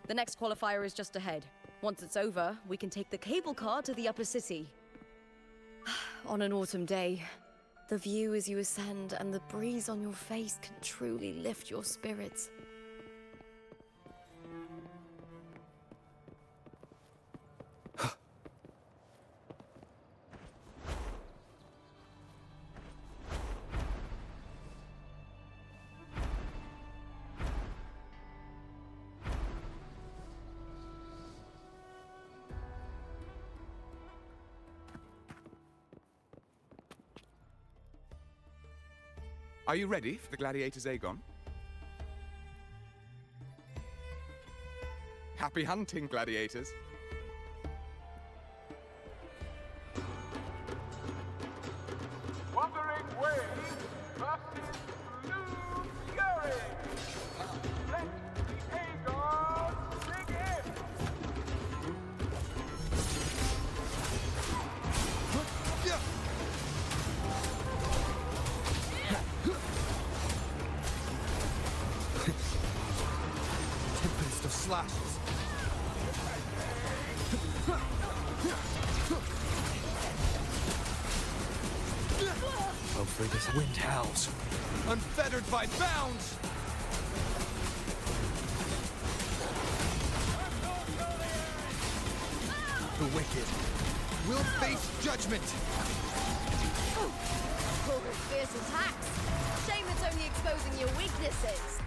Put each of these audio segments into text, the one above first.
The next qualifier is just ahead. Once it's over, we can take the cable car to the upper city. On an autumn day, the view as you ascend and the breeze on your face can truly lift your spirits. Are you ready for the Gladiators, Aegon? Happy hunting, gladiators. Wuthering Waves versus Blue Fury. Let the Aegon begin. Tempest of slashes. Hopefully this wind howls. Unfettered by bounds! The wicked will face judgment! Oh, fierce attacks! Shame it's only exposing your weaknesses!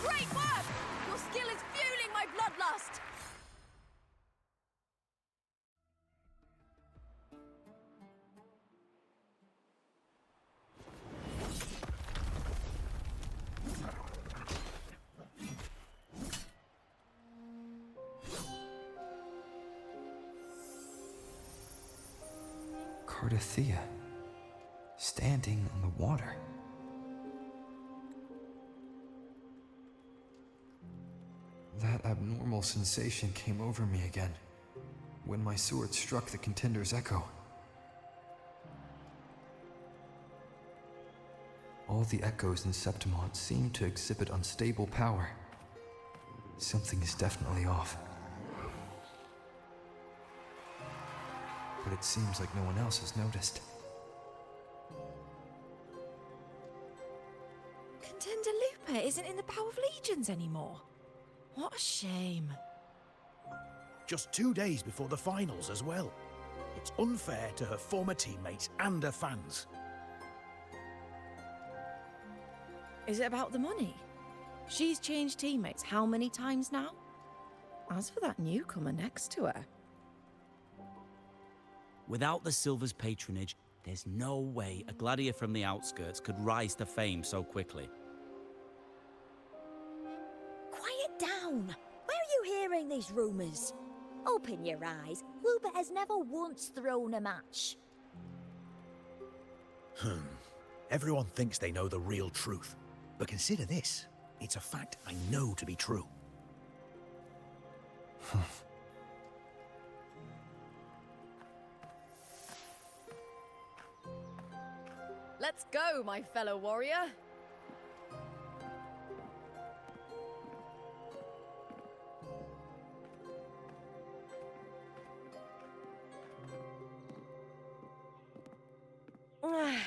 Great work! Your skill is fueling my bloodlust! Cardothea, standing on the water. That abnormal sensation came over me again, when my sword struck the contender's echo. All the echoes in Septimont seem to exhibit unstable power. Something is definitely off. But it seems like no one else has noticed. Contender Lupa isn't in the Power of Legions anymore. What a shame. Just 2 days before the finals as well. It's unfair to her former teammates and her fans. Is it about the money? She's changed teammates how many times now? As for that newcomer next to her... Without the Silver's patronage, there's no way a gladiator from the outskirts could rise to fame so quickly. Quiet down! Where are you hearing these rumours? Open your eyes. Lupa has never once thrown a match. Everyone thinks they know the real truth. But consider this. It's a fact I know to be true. Let's go, my fellow warrior!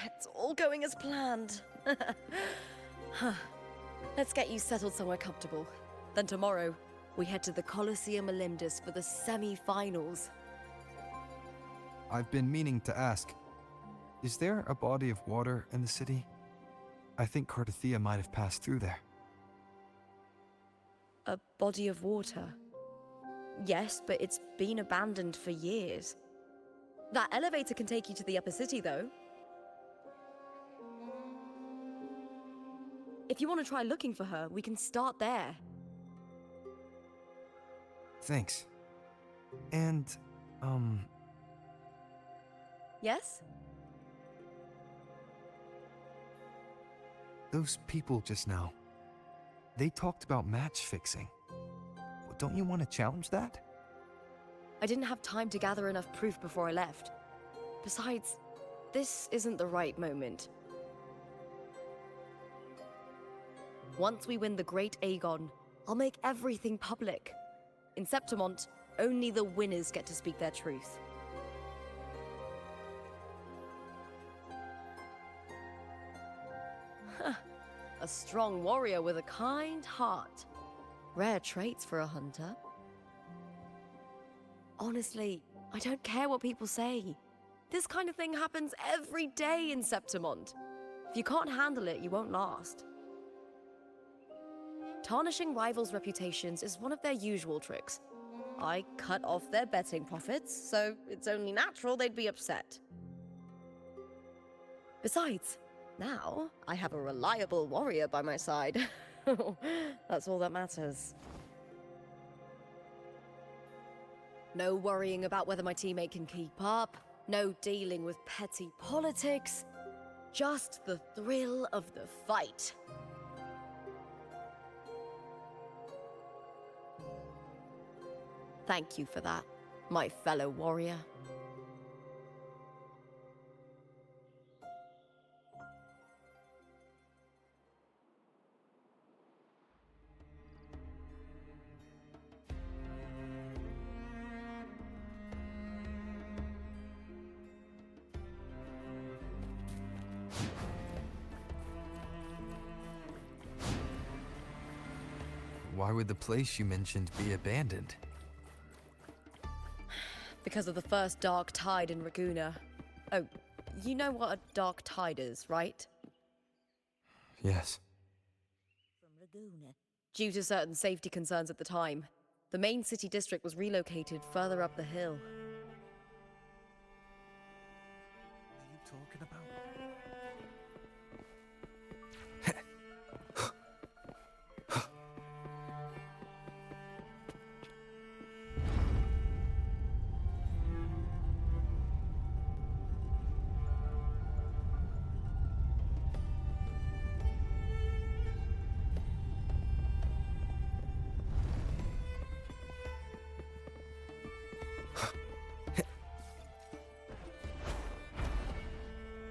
It's all going as planned. Let's get you settled somewhere comfortable. Then tomorrow, we head to the Colosseum Olympus for the semi-finals. I've been meaning to ask, is there a body of water in the city? I think Cardothea might have passed through there. A body of water? Yes, but it's been abandoned for years. That elevator can take you to the upper city, though. If you want to try looking for her, we can start there. Thanks. And, Yes? those people just now, they talked about match fixing. Don't you want to challenge that? I didn't have time to gather enough proof before I left. Besides, this isn't the right moment. Once we win the Great Aegon, I'll make everything public. In Septimont, only the winners get to speak their truth. A strong warrior with a kind heart. Rare traits for a hunter. Honestly, I don't care what people say. This kind of thing happens every day in Septimont. If you can't handle it, you won't last. Tarnishing rivals' reputations is one of their usual tricks. I cut off their betting profits, so it's only natural they'd be upset. Besides, now I have a reliable warrior by my side. That's all that matters. No worrying about whether my teammate can keep up, no dealing with petty politics, just the thrill of the fight. Thank you for that, my fellow warrior. Why would the place you mentioned be abandoned? Because of the first dark tide in Raguna. Oh, you know what a dark tide is, right? Yes. From Laguna. Due to certain safety concerns at the time, the main city district was relocated further up the hill. What are you talking about?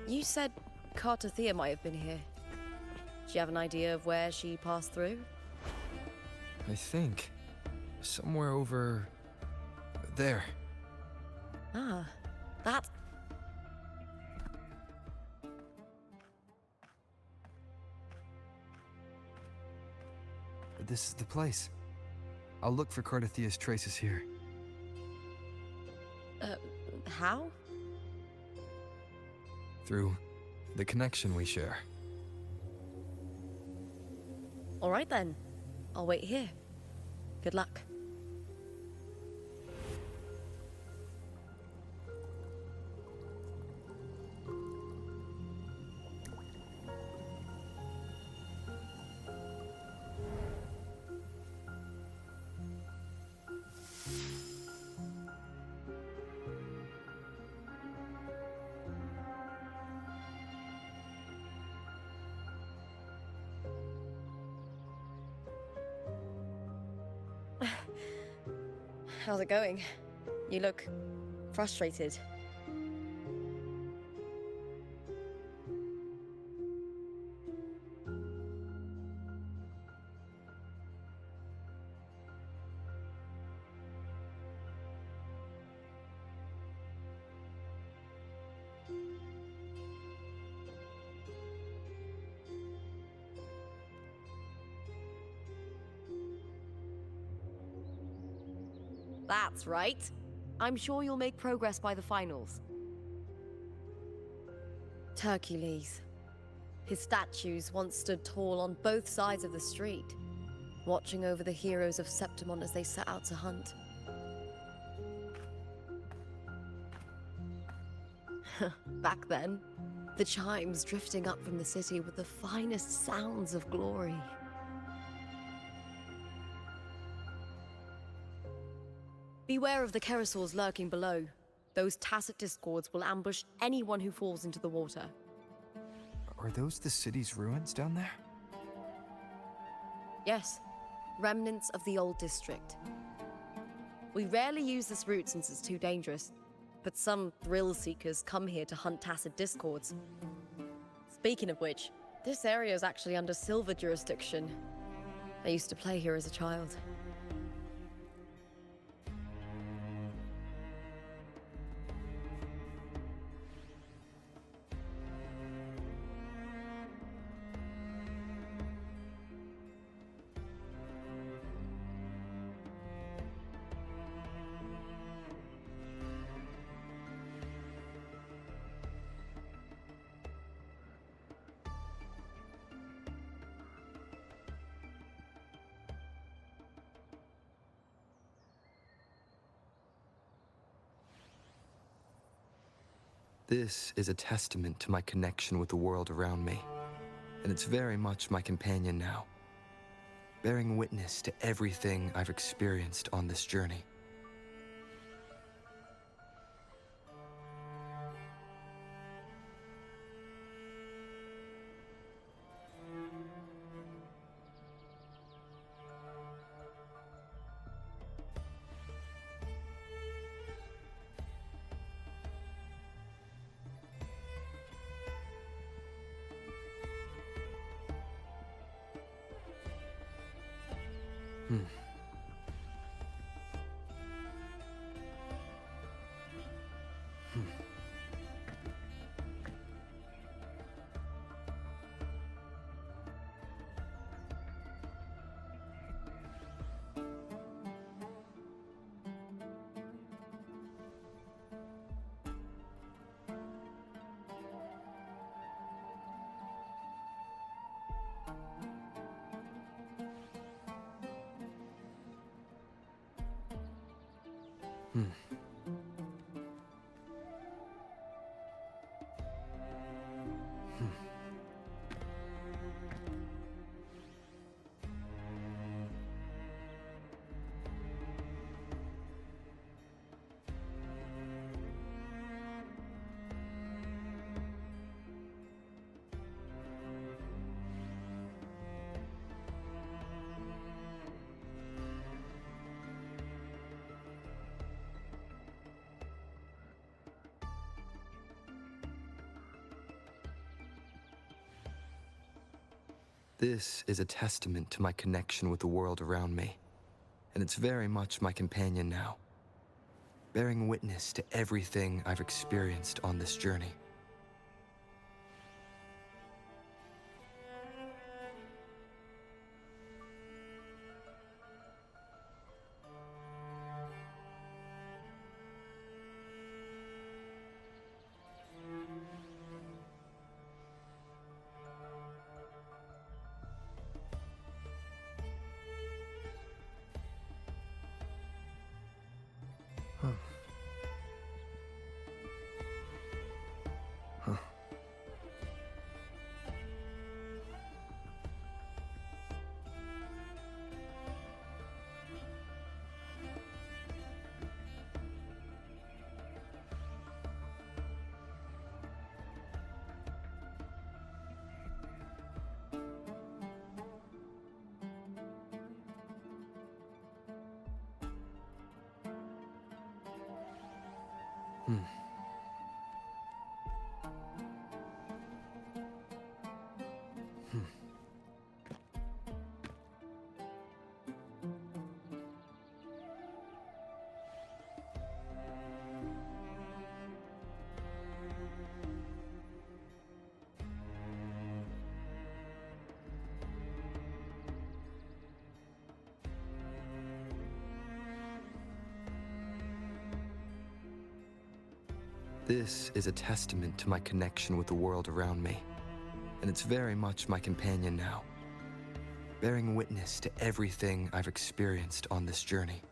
You said Cartothea might have been here. Do you have an idea of where she passed through? I think. Somewhere over... there. Ah, that... This is the place. I'll look for Cartothea's traces here. How? Through the connection we share. All right then. I'll wait here. Good luck. How's it going? You look frustrated. That's right. I'm sure you'll make progress by the finals. Hercules. His statues once stood tall on both sides of the street, watching over the heroes of Septimont as they set out to hunt. Back then, the chimes drifting up from the city with the finest sounds of glory. Beware of the Keresaurs lurking below. Those tacit discords will ambush anyone who falls into the water. Are those the city's ruins down there? Yes, remnants of the old district. We rarely use this route since it's too dangerous, but some thrill seekers come here to hunt tacit discords. Speaking of which, This area is actually under Silver jurisdiction. I used to play here as a child. This is a testament to my connection with the world around me, and it's very much my companion now, bearing witness to everything I've experienced on this journey. This is a testament to my connection with the world around me, and it's very much my companion now, bearing witness to everything I've experienced on this journey. This is a testament to my connection with the world around me, and it's very much my companion now, bearing witness to everything I've experienced on this journey.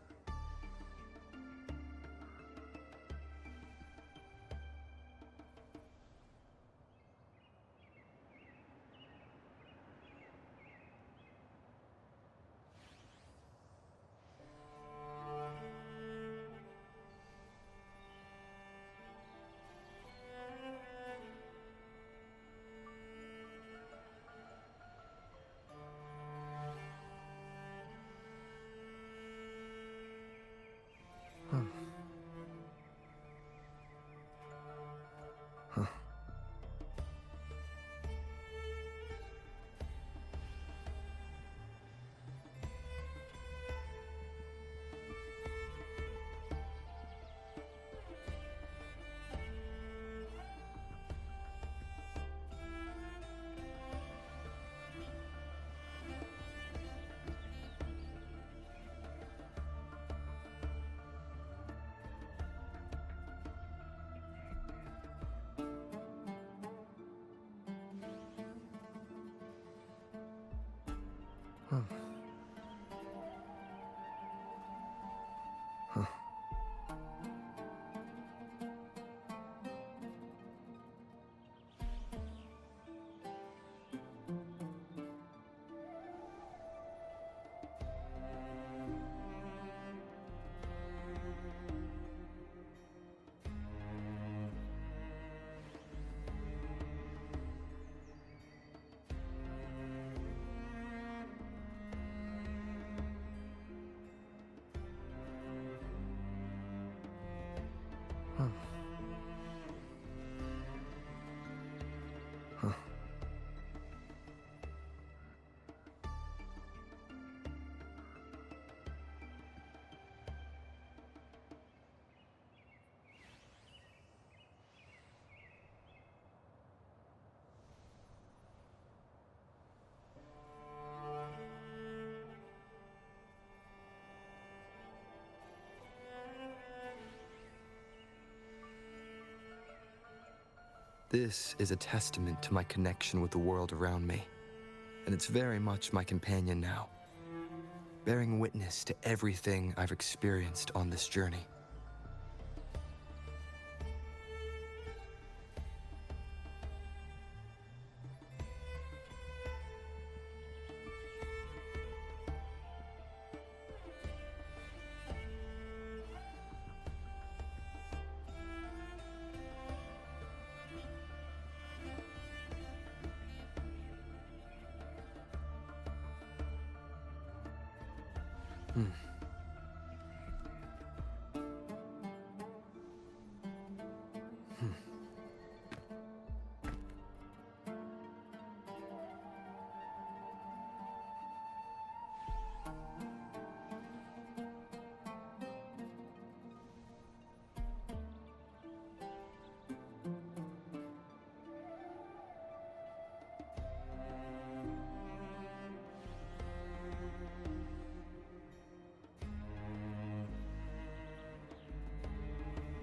This is a testament to my connection with the world around me, and it's very much my companion now, bearing witness to everything I've experienced on this journey.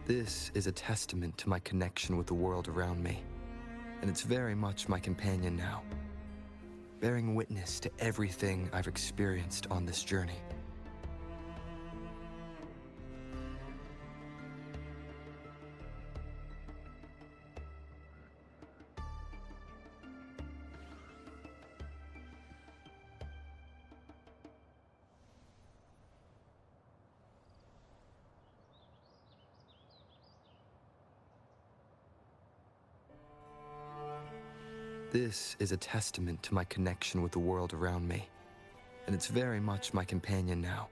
This is a testament to my connection with the world around me, and it's very much my companion now, bearing witness to everything I've experienced on this journey. This is a testament to my connection with the world around me, and it's very much my companion now,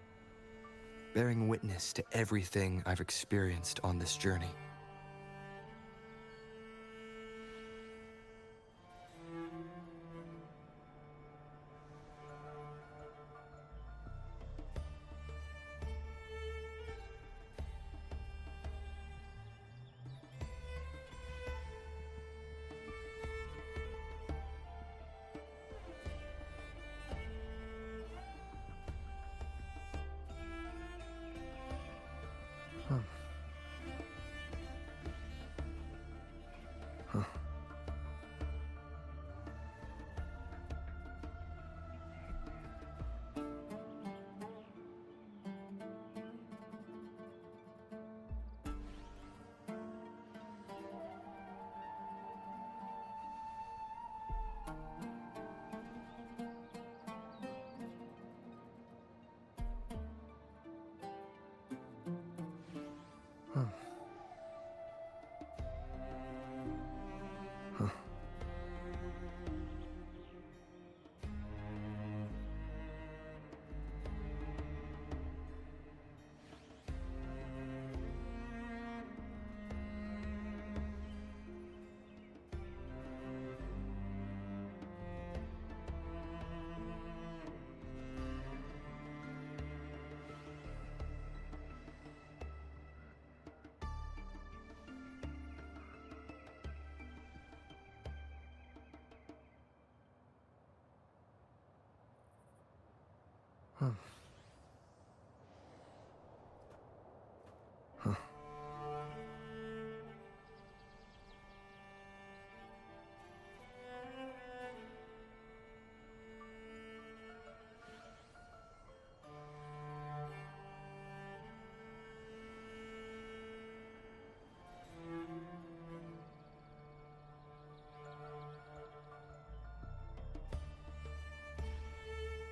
bearing witness to everything I've experienced on this journey.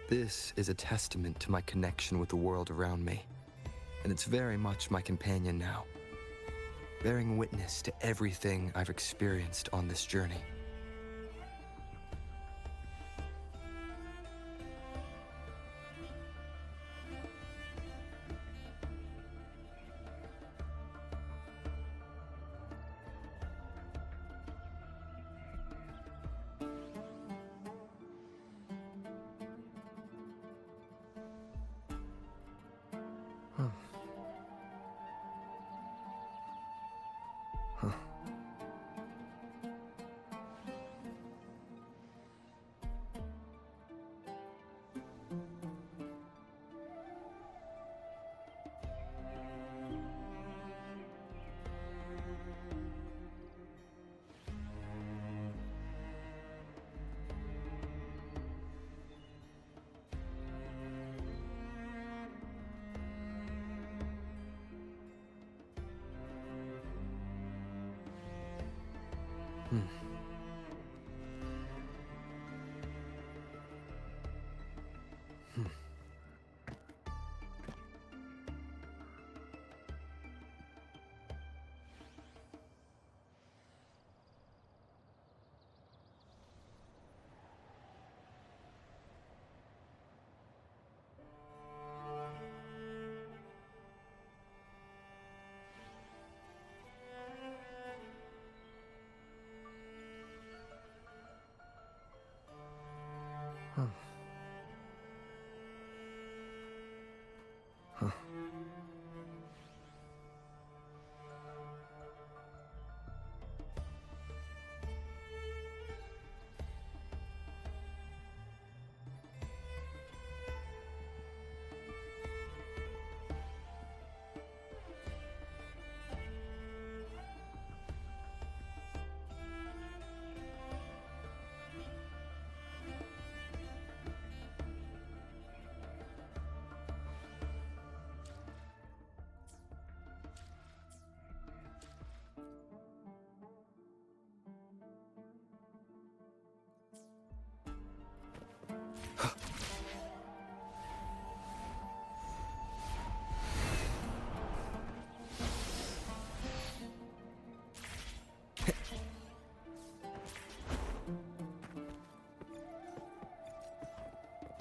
This is a testament to my connection with the world around me, and it's very much my companion now, bearing witness to everything I've experienced on this journey.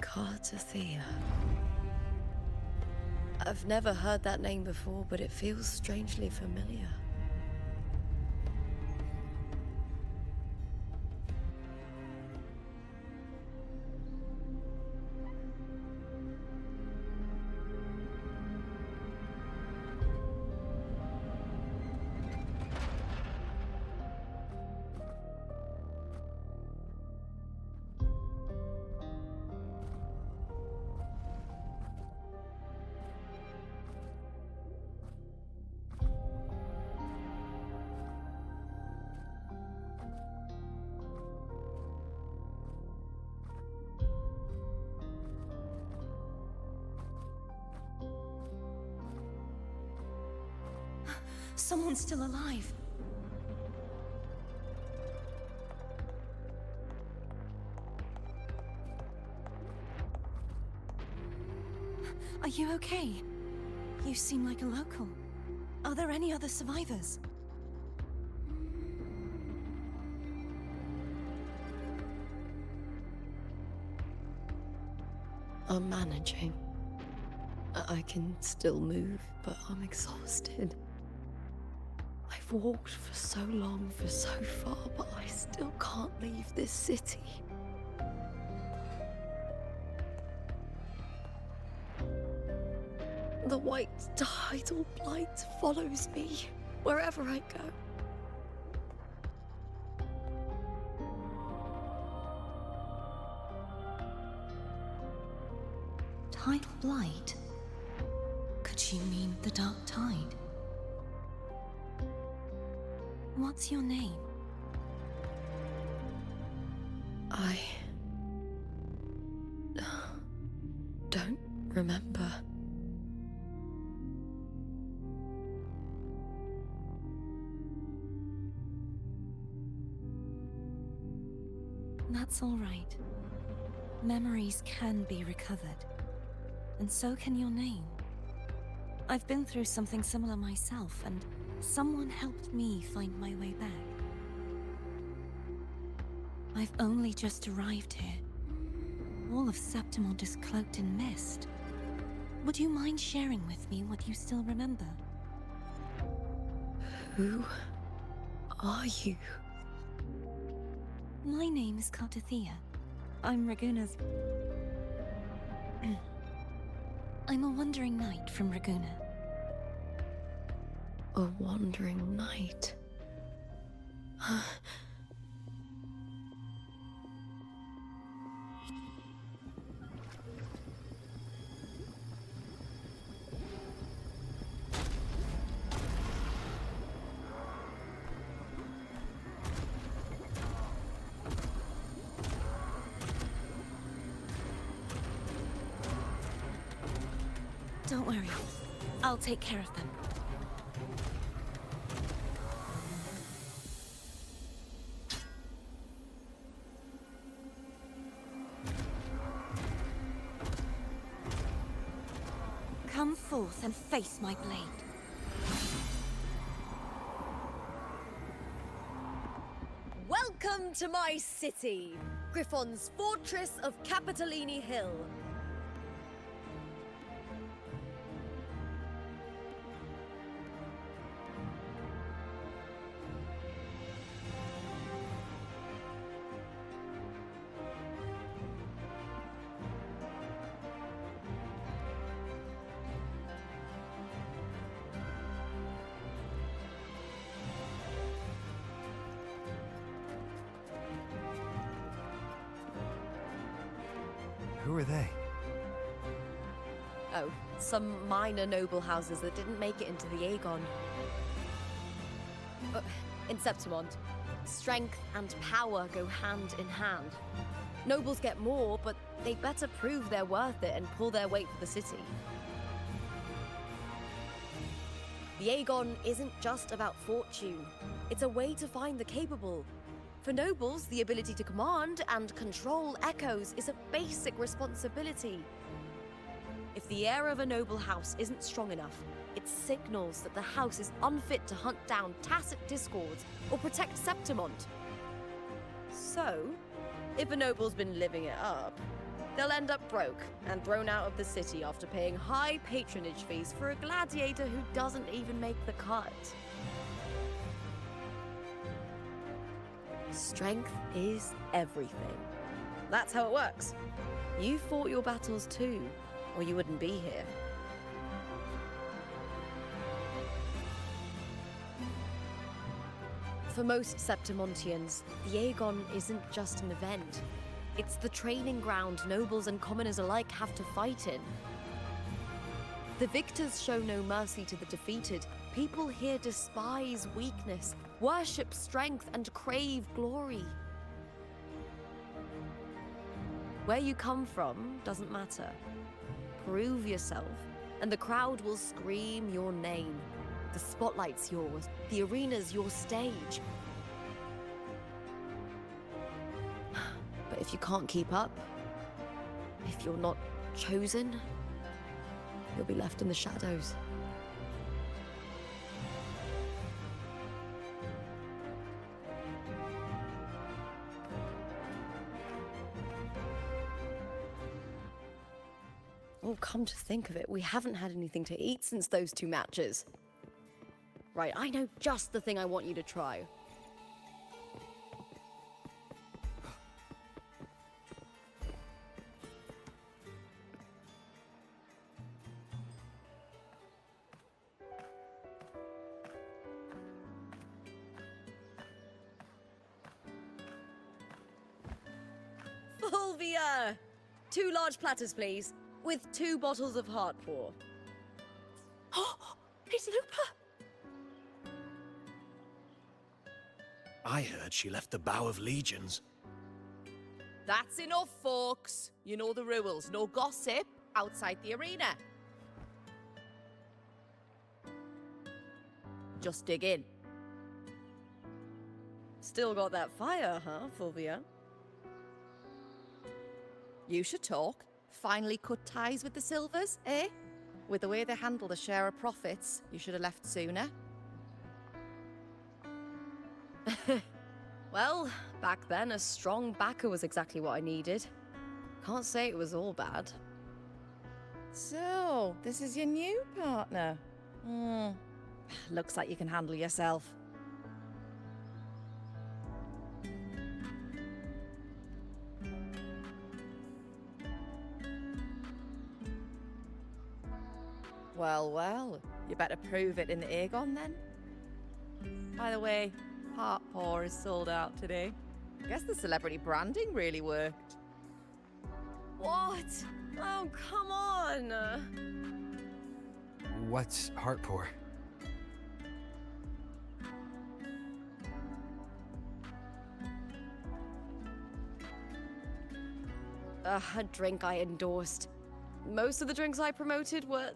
Cartothea. I've never heard that name before, but it feels strangely familiar. Someone's still alive. Are you okay? You seem like a local. Are there any other survivors? I'm managing. I can still move, but I'm exhausted. I've walked for so long, for so far, but I still can't leave this city. The white tidal blight follows me wherever I go. Tidal blight? Could she mean the dark tide? What's your name? I don't remember. That's all right. Memories can be recovered, and so can your name. I've been through something similar myself, and someone helped me find my way back. I've only just arrived here. All of Septimont is cloaked in mist. Would you mind sharing with me what you still remember? Who are you? My name is Cartathea. I'm Raguna's... I'm a wandering knight from Raguna. A wandering knight. Don't worry. I'll take care of them. Come forth and face my blade. Welcome to my city, Griffon's fortress of Capitolini Hill. Who are they? Oh, some minor noble houses that didn't make it into the Aegon. In Septimont, strength and power go hand in hand. Nobles get more, but they better prove they're worth it and pull their weight for the city. The Aegon isn't just about fortune. It's a way to find the capable. For nobles, the ability to command and control echoes is a basic responsibility. If the heir of a noble house isn't strong enough, it signals that the house is unfit to hunt down tacit discords or protect Septimont. So, if a noble's been living it up, they'll end up broke and thrown out of the city after paying high patronage fees for a gladiator who doesn't even make the cut. Strength is everything. That's how it works. You fought your battles too, or you wouldn't be here. For most Septimontians, the Aegon isn't just an event. It's the training ground nobles and commoners alike have to fight in. The victors show no mercy to the defeated. People here despise weakness, worship strength, and crave glory. Where you come from doesn't matter. Prove yourself, and the crowd will scream your name. The spotlight's yours, the arena's your stage. But if you can't keep up, if you're not chosen, you'll be left in the shadows. Oh, come to think of it, we haven't had anything to eat since those 2 matches. Right, I know just the thing I want you to try. Fulvia! 2 large platters, please, with 2 bottles of Heartpour. Oh, it's Lupa! I heard she left the Bow of Legions. That's enough, folks. You know the rules. No gossip outside the arena. Just dig in. Still got that fire, huh, Fulvia? You should talk. Finally cut ties with the Silvers, eh? With the way they handle the share of profits, you should have left sooner. Well, back then, a strong backer was exactly what I needed. Can't say it was all bad. So, this is your new partner. Looks like you can handle yourself. Well, well, you better prove it in the Aegon then. By the way, Heart Paw is sold out today. Guess the celebrity branding really worked. What? Oh, come on! What's Heartpour? A drink I endorsed. Most of the drinks I promoted were...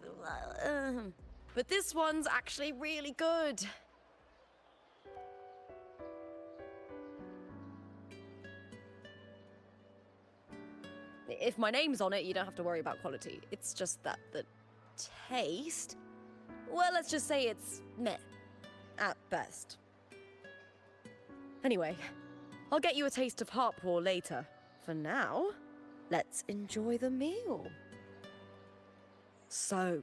but this one's actually really good. If my name's on it, you don't have to worry about quality. It's just that the taste... Well, let's just say it's meh. At best. Anyway, I'll get you a taste of Heartpaw later. For now, let's enjoy the meal. So,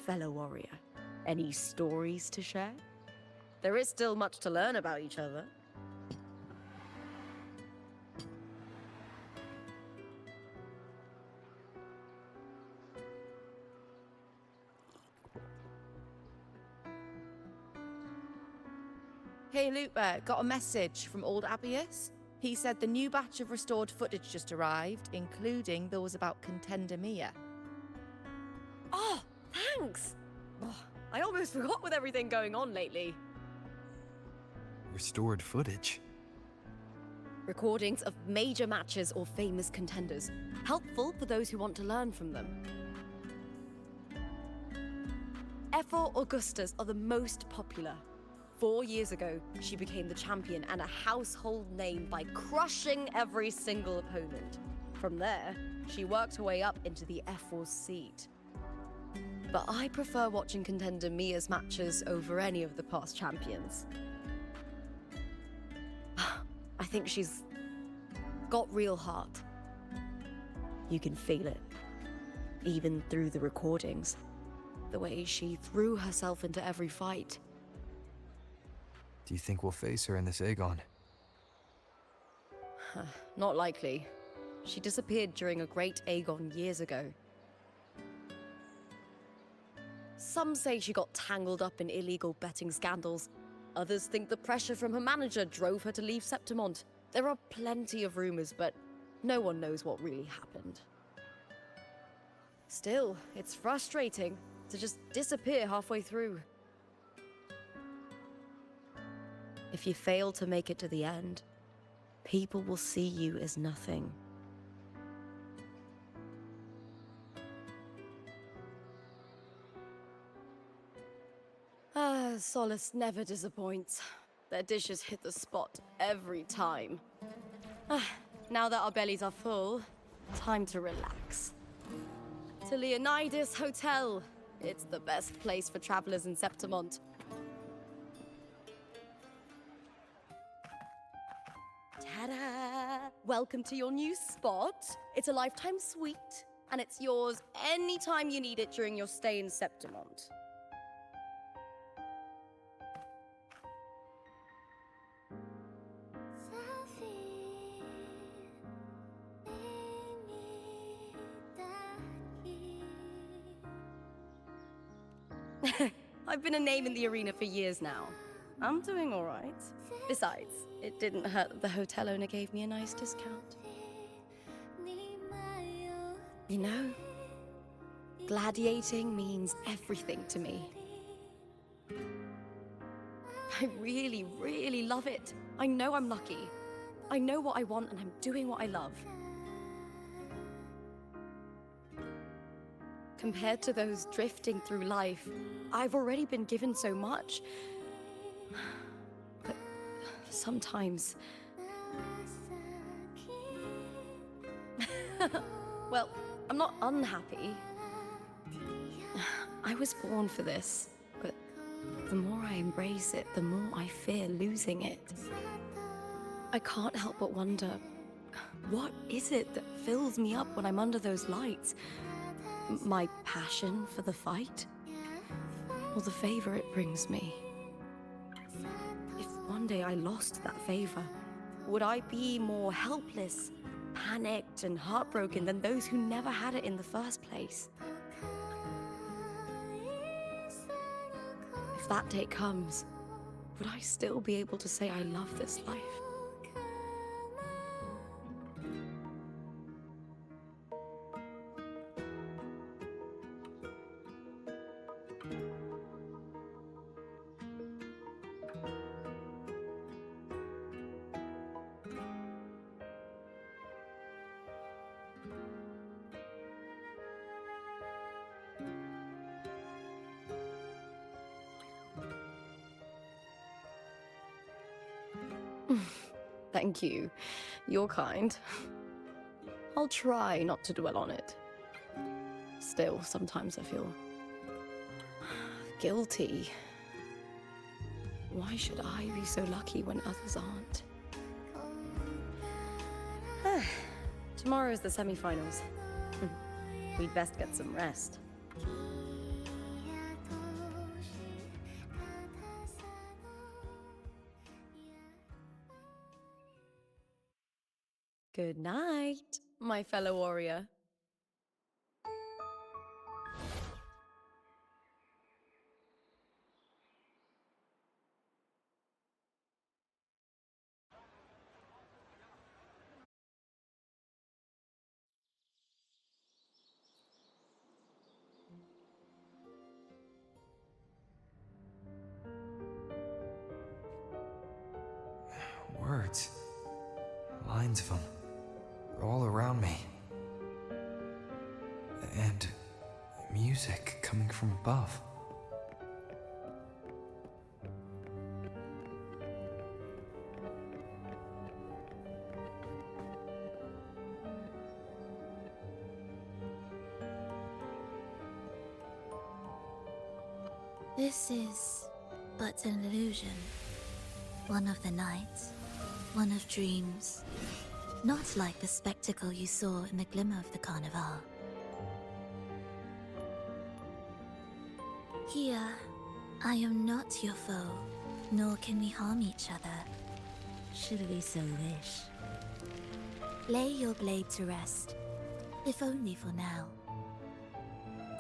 fellow warrior, any stories to share? There is still much to learn about each other. Hey Lupa, got a message from old Abius. He said the new batch of restored footage just arrived, including those about Contender Mia. Oh, thanks! Oh, I almost forgot with everything going on lately. Restored footage? Recordings of major matches or famous contenders. Helpful for those who want to learn from them. Ephor Augustas are the most popular. 4 years ago, she became the champion and a household name by crushing every single opponent. From there, she worked her way up into the Ephor's seat. But I prefer watching Contender Mia's matches over any of the past champions. I think she's got real heart. You can feel it, even through the recordings. The way she threw herself into every fight. Do you think we'll face her in this Aegon? Not likely. She disappeared during a great Aegon years ago. Some say she got tangled up in illegal betting scandals. Others think the pressure from her manager drove her to leave Septimont. There are plenty of rumors, but no one knows what really happened. Still, it's frustrating to just disappear halfway through. If you fail to make it to the end, people will see you as nothing. Solace never disappoints. Their dishes hit the spot every time. Now that our bellies are full, time to relax. To Leonidas Hotel. It's the best place for travelers in Septimont. Ta-da! Welcome to your new spot. It's a lifetime suite, and it's yours anytime you need it during your stay in Septimont. I've been a name in the arena for years now. I'm doing all right. Besides, it didn't hurt that the hotel owner gave me a nice discount. You know, gladiating means everything to me. I really, really love it. I know I'm lucky. I know what I want and I'm doing what I love. Compared to those drifting through life, I've already been given so much. But sometimes... Well, I'm not unhappy. I was born for this, but the more I embrace it, the more I fear losing it. I can't help but wonder, what is it that fills me up when I'm under those lights? My passion for the fight? Or the favor it brings me? If one day I lost that favor, would I be more helpless, panicked, and heartbroken than those who never had it in the first place? If that day comes, would I still be able to say I love this life? Thank you. You're kind. I'll try not to dwell on it. Still, sometimes I feel guilty. Why should I be so lucky when others aren't? Tomorrow is the semi-finals. We'd best get some rest. Good night, my fellow warrior. Words. Lines of them. All around me. And music coming from above. This is but an illusion. One of the nights, one of dreams. Not like the spectacle you saw in the glimmer of the Carnival. Here, I am not your foe, nor can we harm each other, should we so wish. Lay your blade to rest, if only for now.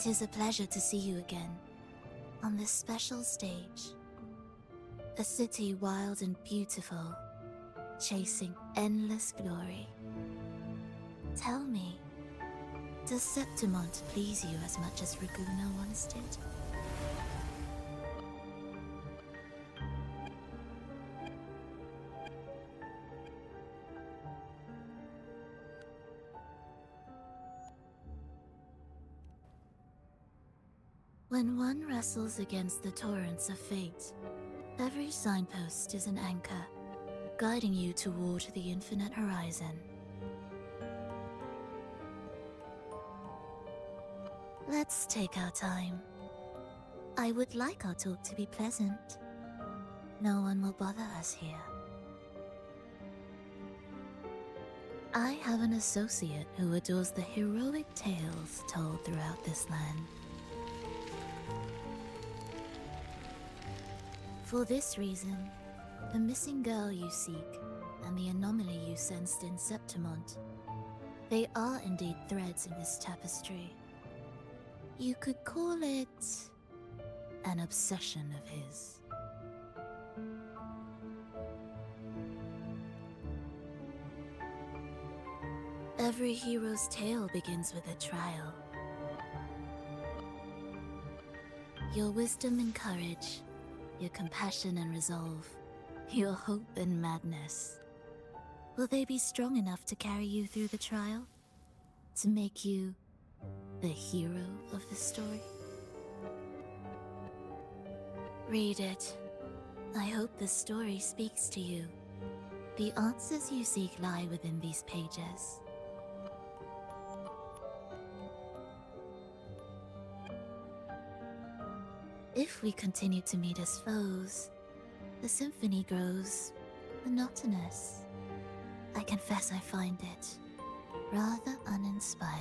'Tis a pleasure to see you again, on this special stage. A city wild and beautiful, chasing endless glory. Tell me, does Septimont please you as much as Raguna once did? When one wrestles against the torrents of fate, every signpost is an anchor, guiding you toward the infinite horizon. Let's take our time. I would like our talk to be pleasant. No one will bother us here. I have an associate who adores the heroic tales told throughout this land. For this reason, the missing girl you seek and the anomaly you sensed in Septimont, they are indeed threads in this tapestry. You could call it an obsession of his. Every hero's tale begins with a trial. Your wisdom and courage, your compassion and resolve, your hope and madness. Will they be strong enough to carry you through the trial? To make you the hero of the story? Read it. I hope the story speaks to you. The answers you seek lie within these pages. If we continue to meet as foes, the symphony grows monotonous. I confess I find it rather uninspired.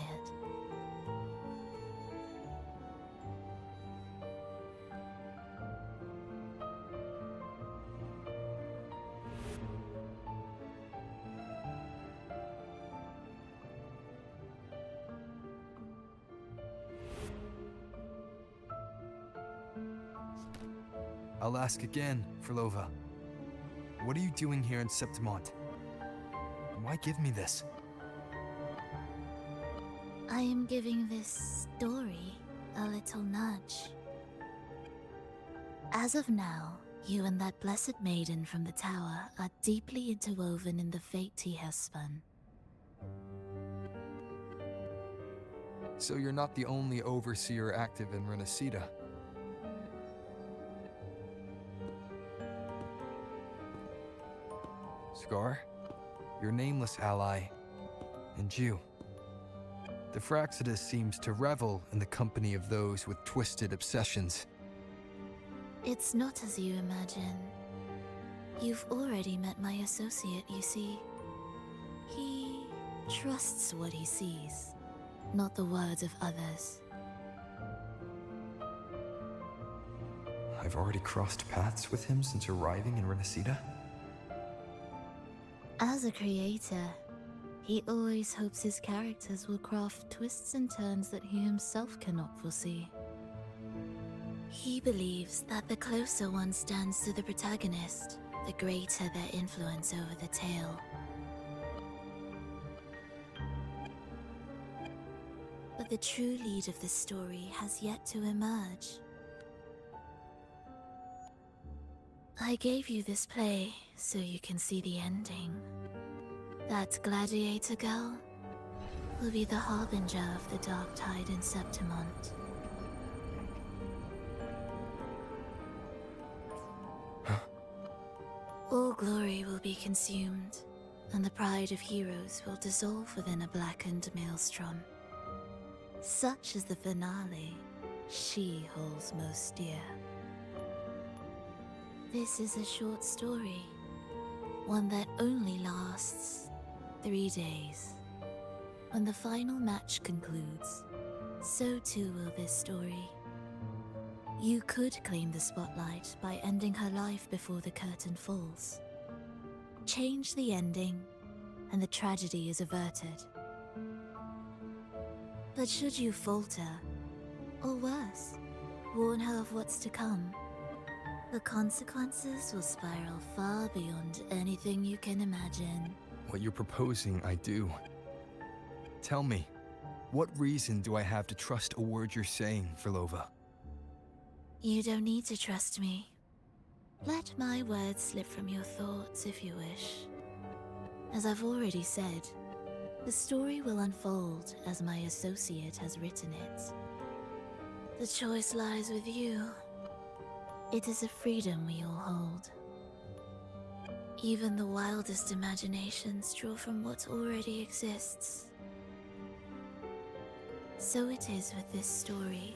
I'll ask again, Frolova. What are you doing here in Septimont? Why give me this? I am giving this story a little nudge. As of now, you and that blessed maiden from the tower are deeply interwoven in the fate he has spun. So you're not the only overseer active in Renacida. Scar, your nameless ally, and you. The Fraxidus seems to revel in the company of those with twisted obsessions. It's not as you imagine. You've already met my associate, you see. He trusts what he sees, not the words of others. I've already crossed paths with him since arriving in Renacida. As a creator, he always hopes his characters will craft twists and turns that he himself cannot foresee. He believes that the closer one stands to the protagonist, the greater their influence over the tale. But the true lead of the story has yet to emerge. I gave you this play so you can see the ending. That gladiator girl will be the harbinger of the dark tide in Septimont. All glory will be consumed, and the pride of heroes will dissolve within a blackened maelstrom. Such is the finale she holds most dear. This is a short story, one that only lasts 3 days. When the final match concludes, so too will this story. You could claim the spotlight by ending her life before the curtain falls. Change the ending, and the tragedy is averted. But should you falter, or worse, warn her of what's to come, the consequences will spiral far beyond anything you can imagine. What you're proposing, I do. Tell me, what reason do I have to trust a word you're saying, Frolova? You don't need to trust me. Let my words slip from your thoughts if you wish. As I've already said, the story will unfold as my associate has written it. The choice lies with you. It is a freedom we all hold. Even the wildest imaginations draw from what already exists. So it is with this story.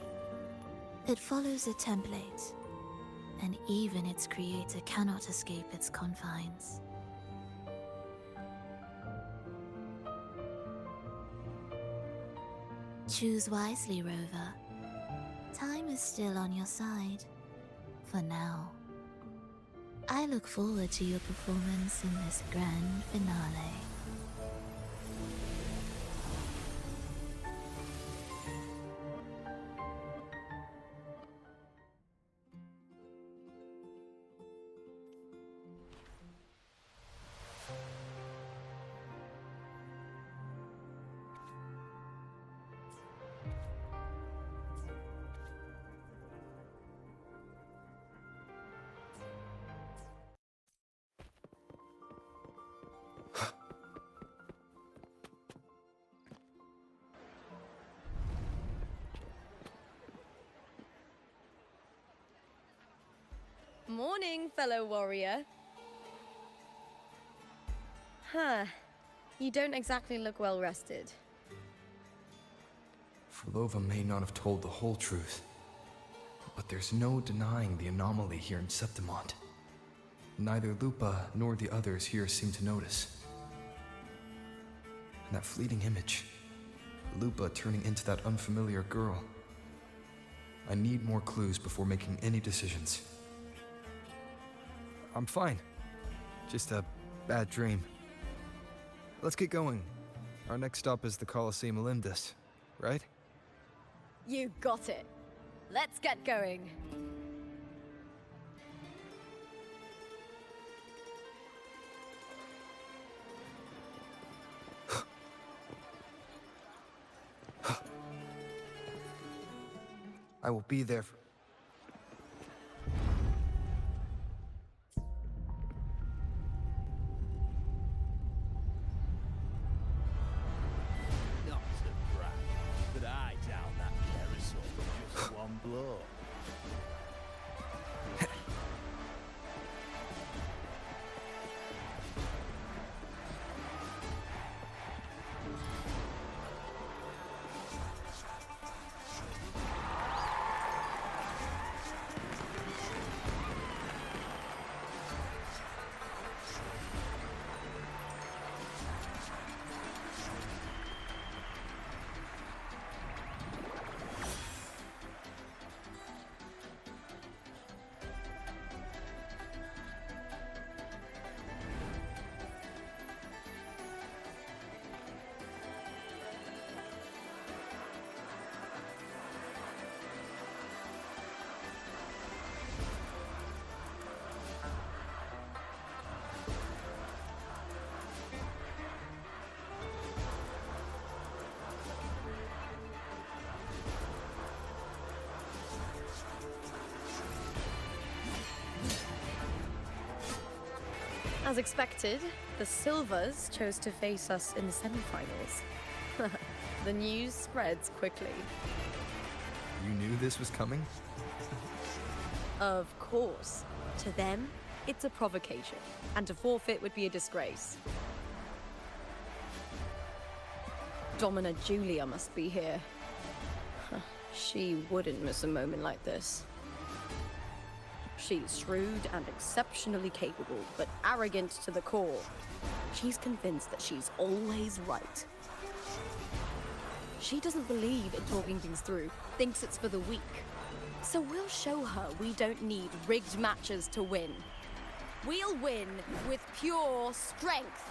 It follows a template, and even its creator cannot escape its confines. Choose wisely, Rover. Time is still on your side. For now. I look forward to your performance in this grand finale. Morning, fellow warrior. Huh. You don't exactly look well rested. Frolova may not have told the whole truth, but there's no denying the anomaly here in Septimont. Neither Lupa nor the others here seem to notice. And that fleeting image, Lupa turning into that unfamiliar girl. I need more clues before making any decisions. I'm fine. Just a bad dream. Let's get going. Our next stop is the Colosseum Olympus, right? You got it. Let's get going. I will be there for... Not to brag, but I down that carousel with just one blow. As expected, the Silvers chose to face us in the semifinals. The news spreads quickly. You knew this was coming? Of course. To them, it's a provocation, and to forfeit would be a disgrace. Domina Julia must be here. She wouldn't miss a moment like this. She's shrewd and exceptionally capable, but arrogant to the core. She's convinced that she's always right. She doesn't believe in talking things through, thinks it's for the weak. So we'll show her we don't need rigged matches to win. We'll win with pure strength.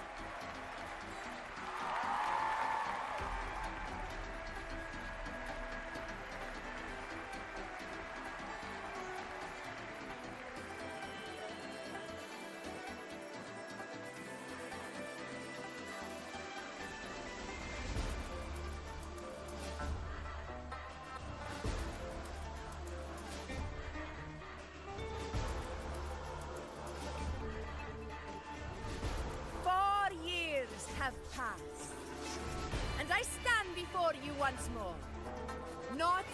Have passed, and I stand before you once more, not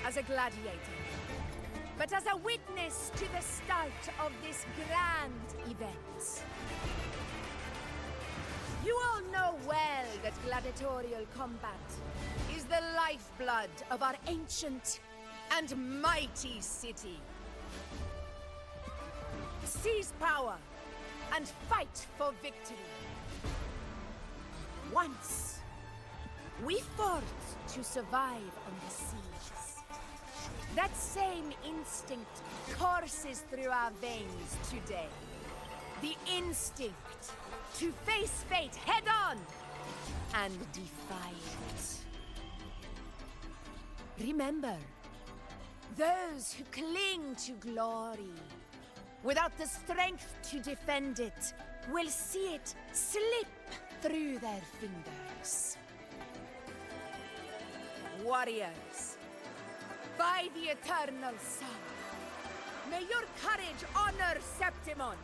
as a gladiator, but as a witness to the start of this grand event. You all know well that gladiatorial combat is the lifeblood of our ancient and mighty city. Seize power and fight for victory. Once, we fought to survive on the seas. That same instinct courses through our veins today. The instinct to face fate head-on and defy it. Remember, those who cling to glory without the strength to defend it will see it slip through their fingers. Warriors, by the eternal sun, may your courage honor Septimont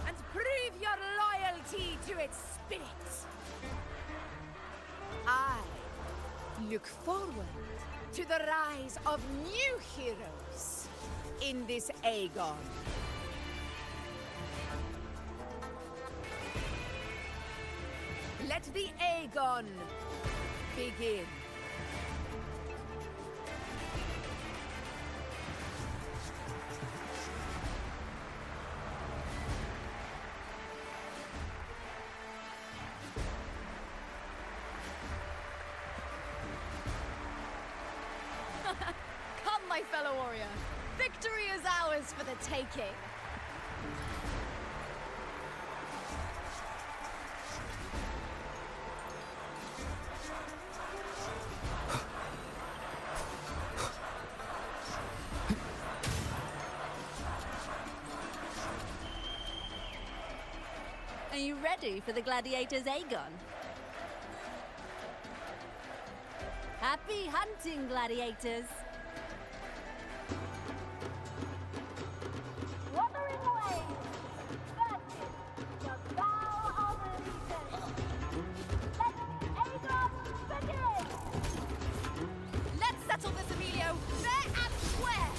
and prove your loyalty to its spirit. I look forward to the rise of new heroes in this Aegon. Let the Aegon begin. fellow warrior. Victory is ours for the taking. Are you ready for the gladiators, Aegon? Happy hunting, gladiators! Wuthering Waves versus the Vow of Allegiance. Let Aegon begin! Let's settle this, Emilio, fair and square!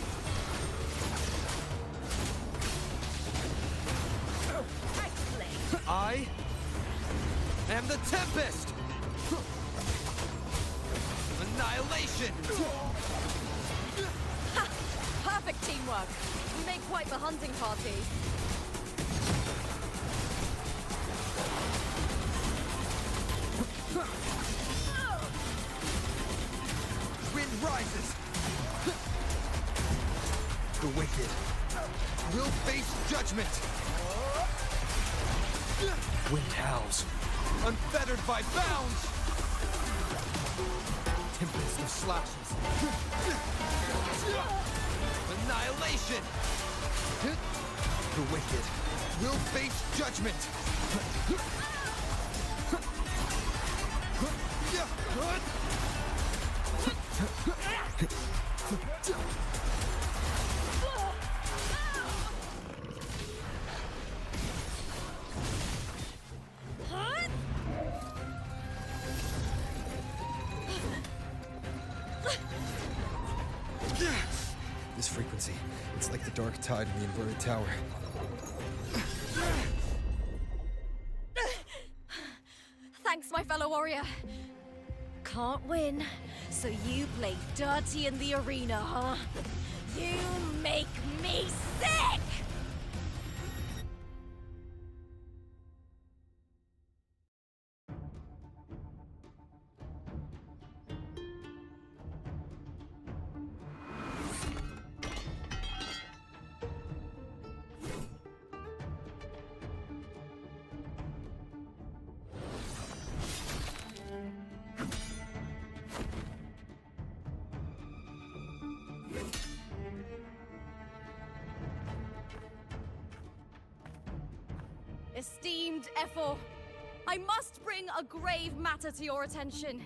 I am the Tempest! Annihilation! Ha! Perfect teamwork. We make quite the hunting party. Wind rises! The wicked will face judgment! Wind howls, unfettered by bounds! Tempest of slashes. Annihilation! The wicked will face judgment! This frequency, it's like the dark tide in the inverted tower. Thanks, my fellow warrior. Can't win, so you play dirty in the arena, huh? You make me sick! Esteemed Ephor, I must bring a grave matter to your attention.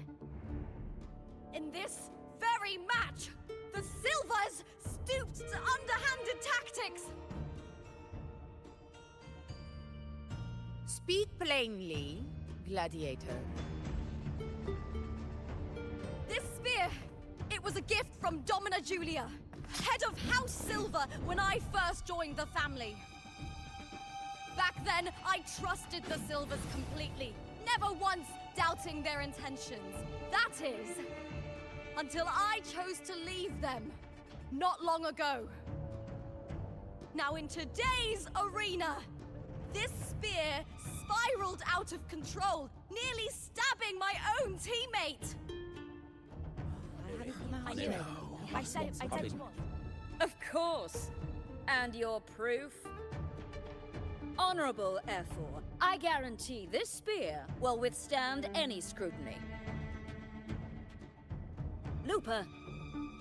In this very match, the Silvers stooped to underhanded tactics. Speak plainly, gladiator. This spear, it was a gift from Domina Julia, head of House Silver when I first joined the family. Back then, I trusted the Silvers completely, never once doubting their intentions. That is, until I chose to leave them, not long ago. Now in today's arena, this spear spiraled out of control, nearly stabbing my own teammate. I knew it. I said it was. Of course. And your proof? Honorable Ephor, I guarantee this spear will withstand any scrutiny. Lupa,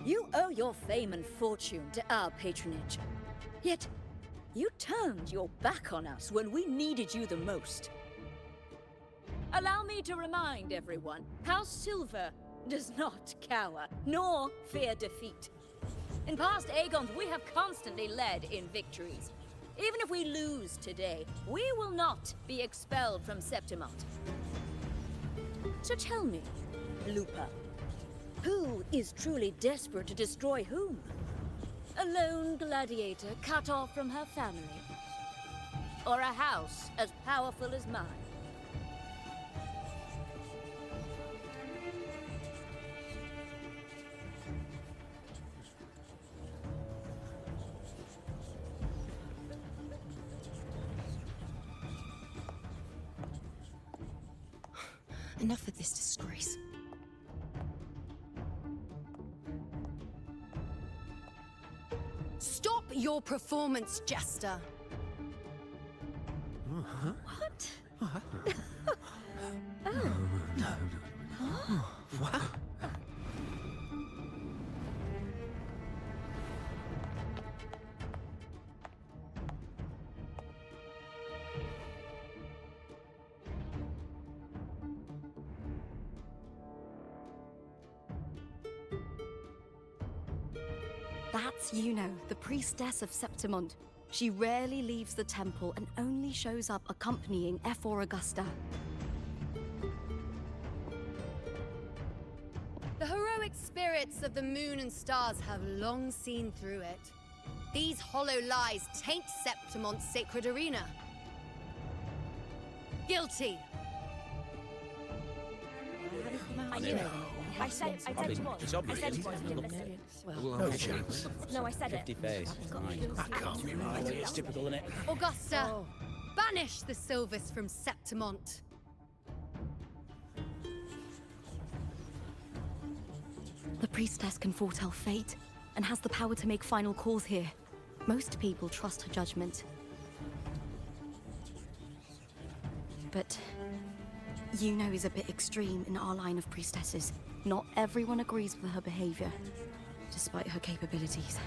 you owe your fame and fortune to our patronage. Yet, you turned your back on us when we needed you the most. Allow me to remind everyone, House Silver does not cower, nor fear defeat. In past Aegons, we have constantly led in victories. Even if we lose today, we will not be expelled from Septimont. So tell me, Lupa, who is truly desperate to destroy whom? A lone gladiator cut off from her family? Or a house as powerful as mine? Enough of this disgrace. your performance, Jester. What? What? That's Yuno, the priestess of Septimond. She rarely leaves the temple and only shows up accompanying Ephor Augusta. The heroic spirits of the moon and stars have long seen through it. These hollow lies taint Septimond's sacred arena. Guilty. I knew it. I said you was. It's I obvious. said you was. You didn't listen. No chance. No, I said it. 50 face. That can't be right. It's typical, isn't it? Augusta, banish the Silvers from Septimont. The priestess can foretell fate and has the power to make final calls here. Most people trust her judgment. But Yuno is a bit extreme in our line of priestesses. Not everyone agrees with her behavior, despite her capabilities.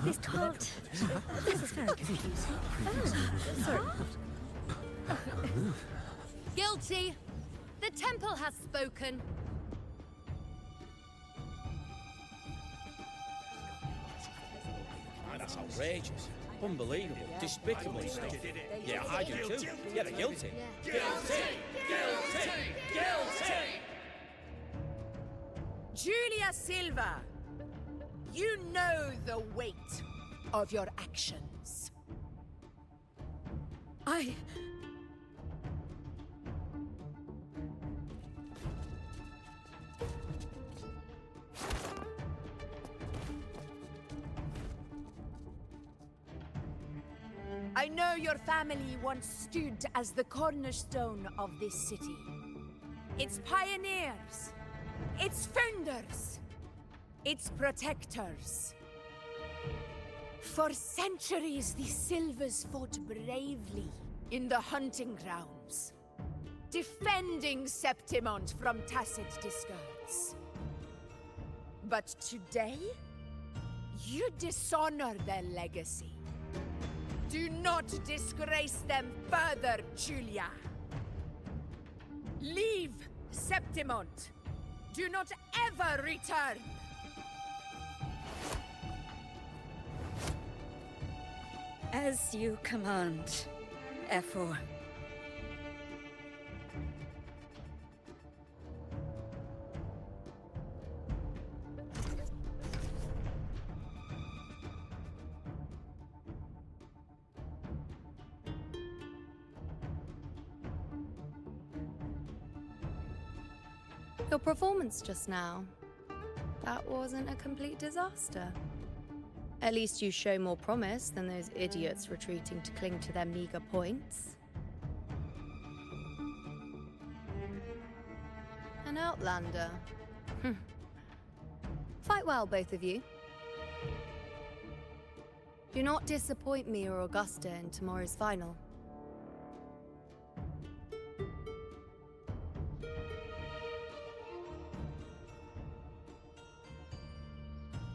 This can't. This is very confusing. Sorry. Guilty. The temple has spoken. That's outrageous. Unbelievable. Despicable stuff. Yeah, I do too. Yeah, they're guilty. Guilty! Guilty! Guilty! Julia Silva, you know the weight of your actions. I know your family once stood as the cornerstone of this city. Its pioneers, its founders, its protectors. For centuries, the Silvers fought bravely in the hunting grounds, defending Septimont from Tacit discards. But today, you dishonor their legacy. Do not disgrace them further, Julia. Leave Septimont. Do not ever return. As you command, Ephor. Your performance just now. That wasn't a complete disaster. At least you show more promise than those idiots retreating to cling to their meager points. An outlander. Fight well, both of you. Do not disappoint me or Augusta in tomorrow's final.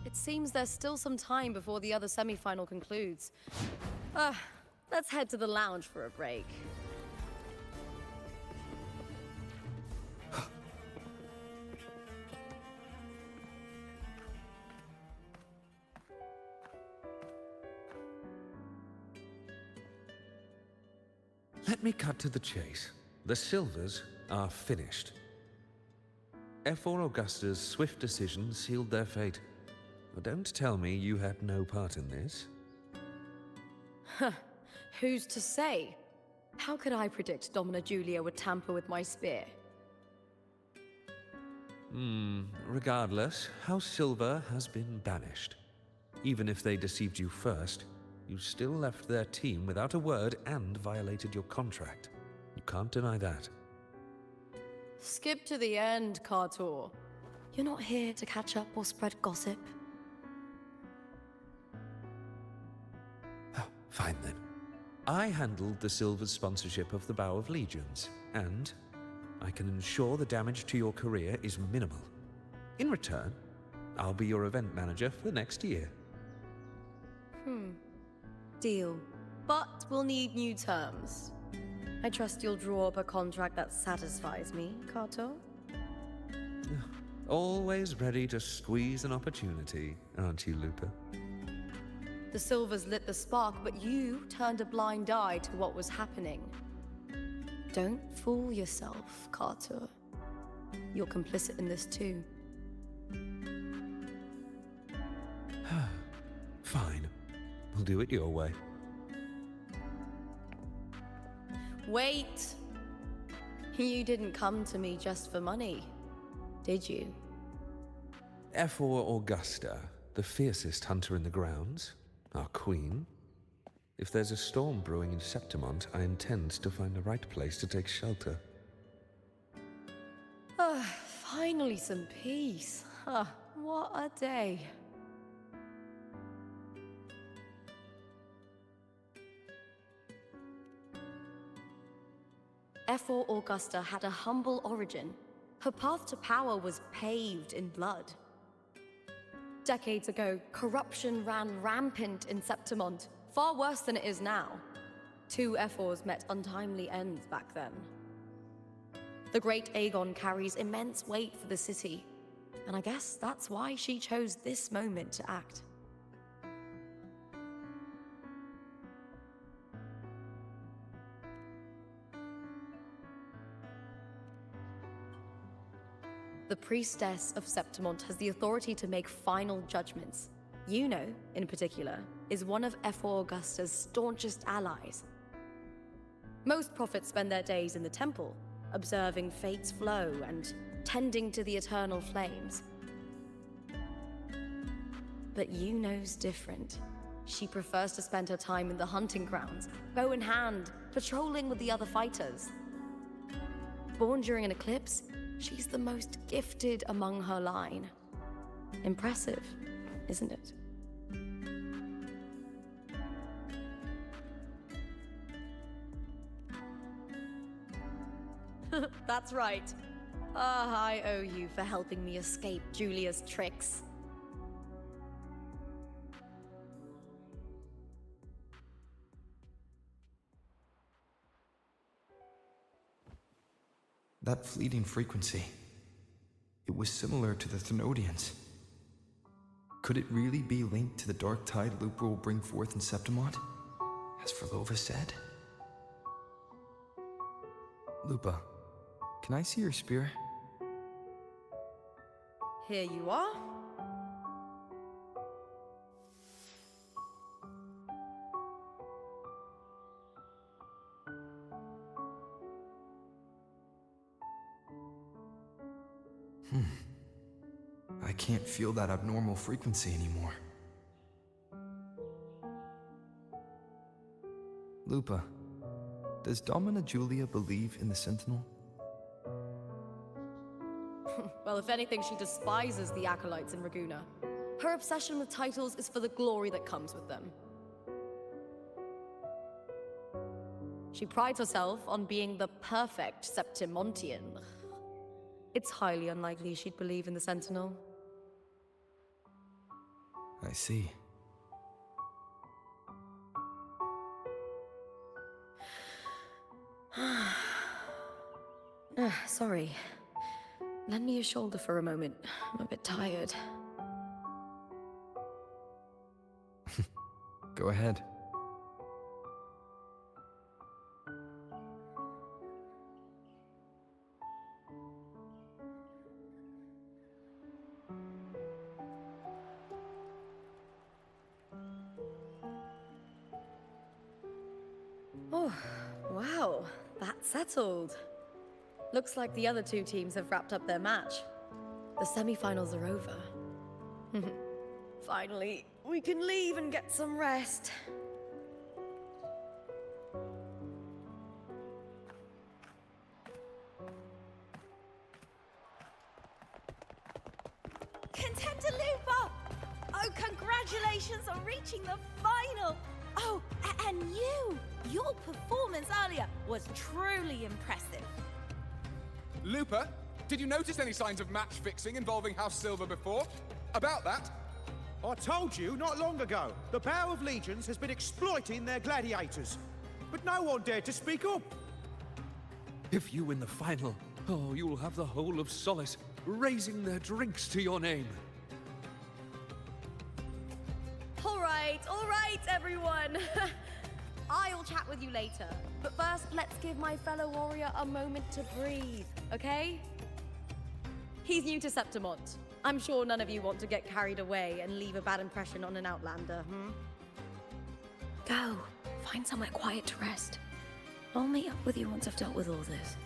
It seems there's still some time before the other semi-final concludes. Let's head to the lounge for a break. Let me cut to the chase. The Silvers are finished. Ephor Augusta's swift decision sealed their fate. But don't tell me you had no part in this. Who's to say? How could I predict Domina Julia would tamper with my spear? Regardless, House Silver has been banished. Even if they deceived you first, you still left their team without a word and violated your contract. You can't deny that. Skip to the end, Kartor. You're not here to catch up or spread gossip. Oh, fine then. I handled the Silver's sponsorship of the Bow of Legions, and I can ensure the damage to your career is minimal. In return, I'll be your event manager for the next year. Deal. But we'll need new terms. I trust you'll draw up a contract that satisfies me, Kartor? Always ready to squeeze an opportunity, aren't you, Lupa? The Silvers lit the spark, but you turned a blind eye to what was happening. Don't fool yourself, Kartor. You're complicit in this too. Fine. We'll do it your way. Wait! You didn't come to me just for money, did you? Ephor Augusta, the fiercest hunter in the grounds, our queen. If there's a storm brewing in Septimont, I intend to find the right place to take shelter. Finally some peace. What a day. Ephor Augusta had a humble origin. Her path to power was paved in blood. Decades ago, corruption ran rampant in Septimont, far worse than it is now. 2 Ephors met untimely ends back then. The great Aegon carries immense weight for the city, and I guess that's why she chose this moment to act. The Priestess of Septimont has the authority to make final judgments. Yuno, in particular, is one of Ephor Augusta's staunchest allies. Most prophets spend their days in the temple, observing fate's flow and tending to the eternal flames. But Yuno's different. She prefers to spend her time in the hunting grounds, bow in hand, patrolling with the other fighters. Born during an eclipse, she's the most gifted among her line. Impressive, isn't it? That's right. I owe you for helping me escape Julia's tricks. That fleeting frequency, it was similar to the Thenodians. Could it really be linked to the dark tide Lupa will bring forth in Septimont, as Verlova said? Lupa, can I see your spear? Here you are. I can't feel that abnormal frequency anymore. Lupa, does Domina Julia believe in the Sentinel? Well, if anything, she despises the acolytes in Raguna. Her obsession with titles is for the glory that comes with them. She prides herself on being the perfect Septimontian. It's highly unlikely she'd believe in the Sentinel. I see. Sorry. Lend me your shoulder for a moment. I'm a bit tired. Go ahead. Oh, wow. That's settled. Looks like the other 2 teams have wrapped up their match. The semi-finals are over. Finally, we can leave and get some rest. Contender Lupa! Oh, congratulations on reaching the final! Oh, and your performance earlier was truly impressive. Lupa, did you notice any signs of match fixing involving House Silver before? About that? I told you not long ago, the Bow of Legions has been exploiting their gladiators. But no one dared to speak up. If you win the final, oh, you'll have the whole of Solace raising their drinks to your name. All right, everyone. I'll chat with you later. But first, let's give my fellow warrior a moment to breathe, okay? He's new to Septimont. I'm sure none of you want to get carried away and leave a bad impression on an Outlander, Go. Find somewhere quiet to rest. I'll meet up with you once I've dealt with all this.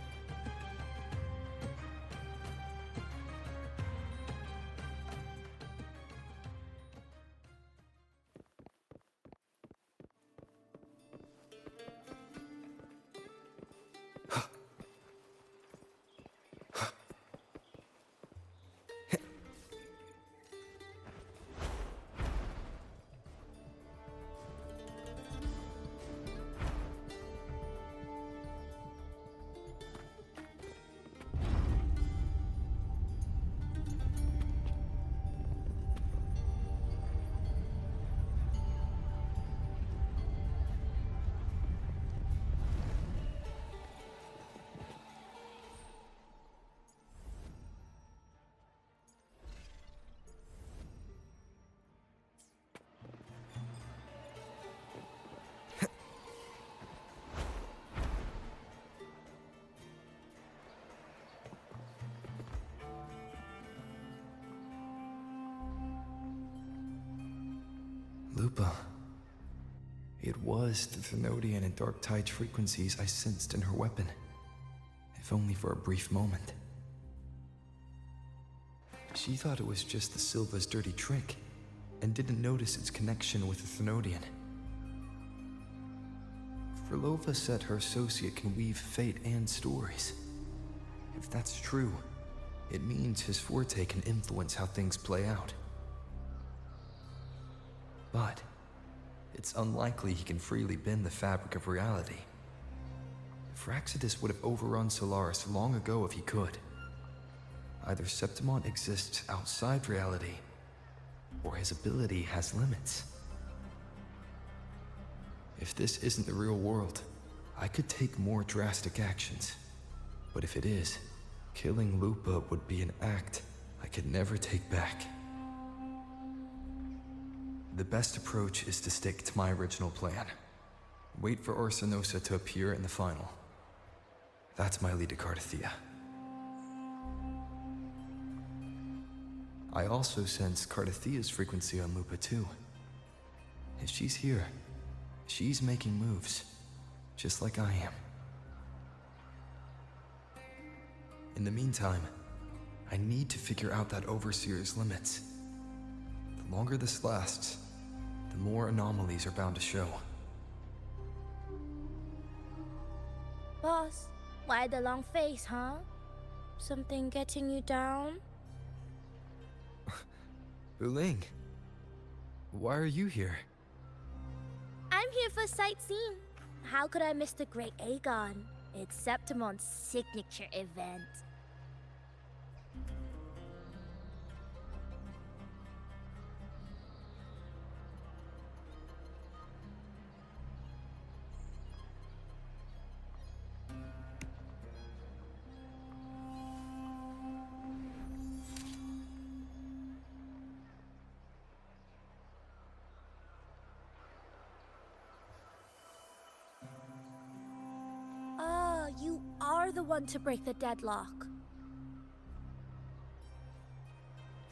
Lupa. It was the Thenodian and Dark Tide's frequencies I sensed in her weapon, if only for a brief moment. She thought it was just the Silva's dirty trick, and didn't notice its connection with the Thenodian. Frolova said her associate can weave fate and stories. If that's true, it means his forte can influence how things play out. But it's unlikely he can freely bend the fabric of reality. Fraxidus would have overrun Solaris long ago if he could. Either Septimont exists outside reality, or his ability has limits. If this isn't the real world, I could take more drastic actions. But if it is, killing Lupa would be an act I could never take back. The best approach is to stick to my original plan. Wait for Orsinosa to appear in the final. That's my lead to Cardathia. I also sense Cardathia's frequency on Lupa too. If she's here, she's making moves, just like I am. In the meantime, I need to figure out that Overseer's limits. The longer this lasts, the more anomalies are bound to show. Boss, why the long face, huh? Something getting you down? Buling, why are you here? I'm here for sightseeing. How could I miss the Great Aegon? It's Septimont's signature event. You are the one to break the deadlock.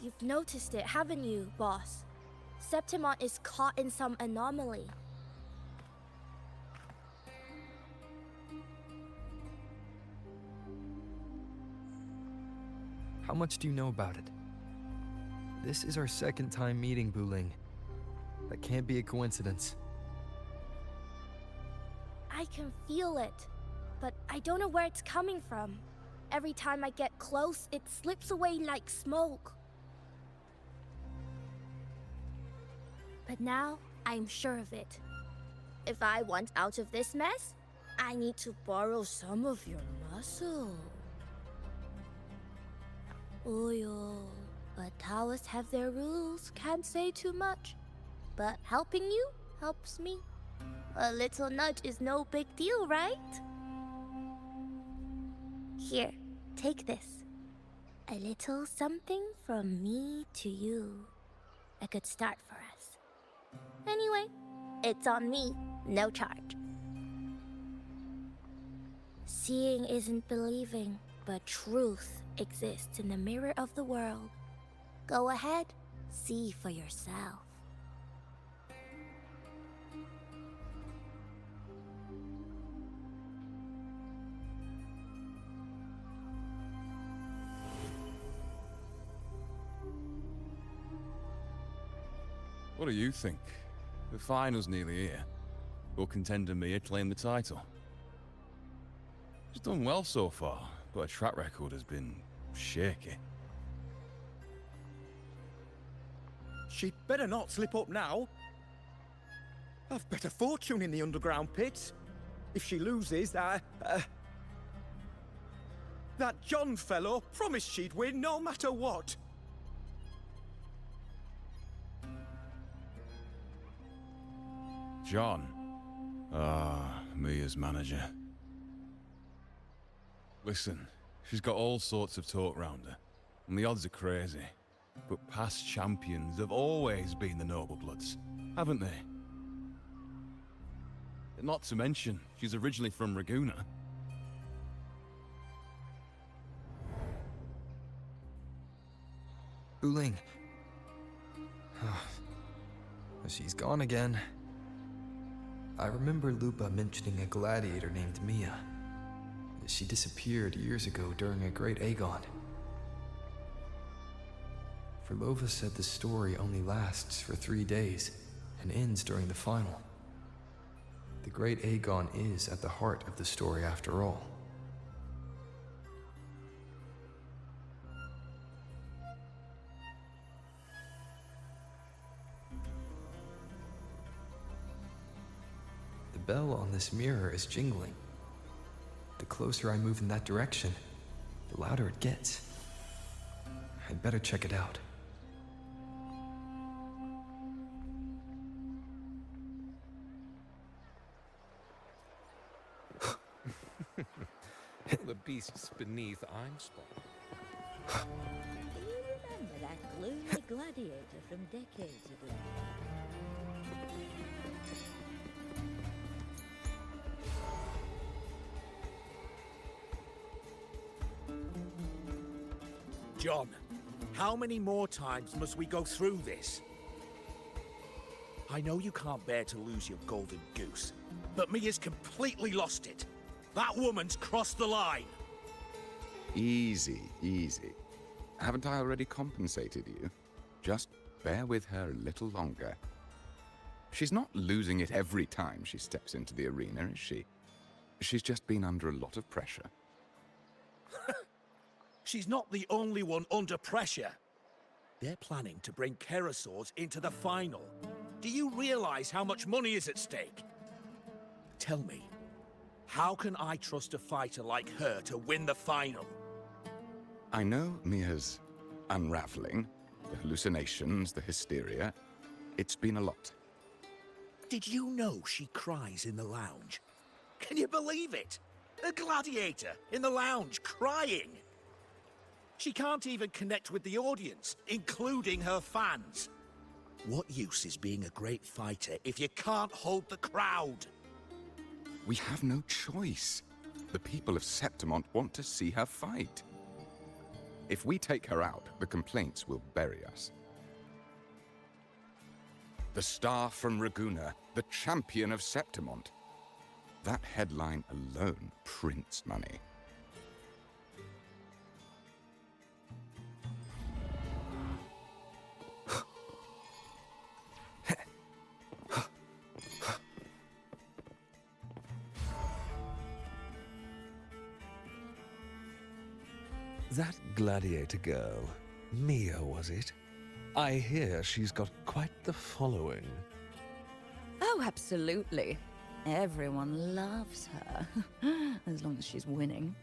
You've noticed it, haven't you, boss? Septimont is caught in some anomaly. How much do you know about it? This is our second time meeting, Buling. That can't be a coincidence. I can feel it, but I don't know where it's coming from. Every time I get close, it slips away like smoke. But now, I'm sure of it. If I want out of this mess, I need to borrow some of your muscle. Oyo, but Taoists have their rules, can't say too much. But helping you helps me. A little nudge is no big deal, right? Here, take this. A little something from me to you. A good start for us. Anyway, it's on me, no charge. Seeing isn't believing, but truth exists in the mirror of the world. Go ahead, see for yourself. What do you think? The final's nearly here. Will contender Mia claim the title? She's done well so far, but her track record has been shaky. She'd better not slip up now. I've bet a fortune in the underground pits. If she loses, that John fellow promised she'd win no matter what. John. Mia's manager. Listen, she's got all sorts of talk round her, and the odds are crazy. But past champions have always been the Noble Bloods, haven't they? Not to mention, she's originally from Raguna. Buling. She's gone again. I remember Lupa mentioning a gladiator named Mia. She disappeared years ago during a great Aegon. Verlova said the story only lasts for 3 days and ends during the final. The great Aegon is at the heart of the story after all. The bell on this mirror is jingling. The closer I move in that direction, the louder it gets. I'd better check it out. The beasts beneath Einspon. Do you remember that gloomy gladiator from decades ago? John, how many more times must we go through this? I know you can't bear to lose your golden goose, but Mia's completely lost it. That woman's crossed the line. Easy, easy. Haven't I already compensated you? Just bear with her a little longer. She's not losing it every time she steps into the arena, is she? She's just been under a lot of pressure. She's not the only one under pressure. They're planning to bring Kerasaurs into the final. Do you realize how much money is at stake? Tell me, how can I trust a fighter like her to win the final? I know Mia's unraveling, the hallucinations, the hysteria. It's been a lot. Did you know she cries in the lounge? Can you believe it? A gladiator in the lounge crying. She can't even connect with the audience, including her fans. What use is being a great fighter if you can't hold the crowd? We have no choice. The people of Septimont want to see her fight. If we take her out, the complaints will bury us. The star from Raguna, the champion of Septimont. That headline alone prints money. That gladiator girl, Mia, was it? I hear she's got quite the following. Oh, absolutely. Everyone loves her, as long as she's winning.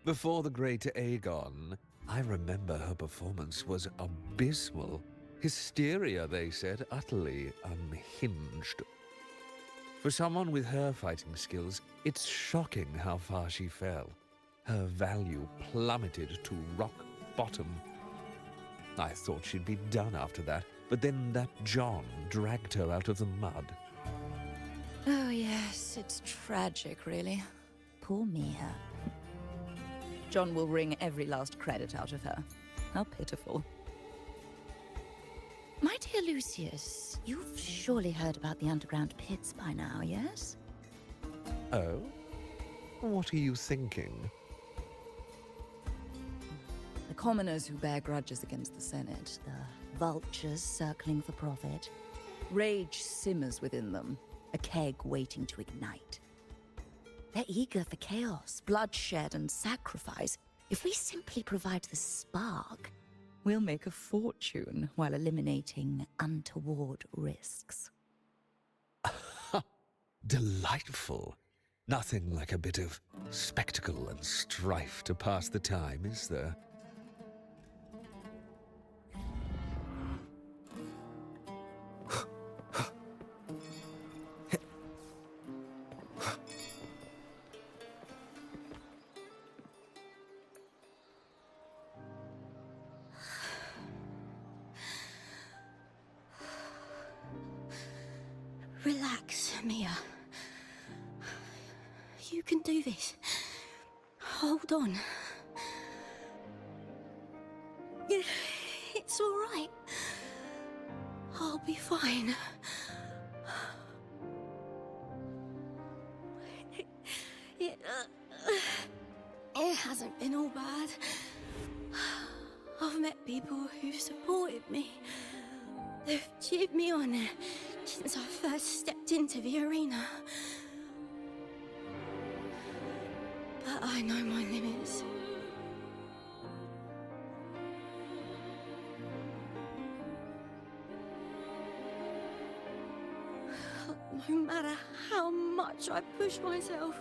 Before the great Aegon, I remember her performance was abysmal. Hysteria, they said, utterly unhinged. For someone with her fighting skills, it's shocking how far she fell. Her value plummeted to rock bottom. I thought she'd be done after that, but then that John dragged her out of the mud. Oh, yes, it's tragic, really. Poor Mia. John will wring every last credit out of her. How pitiful. My dear Lucius, you've surely heard about the underground pits by now, yes? Oh? What are you thinking? The commoners who bear grudges against the Senate, the vultures circling for profit. Rage simmers within them, a keg waiting to ignite. They're eager for chaos, bloodshed, and sacrifice. If we simply provide the spark, we'll make a fortune while eliminating untoward risks. Delightful. Nothing like a bit of spectacle and strife to pass the time, is there? Relax, Mia. You can do this. Hold on. It's all right. I'll be fine. It hasn't been all bad. I've met people who've supported me. They've cheered me on since I first stepped into the arena. But I know my limits. No matter how much I push myself,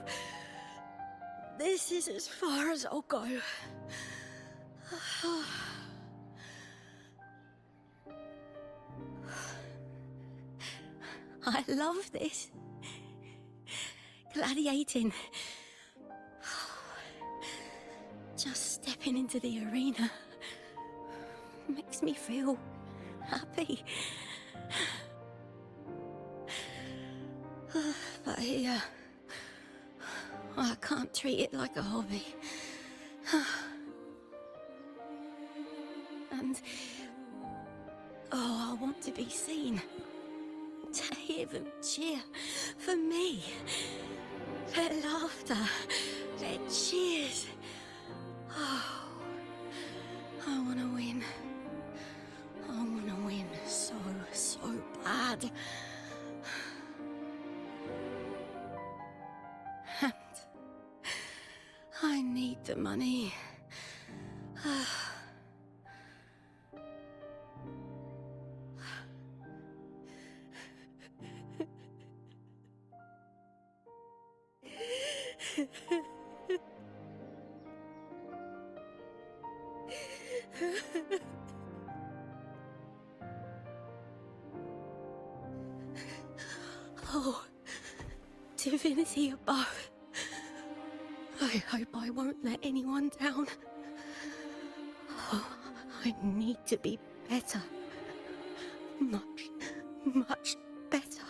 this is as far as I'll go. I love this. Gladiating. Just stepping into the arena makes me feel happy. But here, I can't treat it like a hobby. And, I want to be seen. To hear them cheer for me. Their laughter, their cheers. Oh, I want to win. I want to win so bad. And I need the money. Oh, divinity above. I hope I won't let anyone down. Oh, I need to be better. Much better.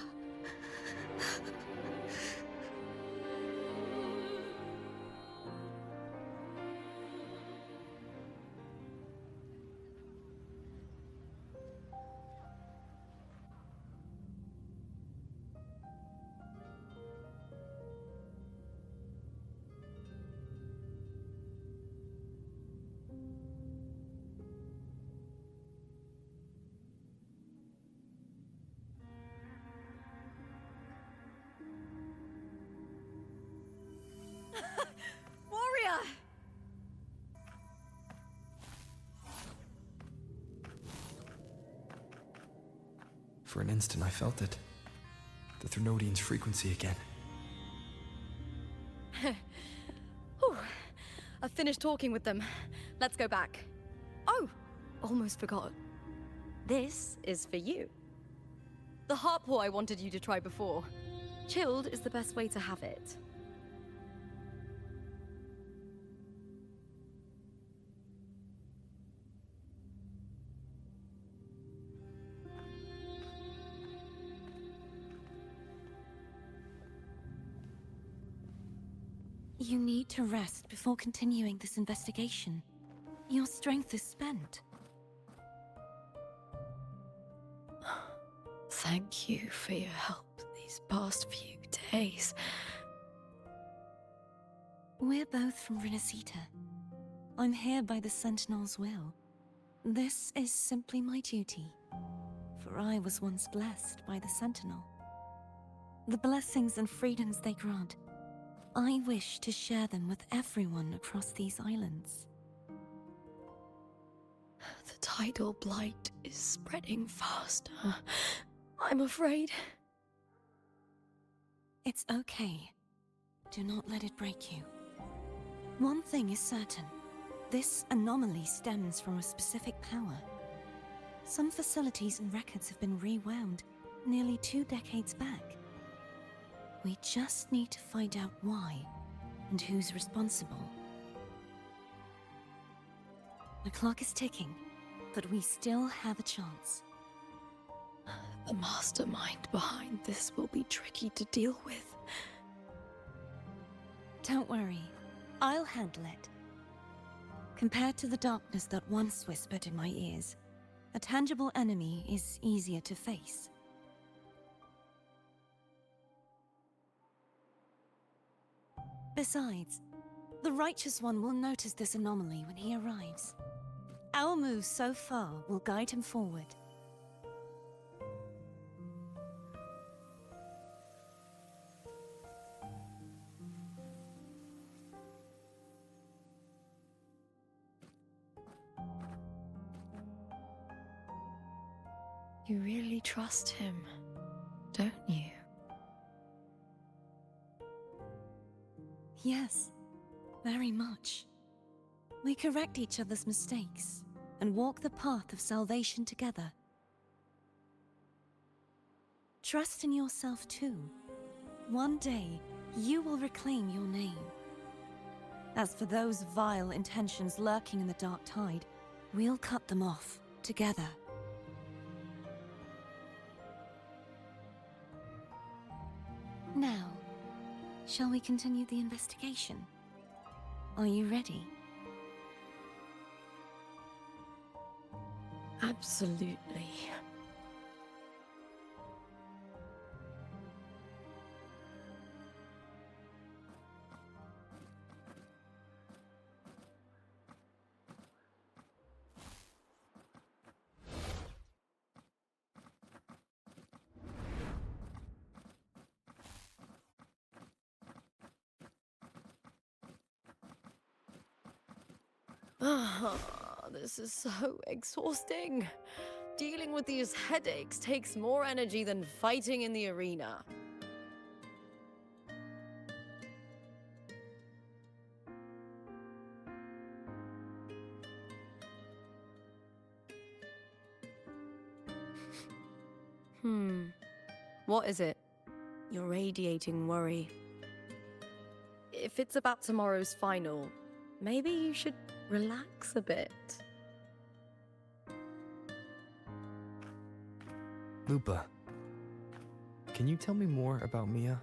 For an instant, I felt it. The Thrunodian's frequency again. Whew. I've finished talking with them. Let's go back. Oh, almost forgot. This is for you. The Harpur I wanted you to try before. Chilled is the best way to have it. You need to rest before continuing this investigation. Your strength is spent. Thank you for your help these past few days. We're both from Renacita. I'm here by the Sentinel's will. This is simply my duty, for I was once blessed by the Sentinel. The blessings and freedoms they grant, I wish to share them with everyone across these islands. The tidal blight is spreading faster. I'm afraid. It's okay. Do not let it break you. One thing is certain. This anomaly stems from a specific power. Some facilities and records have been rewound nearly 2 decades back. We just need to find out why and who's responsible. The clock is ticking, but we still have a chance. The mastermind behind this will be tricky to deal with. Don't worry, I'll handle it. Compared to the darkness that once whispered in my ears, a tangible enemy is easier to face. Besides, the Righteous One will notice this anomaly when he arrives. Our moves so far will guide him forward. You really trust him, don't you? Yes, very much. We correct each other's mistakes and walk the path of salvation together. Trust in yourself too. One day, you will reclaim your name. As for those vile intentions lurking in the Dark Tide, we'll cut them off together. Now, shall we continue the investigation? Are you ready? Absolutely. This is so exhausting. Dealing with these headaches takes more energy than fighting in the arena. What is it? You're radiating worry. If it's about tomorrow's final, maybe you should relax a bit. Lupa, can you tell me more about Mia?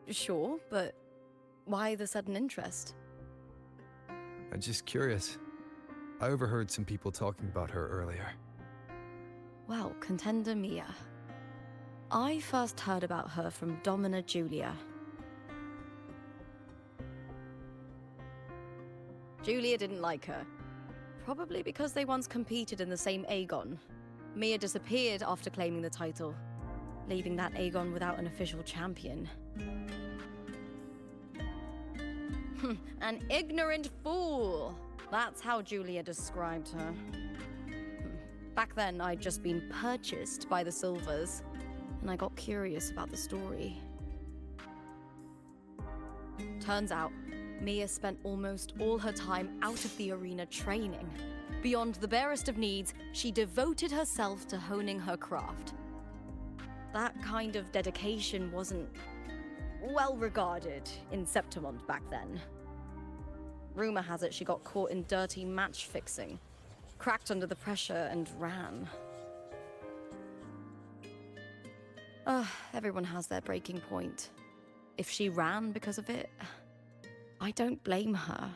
Sure, but why the sudden interest? I'm just curious. I overheard some people talking about her earlier. Well, Contender Mia. I first heard about her from Domina Julia. Julia didn't like her. Probably because they once competed in the same Aegon. Mia disappeared after claiming the title, leaving that Aegon without an official champion. An ignorant fool! That's how Julia described her. Back then, I'd just been purchased by the Silvers, and I got curious about the story. Turns out, Mia spent almost all her time out of the arena training. Beyond the barest of needs, she devoted herself to honing her craft. That kind of dedication wasn't well regarded in Septimont back then. Rumor has it she got caught in dirty match fixing, cracked under the pressure, and ran. Everyone has their breaking point. If she ran because of it, I don't blame her.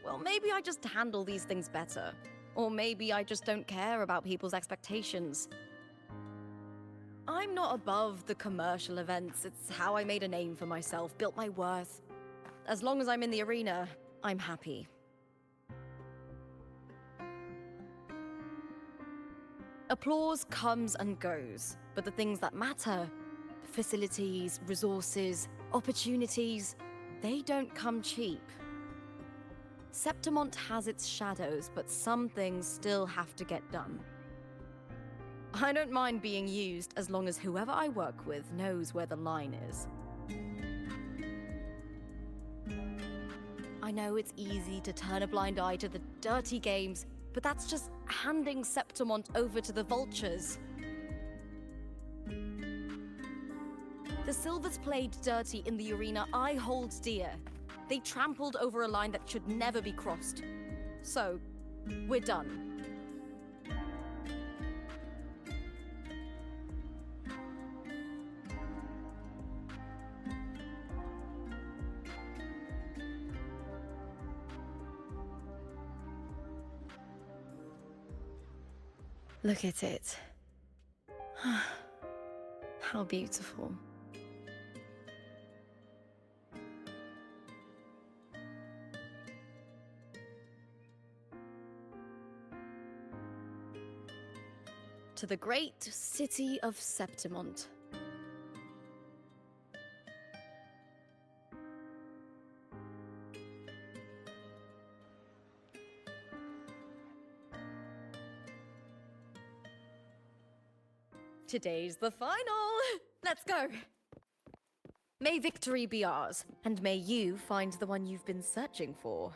Well, maybe I just handle these things better. Or maybe I just don't care about people's expectations. I'm not above the commercial events. It's how I made a name for myself, built my worth. As long as I'm in the arena, I'm happy. Applause comes and goes, but the things that matter, facilities, resources, opportunities, they don't come cheap. Septimont has its shadows, but some things still have to get done. I don't mind being used as long as whoever I work with knows where the line is. I know it's easy to turn a blind eye to the dirty games, but that's just handing Septimont over to the vultures. The Silvers played dirty in the arena I hold dear. They trampled over a line that should never be crossed. So, we're done. Look at it. How beautiful. To the great city of Septimont. Today's the final! Let's go! May victory be ours, and may you find the one you've been searching for.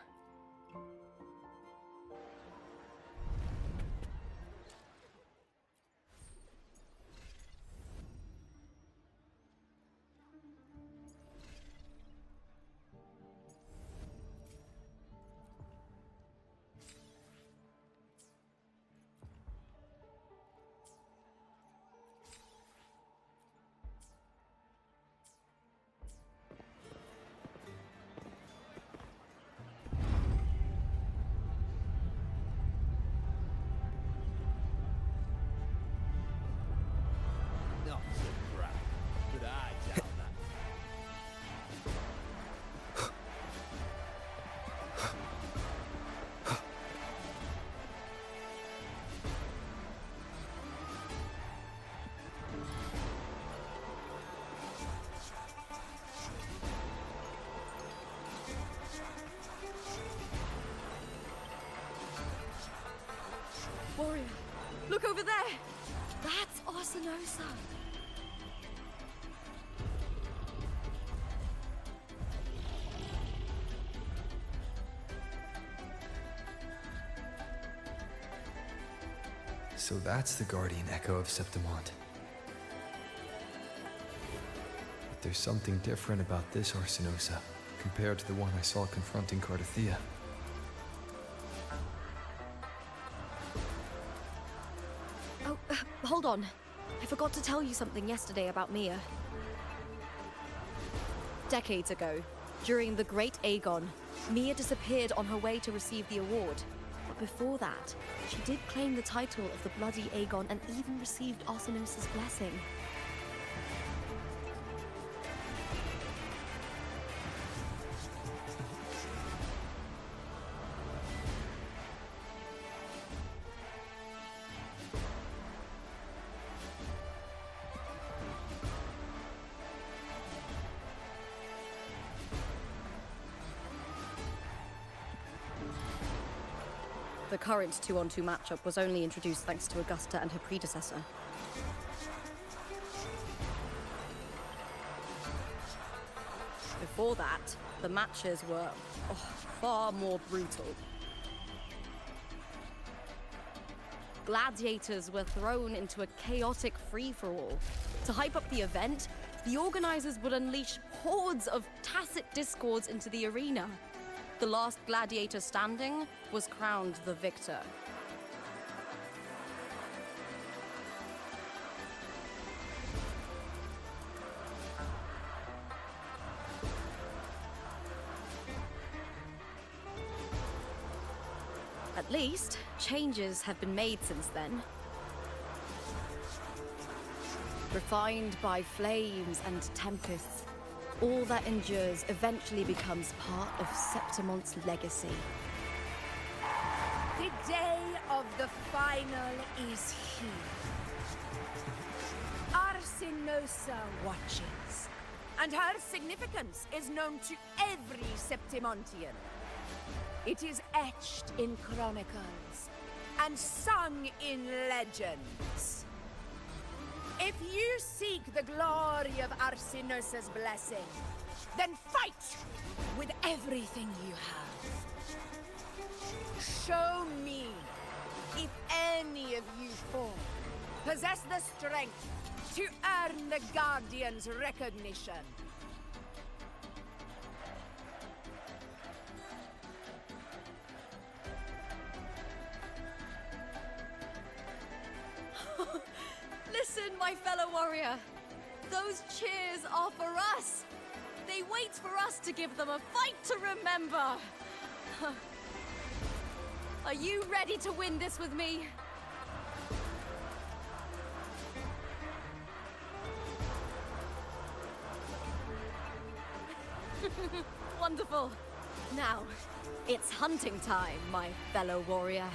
Warrior, look over there! That's Arsinosa! So that's the guardian echo of Septimont. But there's something different about this Arsinosa compared to the one I saw confronting Cardathea. Oh, hold on. I forgot to tell you something yesterday about Mia. Decades ago, during the Great Aegon, Mia disappeared on her way to receive the award. But before that, she did claim the title of the Bloody Aegon and even received Arsinosa's blessing. current 2-on-2 matchup was only introduced thanks to Augusta and her predecessor. Before that, the matches were far more brutal. Gladiators were thrown into a chaotic free-for-all. To hype up the event, the organizers would unleash hordes of tacit discords into the arena. The last gladiator standing was crowned the victor. At least, changes have been made since then. Refined by flames and tempests, all that endures eventually becomes part of Septimon's legacy. The day of the final is here. Arsinosa watches, and her significance is known to every Septimontian. It is etched in chronicles and sung in legends. If you seek the glory of Arsinosa's blessing, then fight with everything you have. Show me if any of you four possess the strength to earn the Guardian's recognition. Listen, my fellow warrior. Those cheers are for us. They wait for us to give them a fight to remember. Are you ready to win this with me? Wonderful. Now, it's hunting time, my fellow warrior.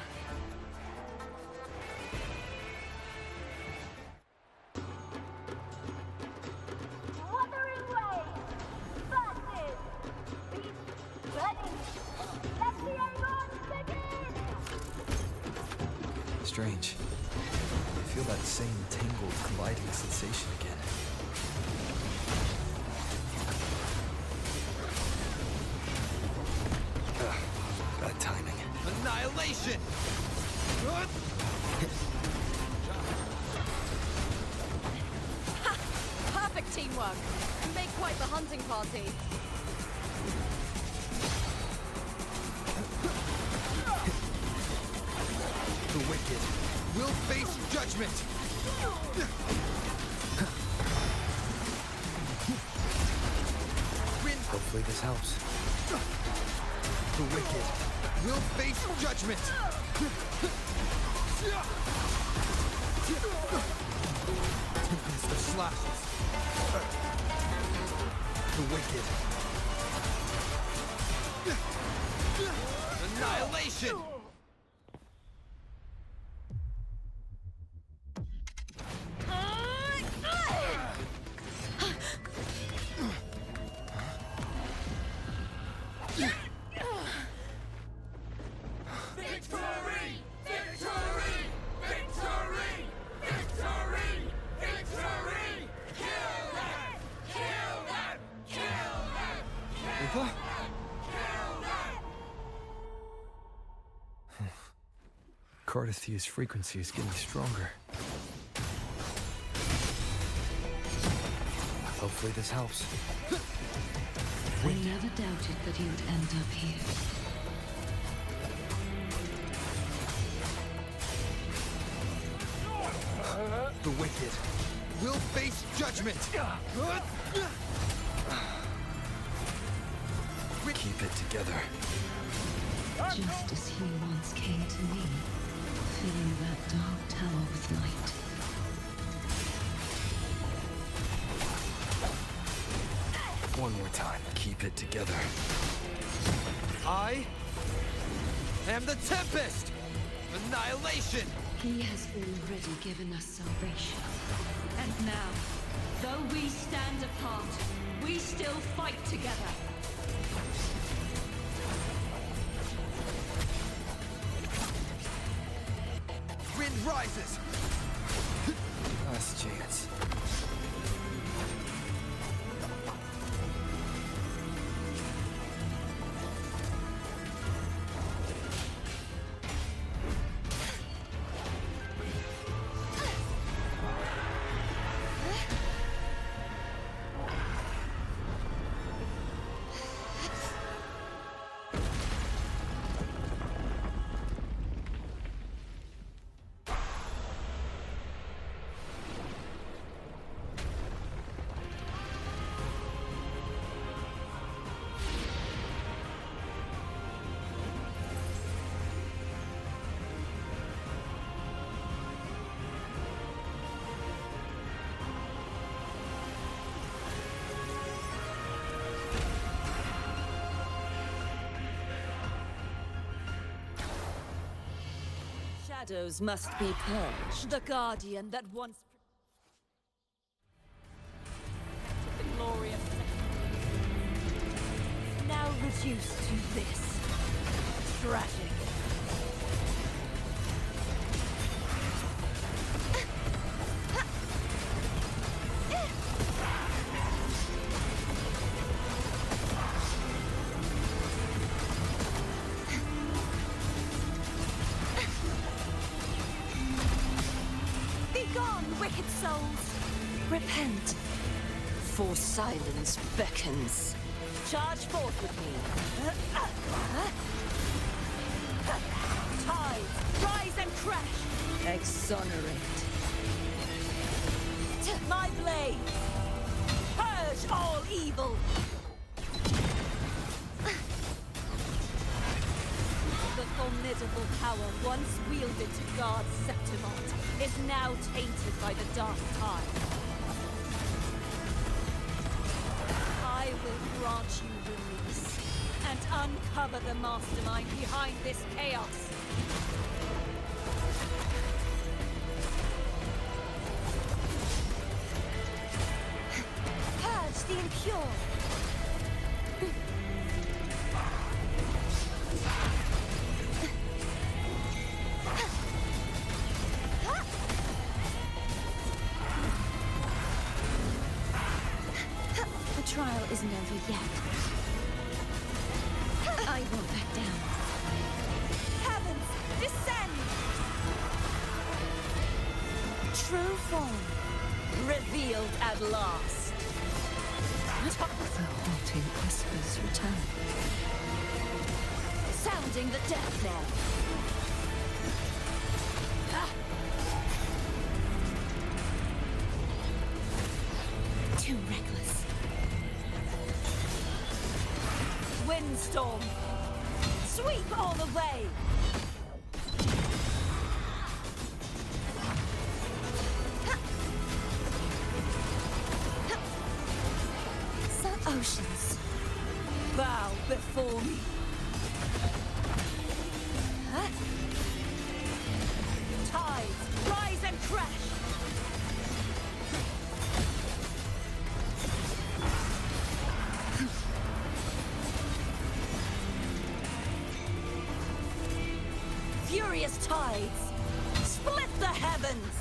Strange. I feel that same tangled, colliding sensation again. Bad timing. Annihilation! Ha! Perfect teamwork. You make quite the hunting party. The wicked will face judgment! Hopefully this helps. The wicked will face judgment! The slashes. The wicked. Annihilation! Cardithia's frequency is getting stronger. Hopefully this helps. I never doubted that you'd end up here. The wicked will face judgment! Keep it together. Just as he once came to me, filling that dark tower with light. One more time. Keep it together. I am the Tempest! Annihilation! He has already given us salvation. And now, though we stand apart, we still fight together. rises! Last chance. Shadows must be purged. The guardian that once the glory of now reduced to this. Tragic. Wicked souls, repent, for silence beckons. Charge forth with me. Tides, rise and crash. Exonerate. My blade. Purge all evil. The formidable power once wielded to guard Septimont is now tainted by the dark tide. I will grant you release and uncover the mastermind behind this chaos. Purge the impure. The trial isn't over yet. I won't back down. Heavens, descend! True form, revealed at last. The haunting whispers return. Sounding the death knell. Too reckless. Windstorm! Sweep all the way! Some oceans bow before me. Tides, rise and crash! Furious tides, split the heavens!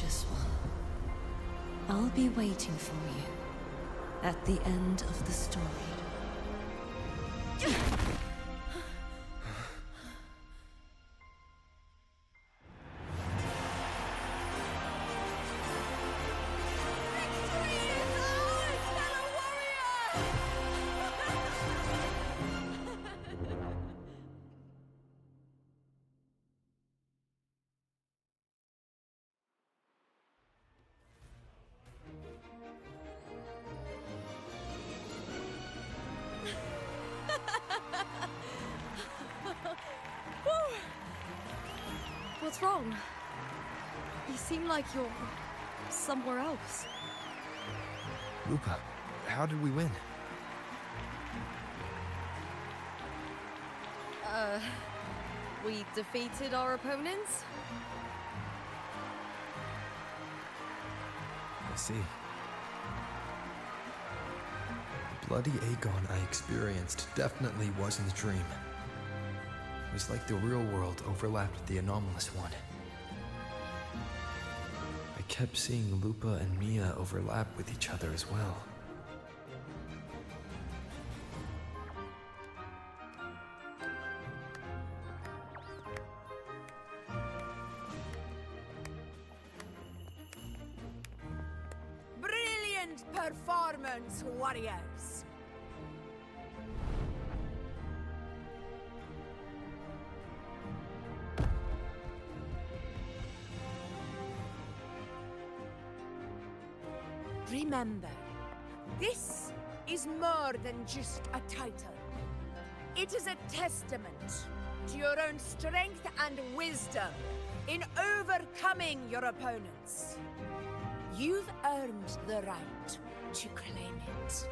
precious one. I'll be waiting for you at the end of the story. What's wrong? You seem like you're somewhere else. Lupa, how did we win? We defeated our opponents? I see. The bloody Aegon I experienced definitely wasn't a dream. It was like the real world overlapped with the anomalous one. I kept seeing Lupa and Mia overlap with each other as well. Brilliant performance, warriors! Remember, this is more than just a title. It is a testament to your own strength and wisdom in overcoming your opponents. You've earned the right to claim it.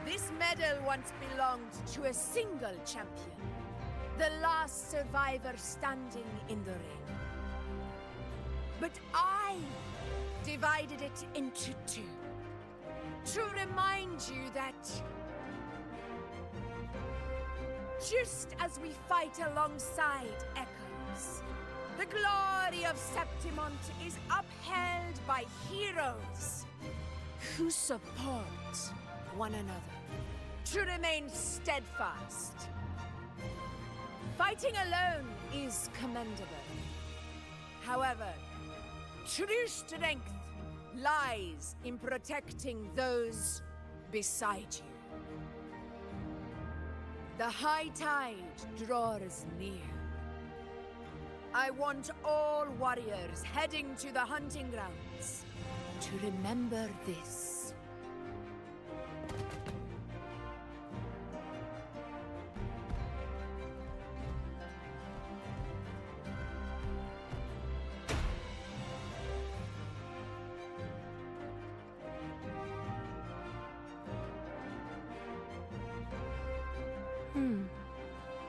This medal once belonged to a single champion, the last survivor standing in the ring. But I divided it into two, to remind you that just as we fight alongside echoes, the glory of Septimont is upheld by heroes who support one another, to remain steadfast. Fighting alone is commendable. However, true strength lies in protecting those beside you. The high tide draws near. I want all warriors heading to the hunting grounds to remember this.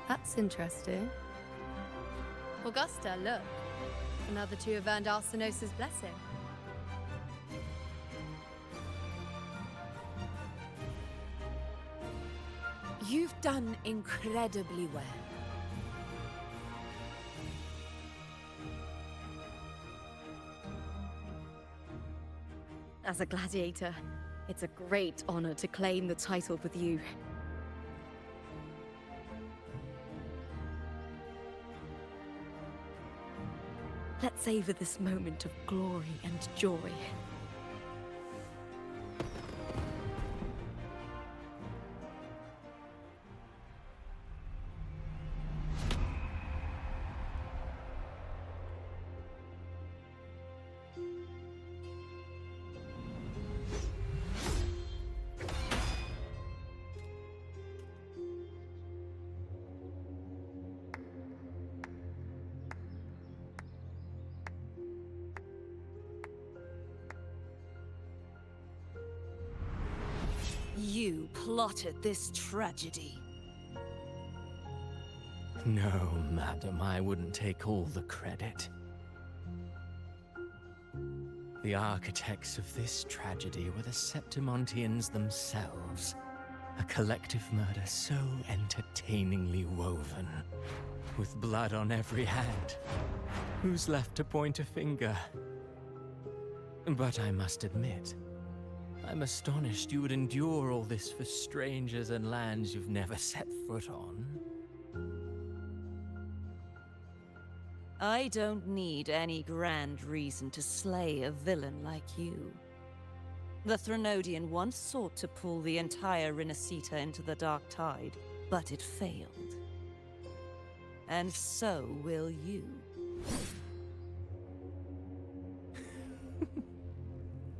That's interesting. Augusta, look. Another two have earned Arsenos' blessing. You've done incredibly well. As a gladiator, it's a great honor to claim the title with you. Let's savor this moment of glory and joy. You plotted this tragedy. No, madam, I wouldn't take all the credit. The architects of this tragedy were the Septimontians themselves. A collective murder so entertainingly woven, with blood on every hand. Who's left to point a finger? But I must admit, I'm astonished you would endure all this for strangers and lands you've never set foot on. I don't need any grand reason to slay a villain like you. The Threnodian once sought to pull the entire Renacita into the Dark Tide, but it failed. And so will you.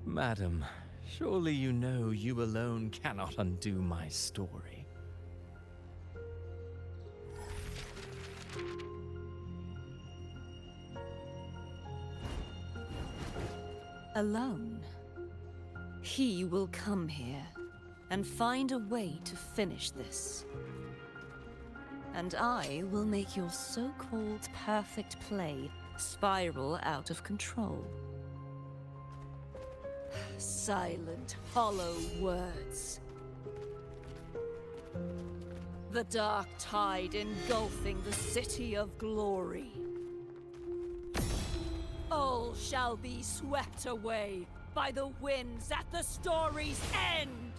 Madam, surely you know you alone cannot undo my story. Alone. He will come here and find a way to finish this. And I will make your so-called perfect play spiral out of control. Silent, hollow words. The dark tide engulfing the city of glory. All shall be swept away by the winds at the story's end!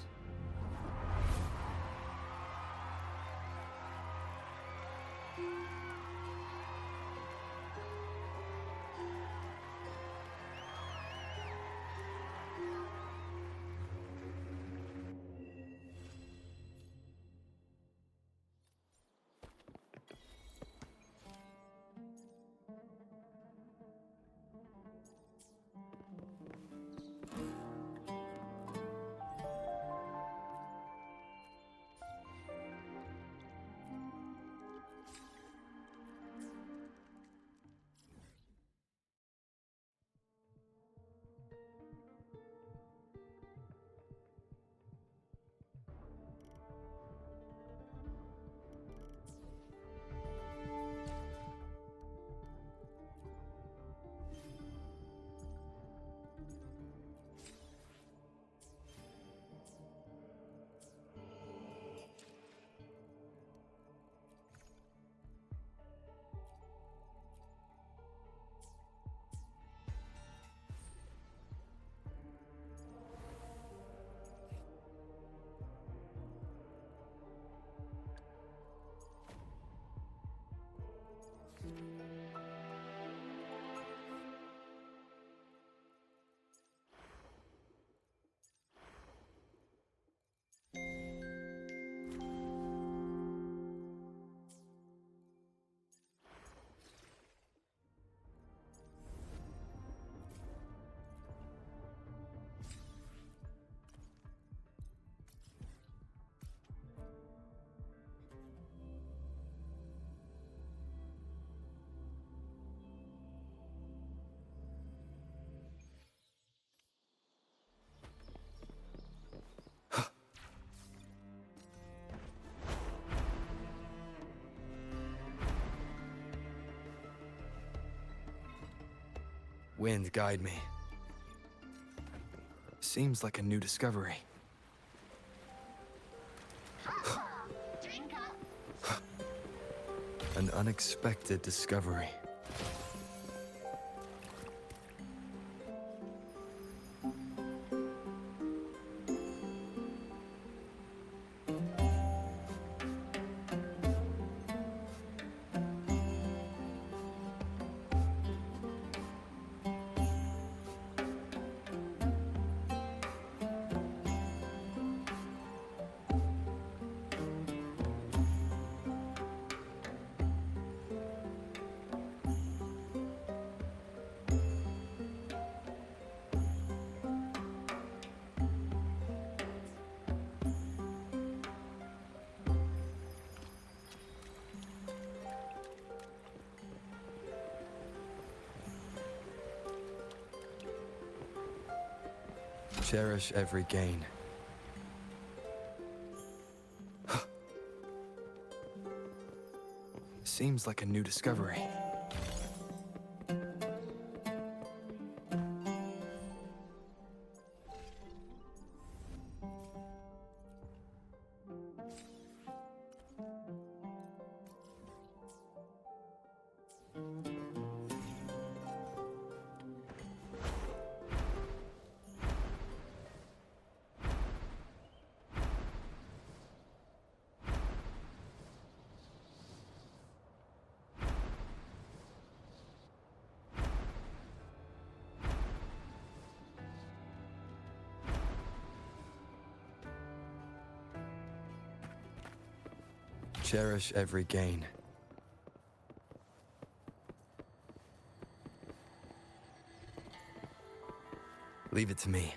Wind, guide me. Seems like a new discovery. An unexpected discovery. Cherish every gain. Seems like a new discovery. Cherish every gain. Leave it to me.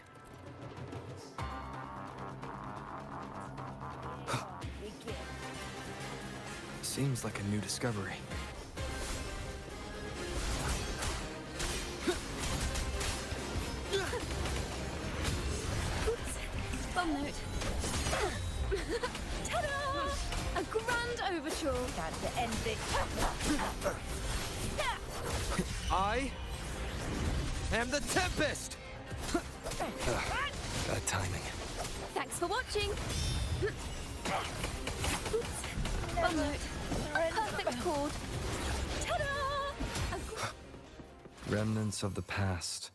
Seems like a new discovery. Oops. Bum note. Ta-da! A grand overture. Time to end this. I am the Tempest! Bad timing. Thanks for watching. Oops. Bum note. A perfect chord. Ta-da! Remnants of the past.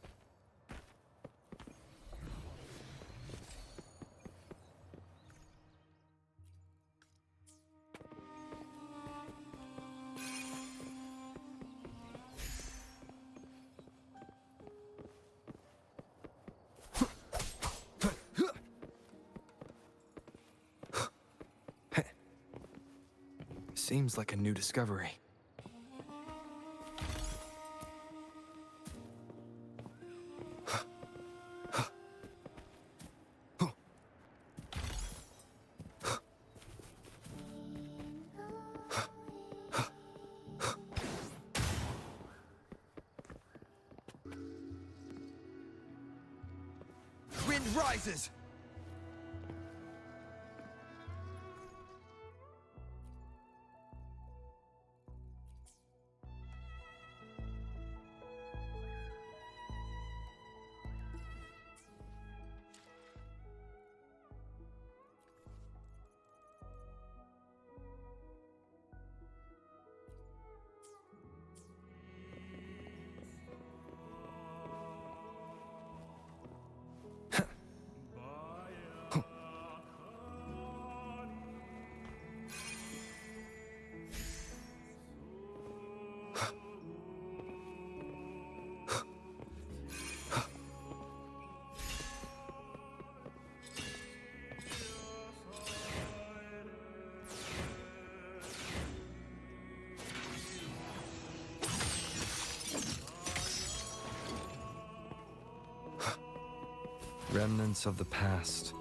Seems like a new discovery. Wind rises! Remnants of the past.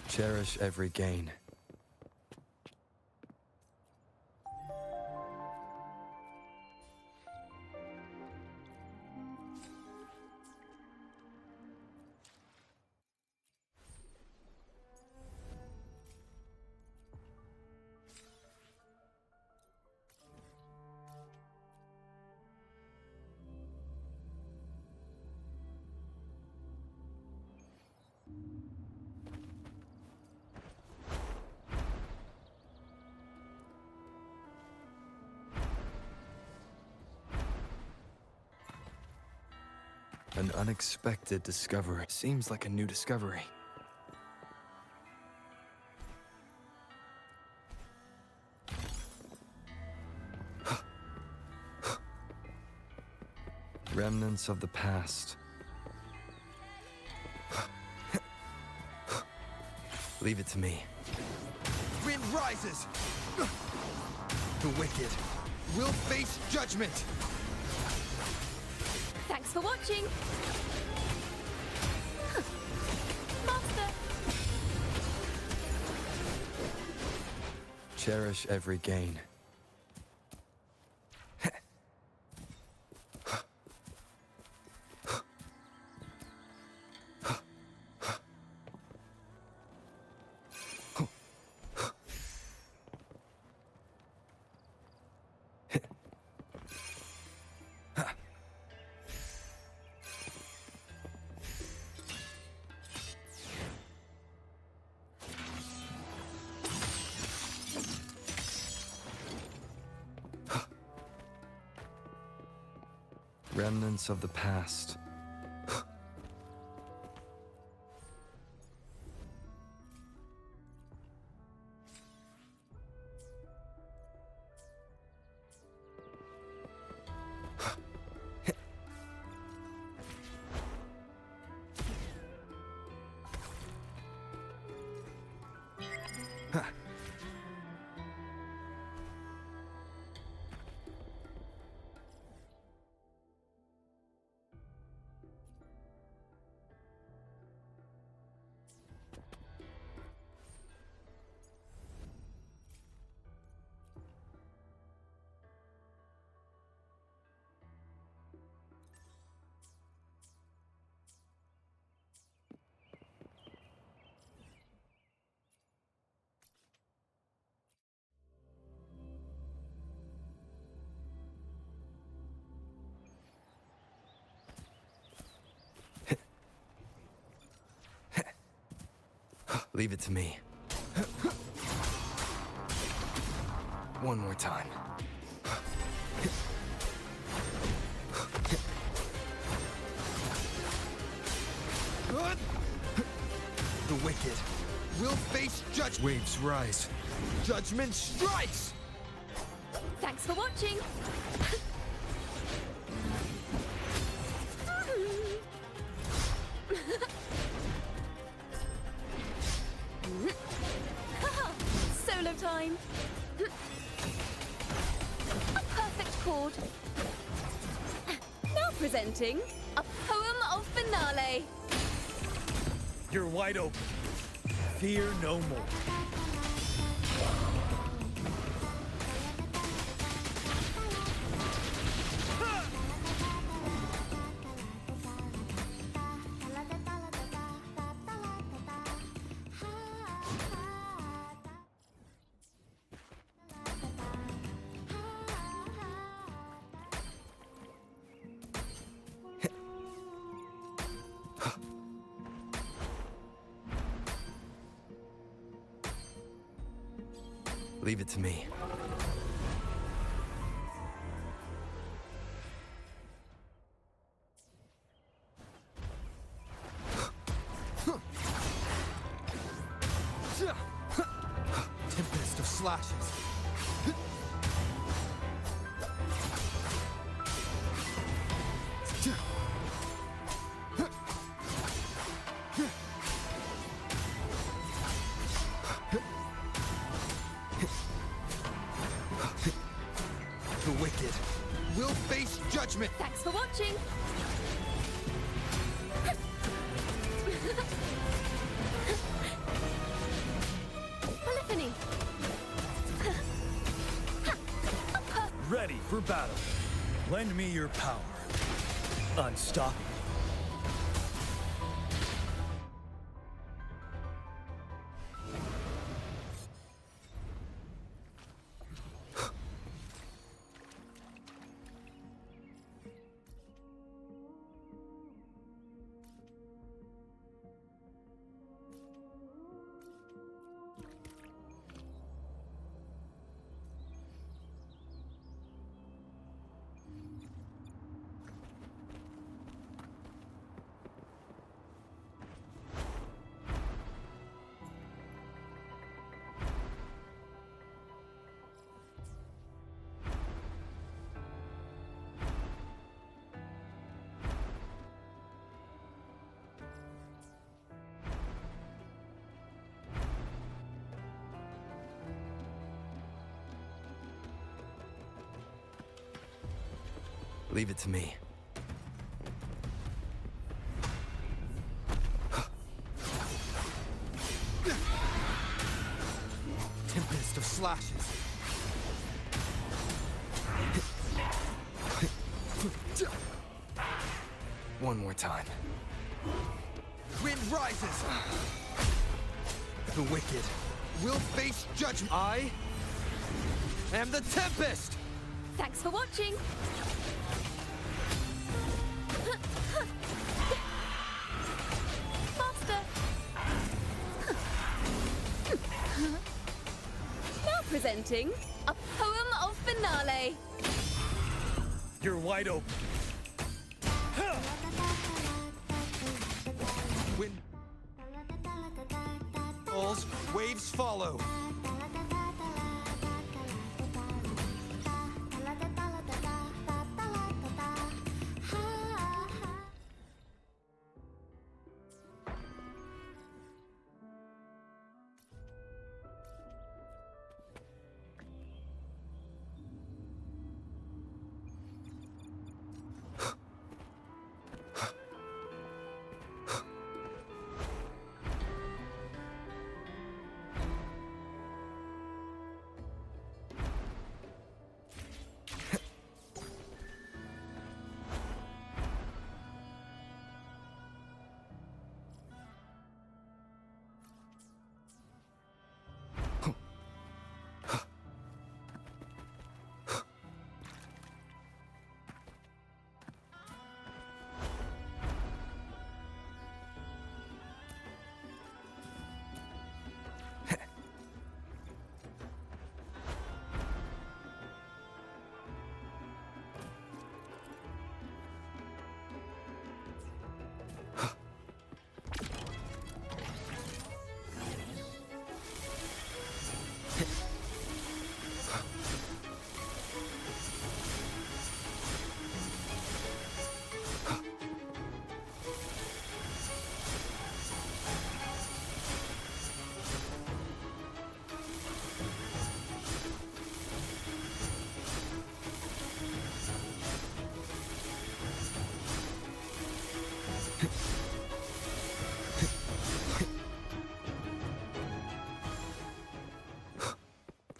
Cherish every gain. An unexpected discovery. Seems like a new discovery. Remnants of the past. Leave it to me. Wind rises! The wicked will face judgment! Thanks for watching! Master! Cherish every gain. Remnants of the past. Leave it to me. One more time. The wicked will face judgment. Waves rise. Judgment strikes! Thanks for watching! Solo time! A perfect chord. Now presenting a poem of finale. You're wide open. Fear no more. Leave it to me. Tempest of slashes. The wicked will face judgment. Thanks for watching. for battle. Lend me your power. Unstoppable. Leave it to me. Tempest of slashes. One more time. Wind rises. The wicked will face judgment. I am the Tempest! Thanks for watching! Faster! Now presenting a poem of finale. You're wide open. Wind falls, waves follow.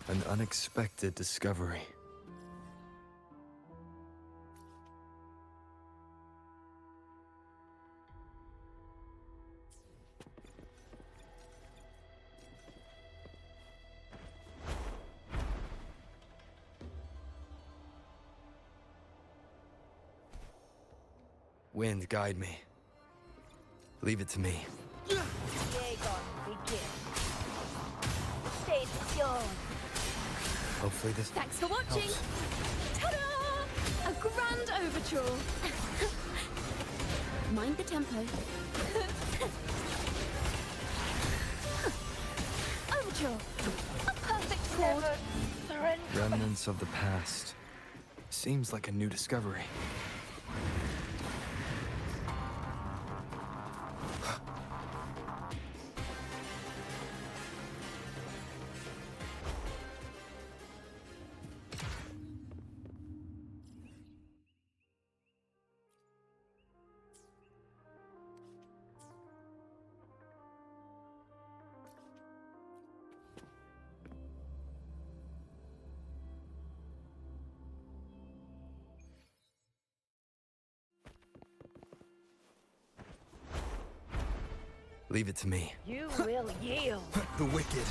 An unexpected discovery. Wind, guide me. Leave it to me. Dagon, begin. Stage is yours. Hopefully this... Thanks for watching. Ta-da! A grand overture. Mind the tempo. Overture. A perfect chord. Remnants of the past. Seems like a new discovery. Leave it to me. You will yield. The wicked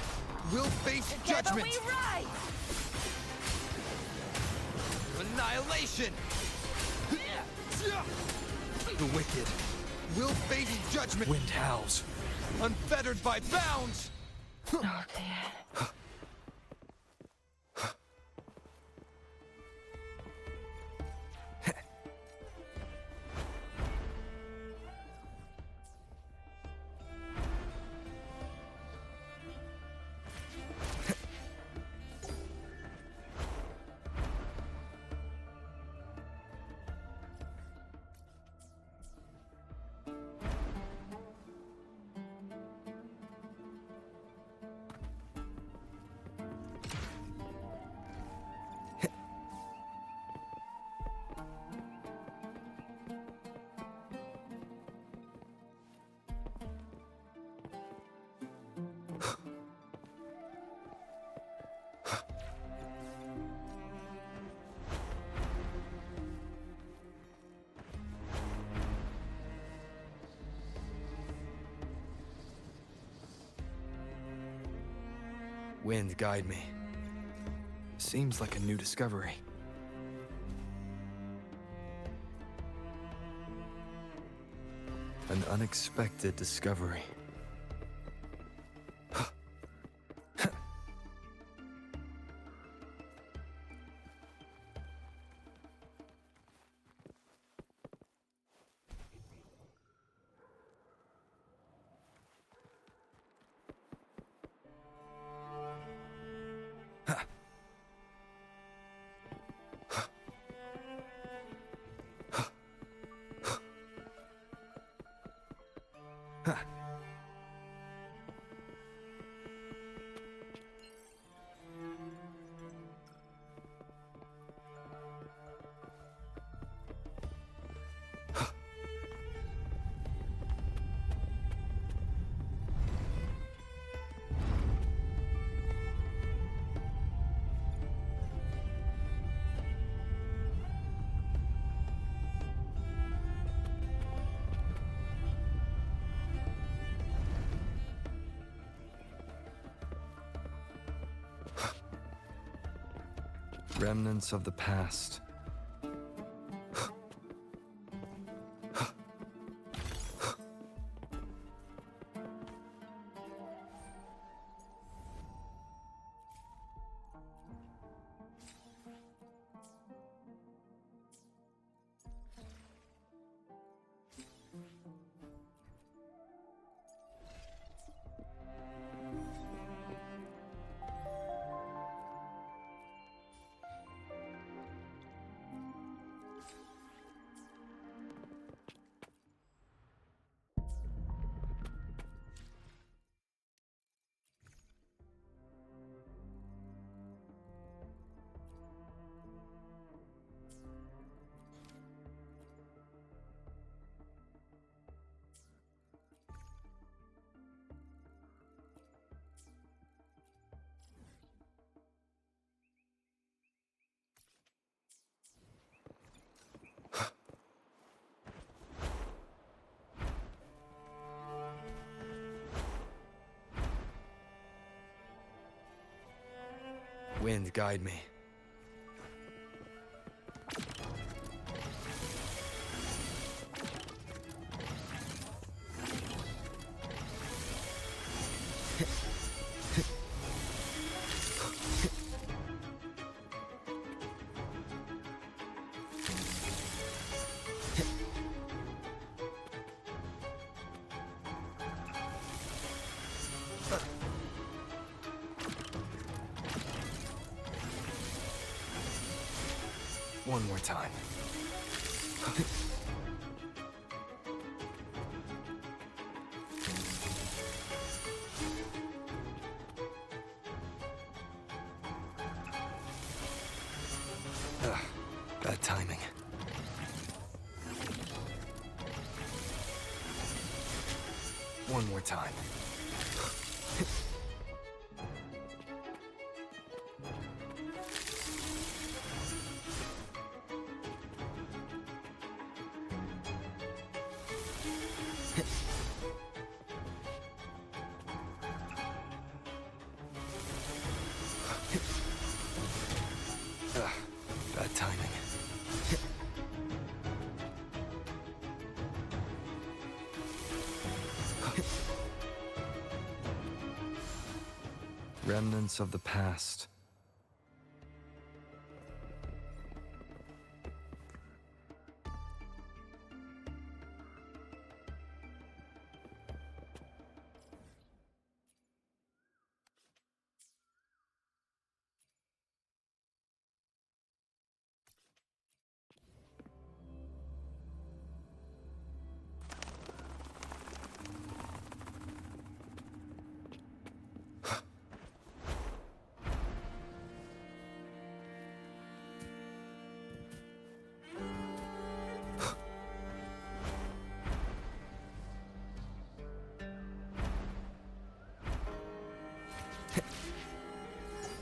will face Together judgment! we rise! Annihilation! The wicked will face judgment! Wind howls, unfettered by bounds! Oh dear. Wind, guide me. Seems like a new discovery. An unexpected discovery. Remnants of the past. Wind, guide me. One more time. Bad timing. One more time. remnants of the past.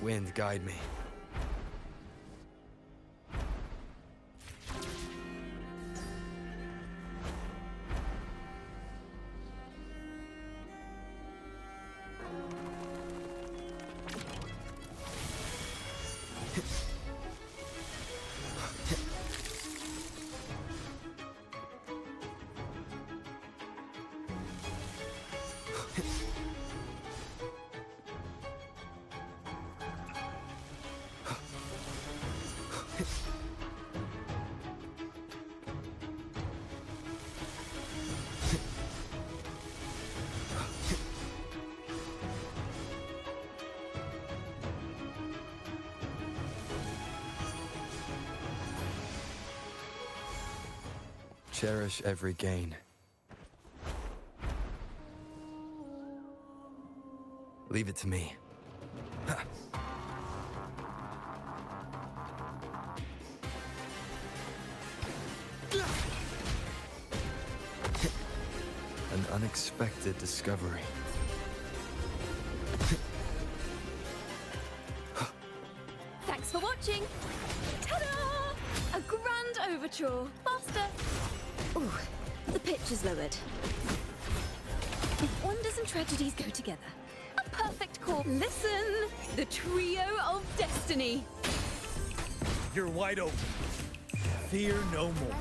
Wind, guide me. Cherish every gain. Leave it to me. An unexpected discovery. Thanks for watching! Ta-da! A grand overture. Faster! Ooh, the pitch is lowered. If wonders and tragedies go together, a perfect chord. Listen! The trio of destiny. You're wide open. Fear no more.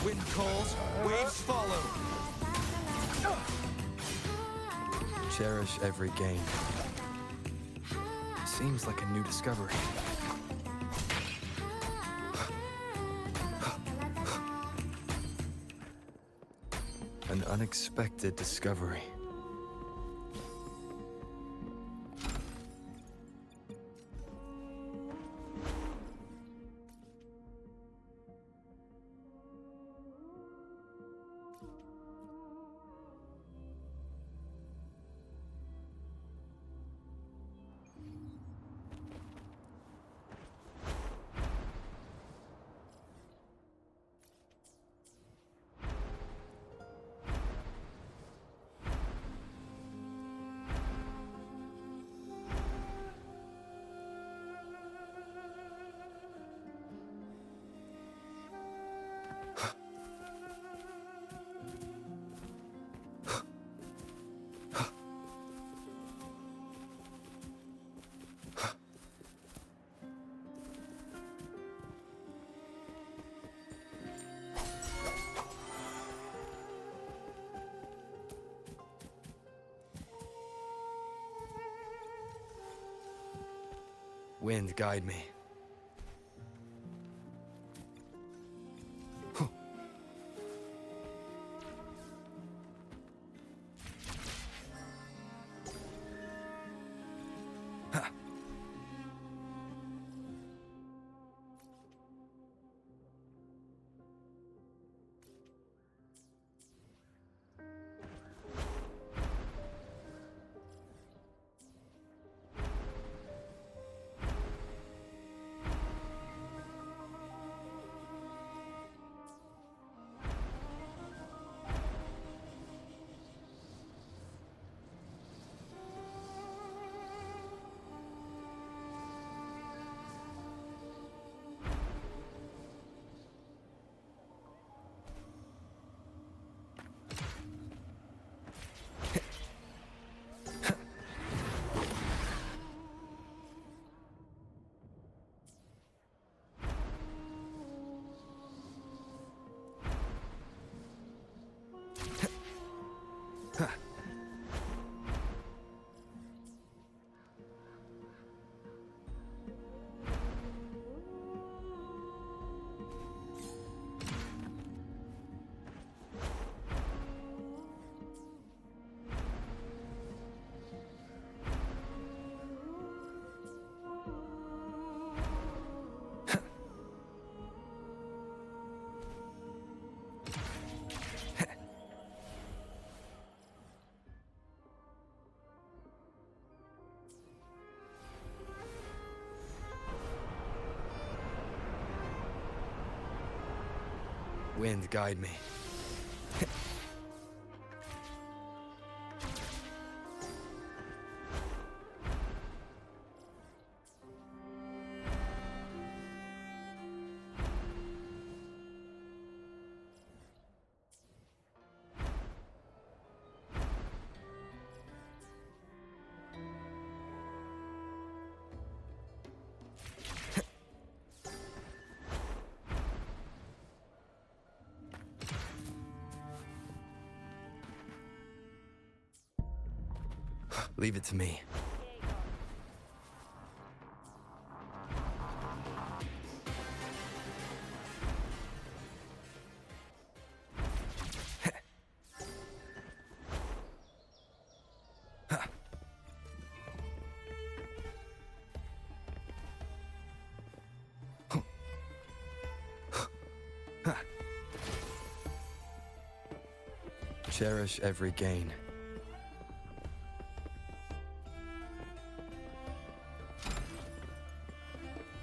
Wind calls, waves follow. Cherish every gain. Seems like a new discovery. An unexpected discovery. Wind, guide me. Wind, guide me. Leave it to me. Cherish every gain.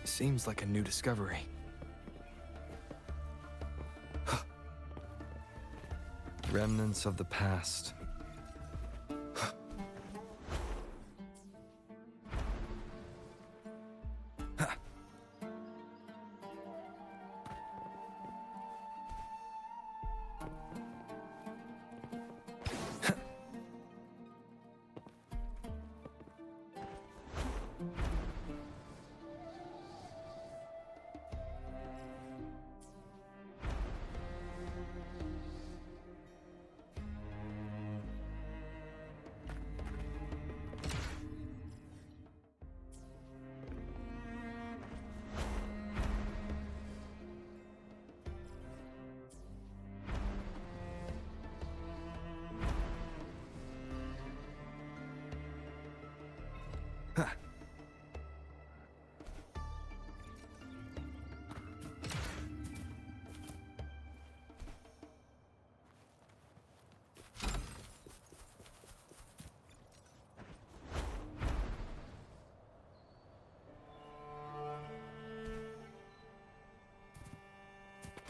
Seems like a new discovery. Remnants of the past.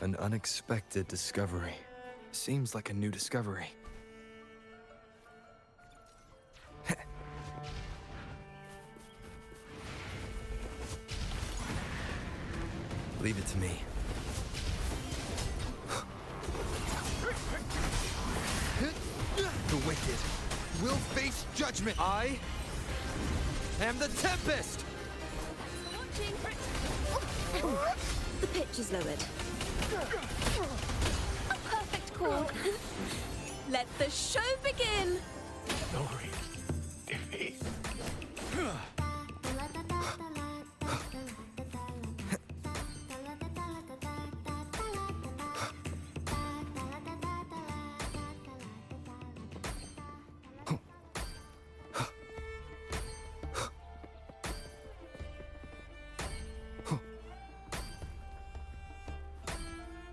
An unexpected discovery. Seems like a new discovery. Leave it to me. The wicked will face judgment. I am the Tempest! The pitch is lowered. A perfect call. Let the show begin. Glory, defeat.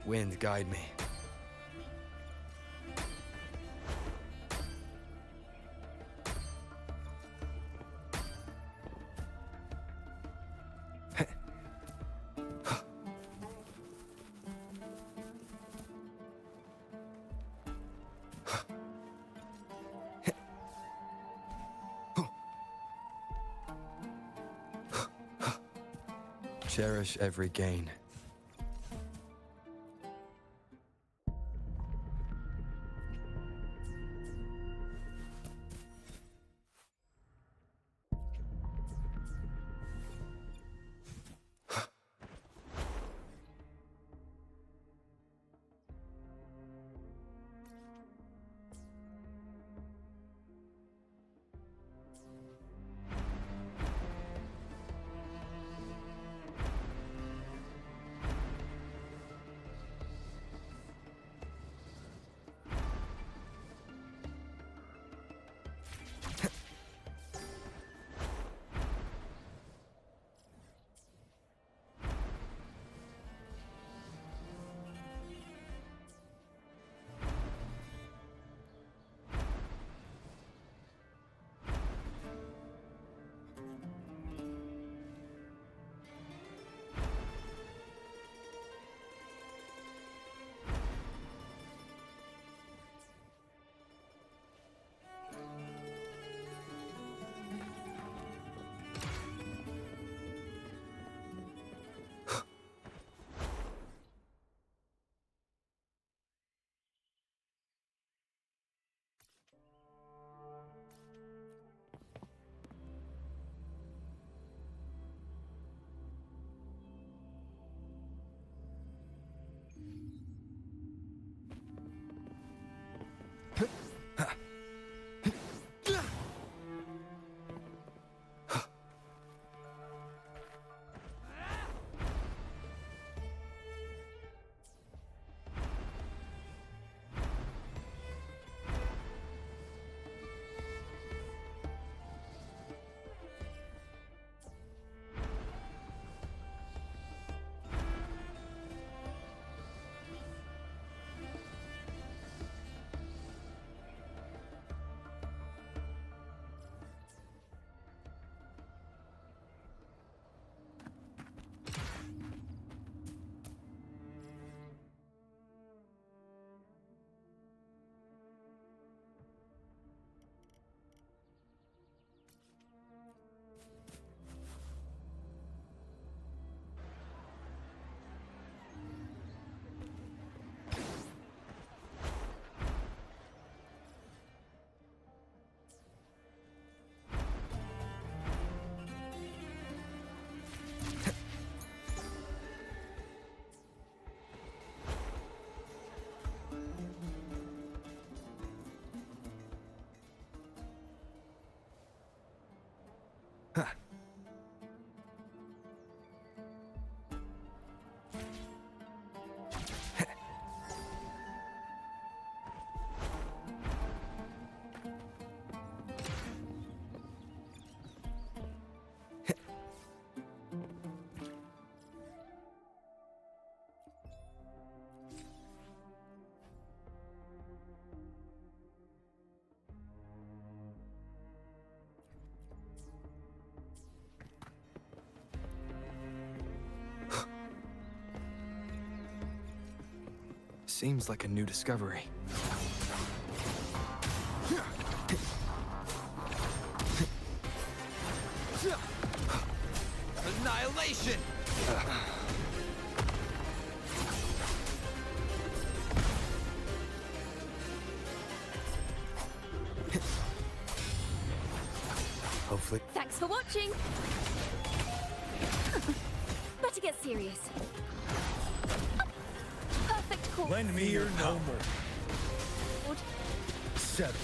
Wind, guide me. Cherish every gain. Seems like a new discovery. Annihilation! Hopefully. Thanks for watching! Better get serious. Perfect course. Lend me your no more. 7.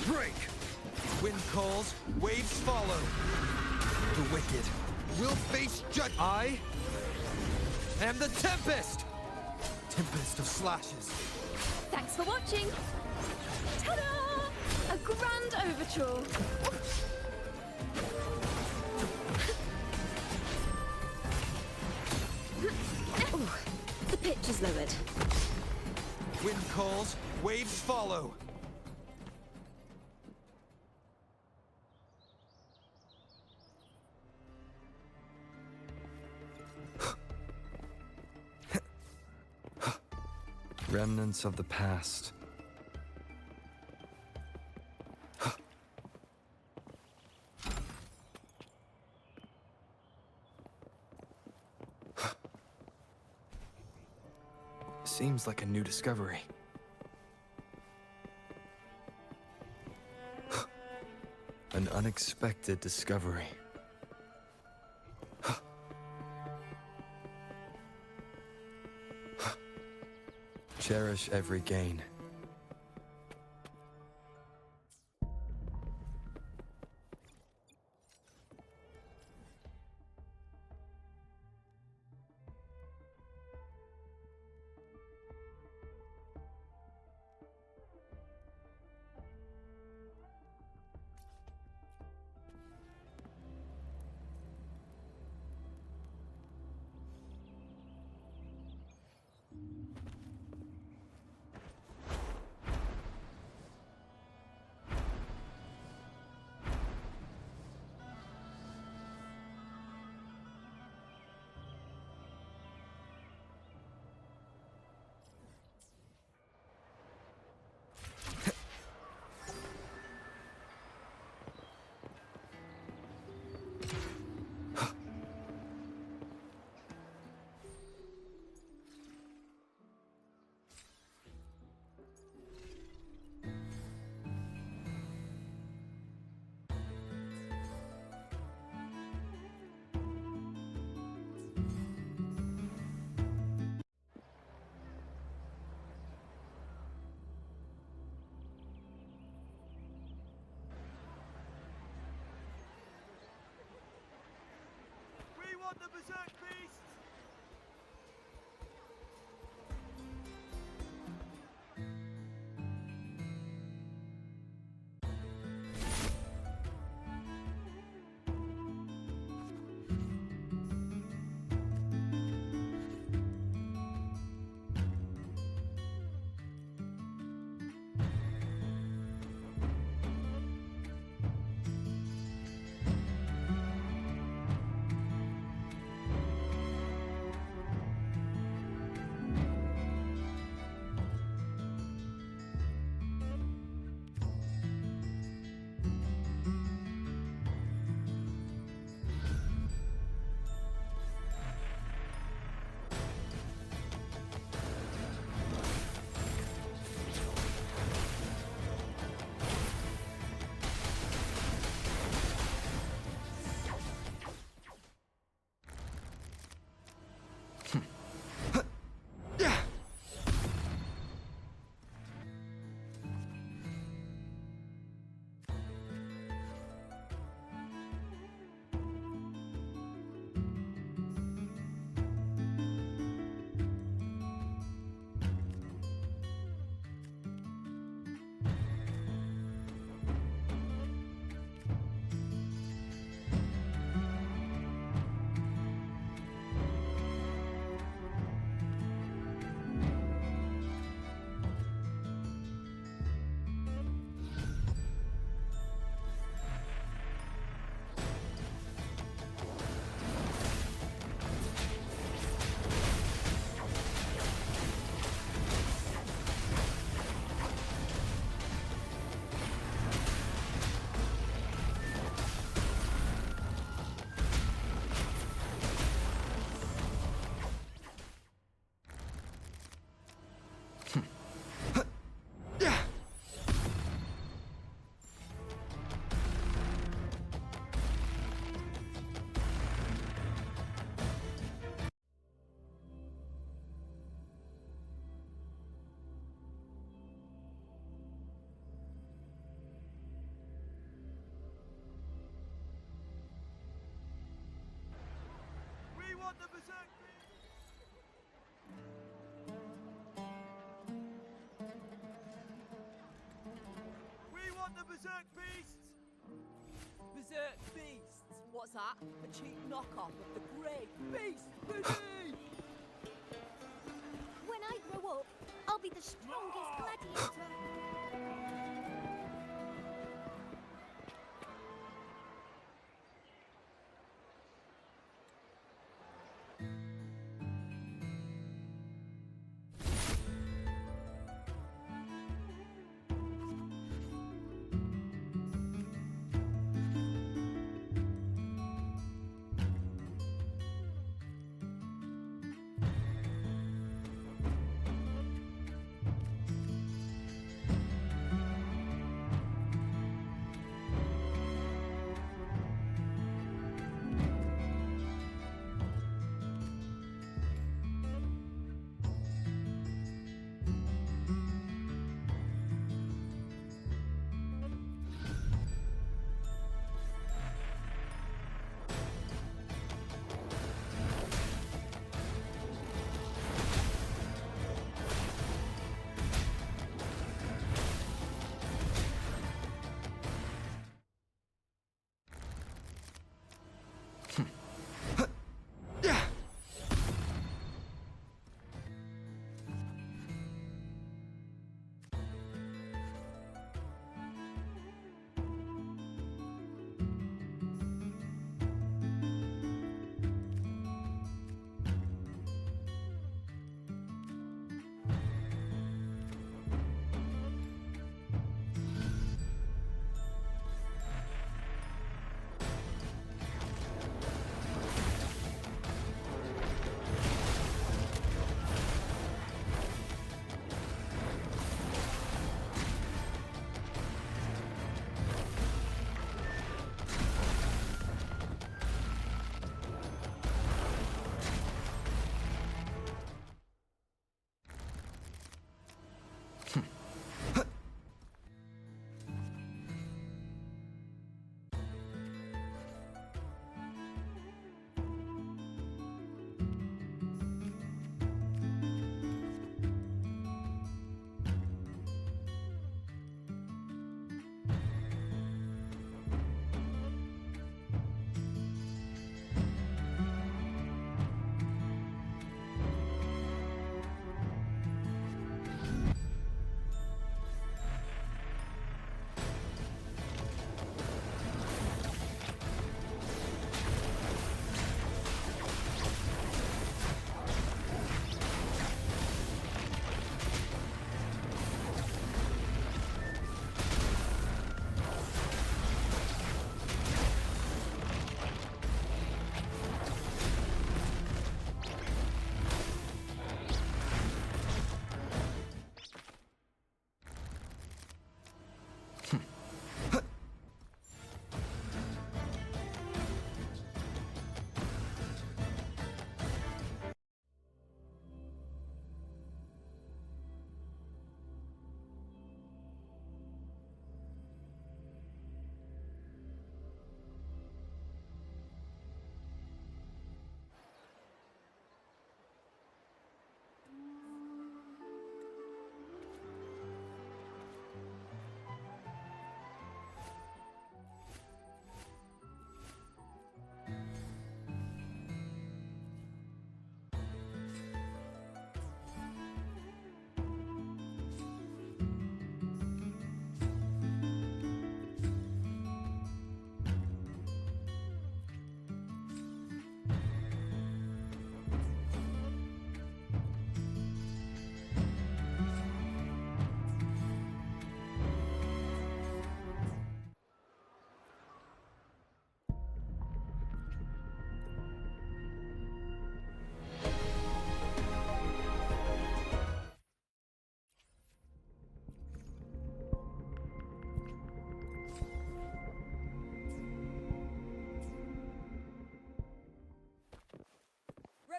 Break! Wind calls, waves follow. The wicked will face judge. I am the Tempest! Tempest of slashes. Thanks for watching! Ta-da! A grand overture! Ooh, the pitch is lowered. Wind calls, waves follow. Remnants of the past. Seems like a new discovery. An unexpected discovery. Cherish every gain. The berserk beasts! want the berserk We want the berserk beasts! Berserk beasts? What's that? A cheap knockoff of the great beast Biddy! When I grow up, I'll be the strongest gladiator.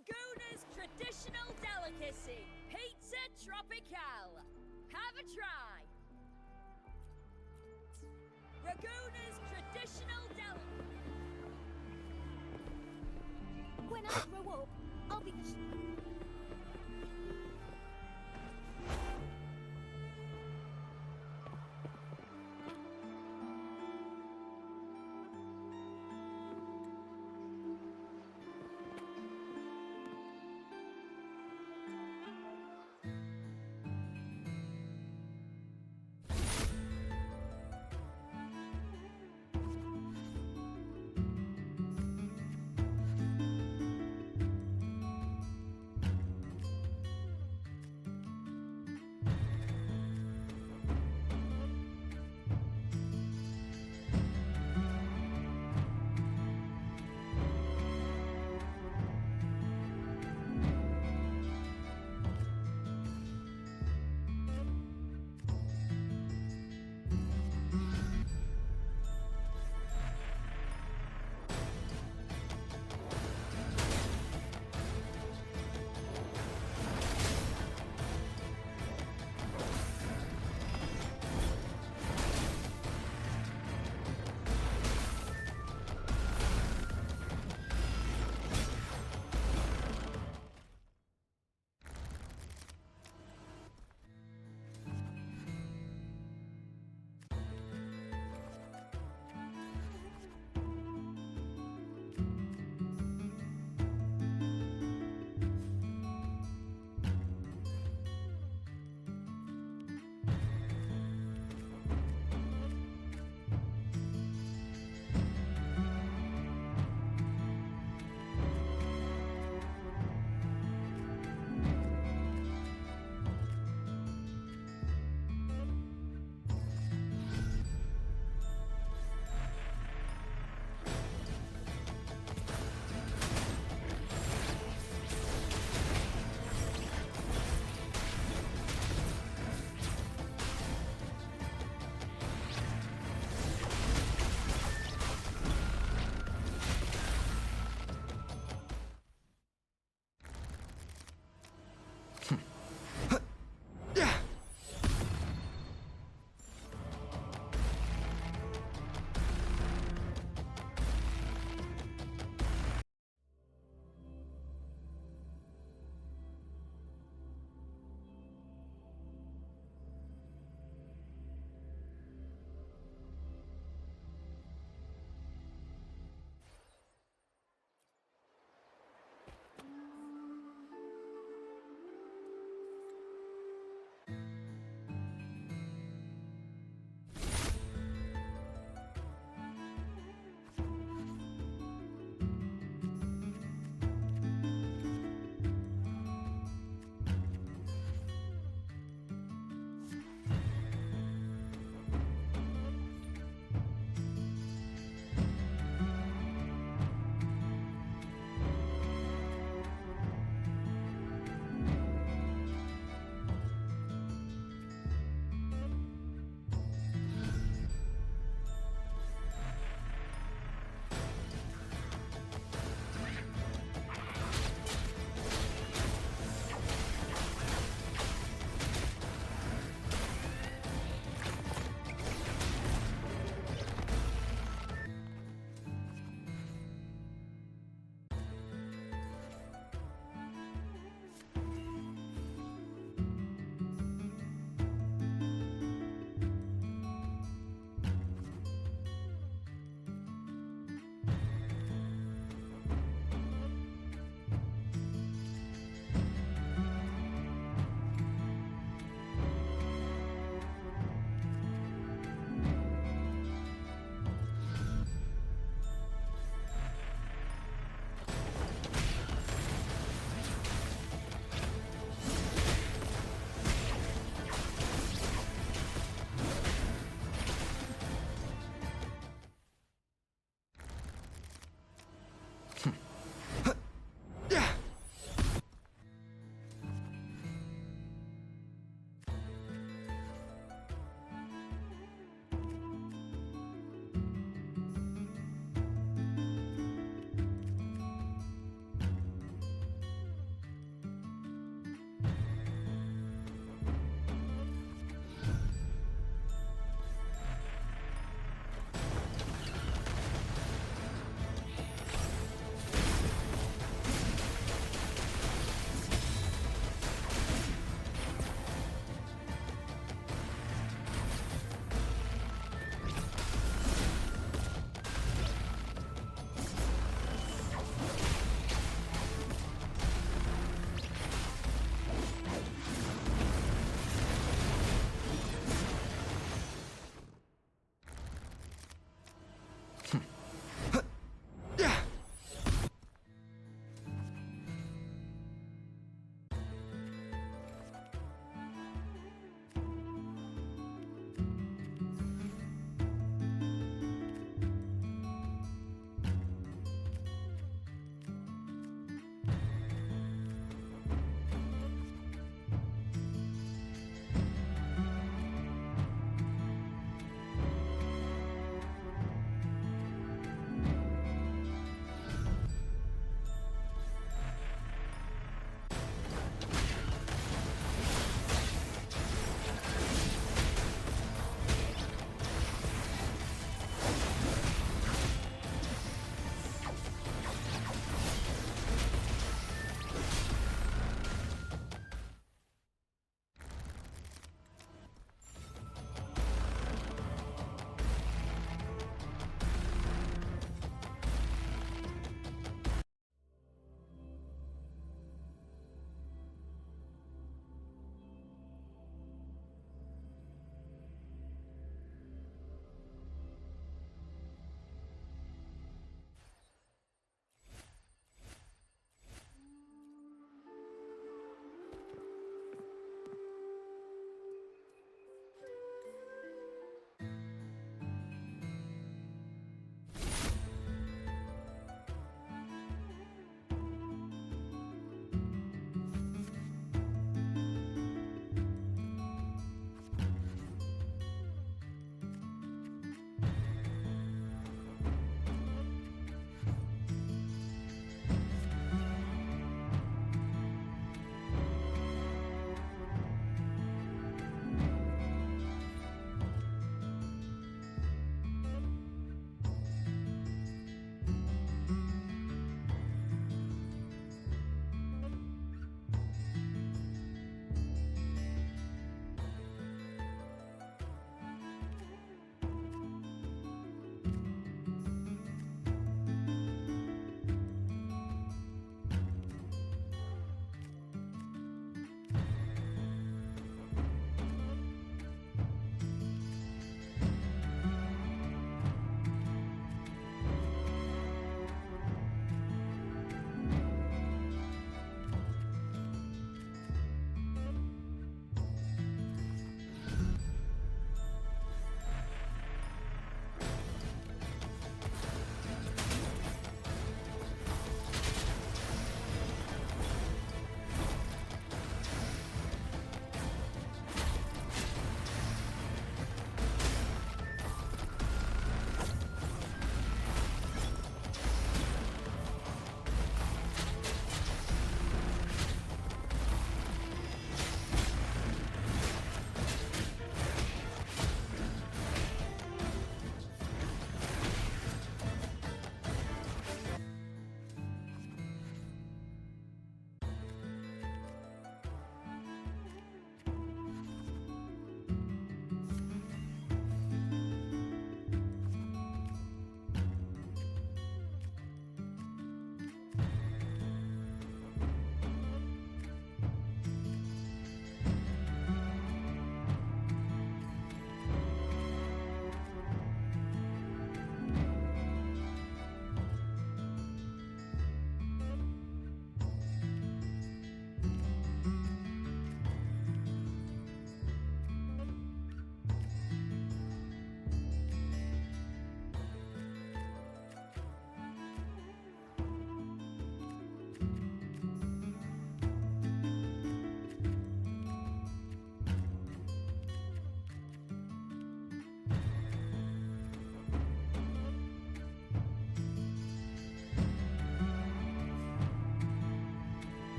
Raguna's traditional delicacy, Pizza Tropicale. Have a try. Raguna's traditional delicacy. When I grow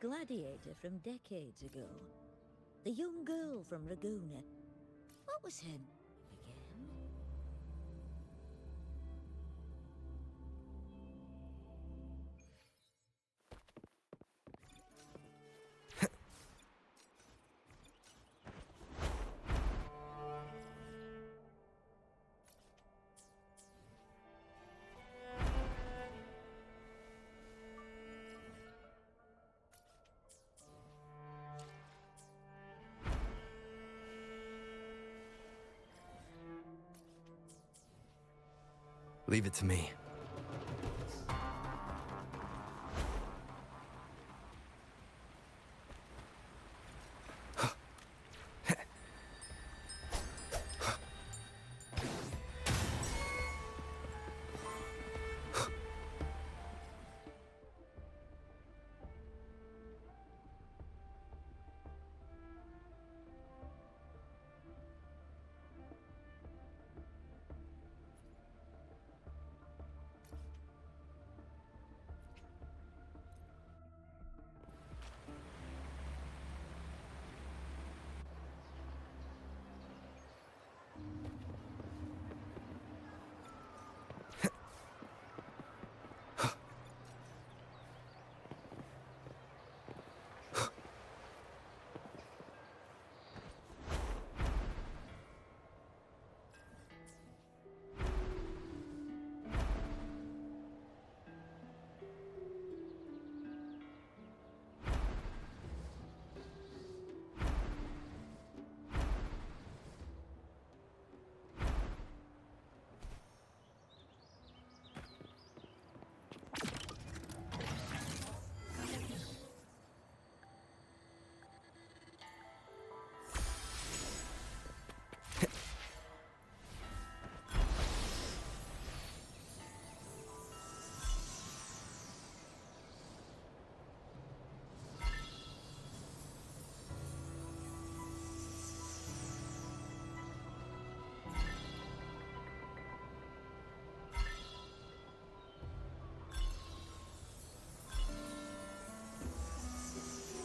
gladiator from decades ago. The young girl from Laguna. What was her name again? Leave it to me.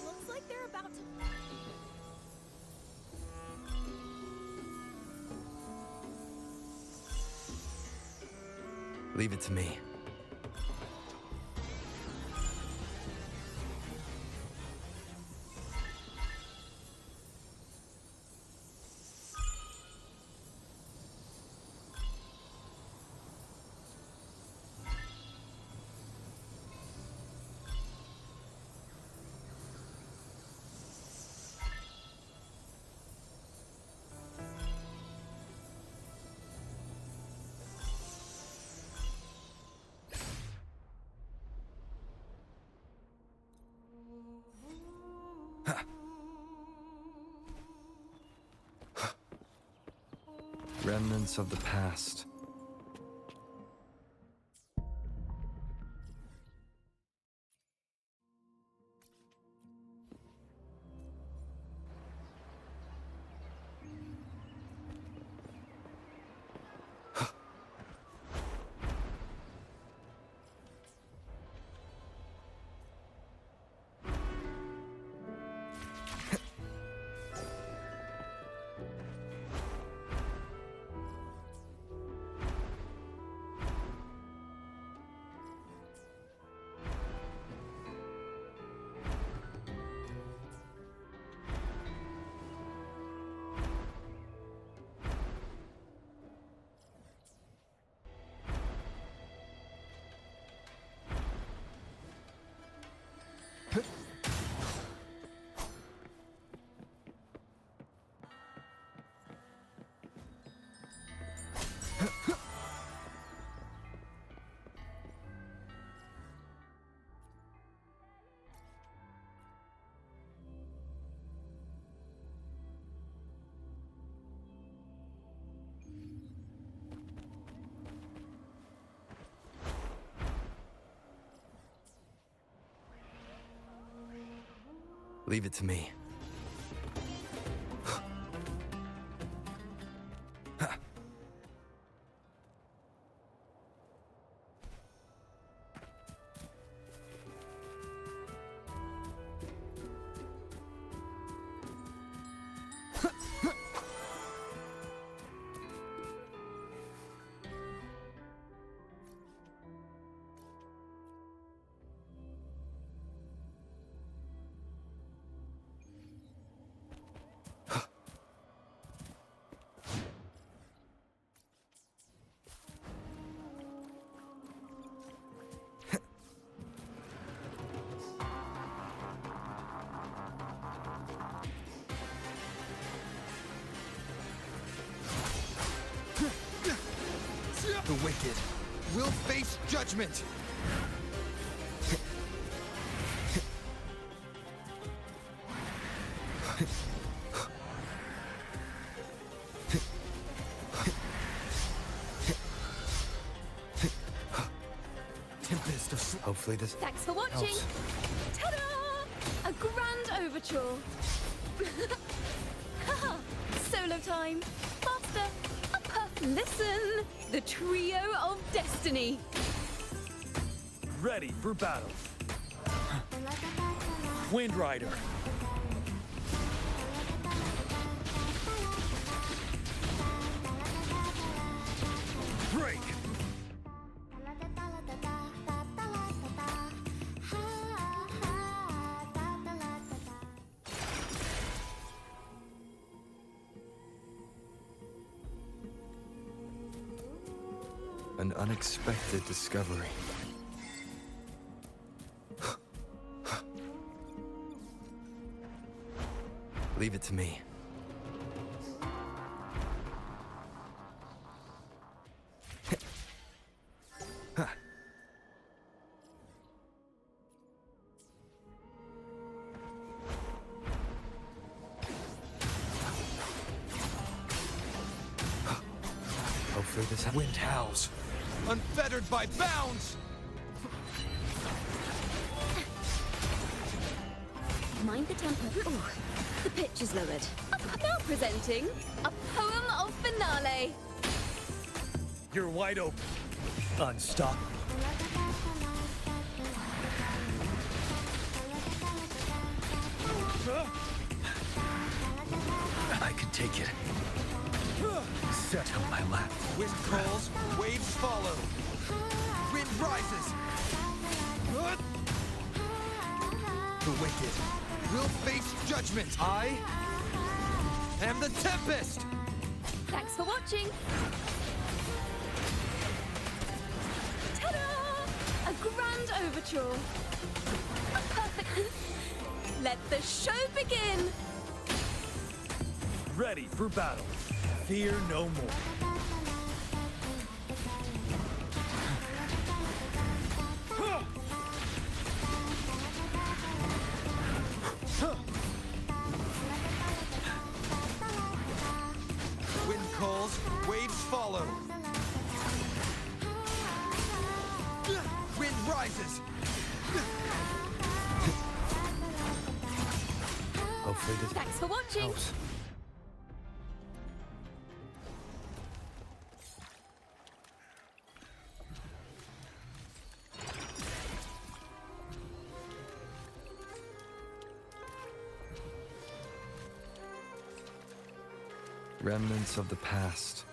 Looks like they're about to... Leave it to me. Remnants of the past. Leave it to me. The wicked will face judgment! Tempest of... Hopefully this... Thanks for watching. helps. Ta-da! A grand overture. Haha! Solo time. Faster. Listen! The trio of destiny. Ready for battle. Wind Rider. Break. An unexpected discovery. Leave it to me. Hopefully this... Wind howls. Unfettered by bounds! Mind the tempo. Ooh, the pitch is lowered. Now presenting a poem of finale. You're wide open. Unstoppable. I can take it. Set on my lap. Wind calls, waves follow. Wind rises. The wicked will face judgment. I am the Tempest! Thanks for watching. Ta-da! A grand overture. Perfect. Let the show begin. Ready for battle. Fear no more. Wind calls, waves follow. Wind rises. Hopefully this... Thanks for watching. helps. Remnants of the past.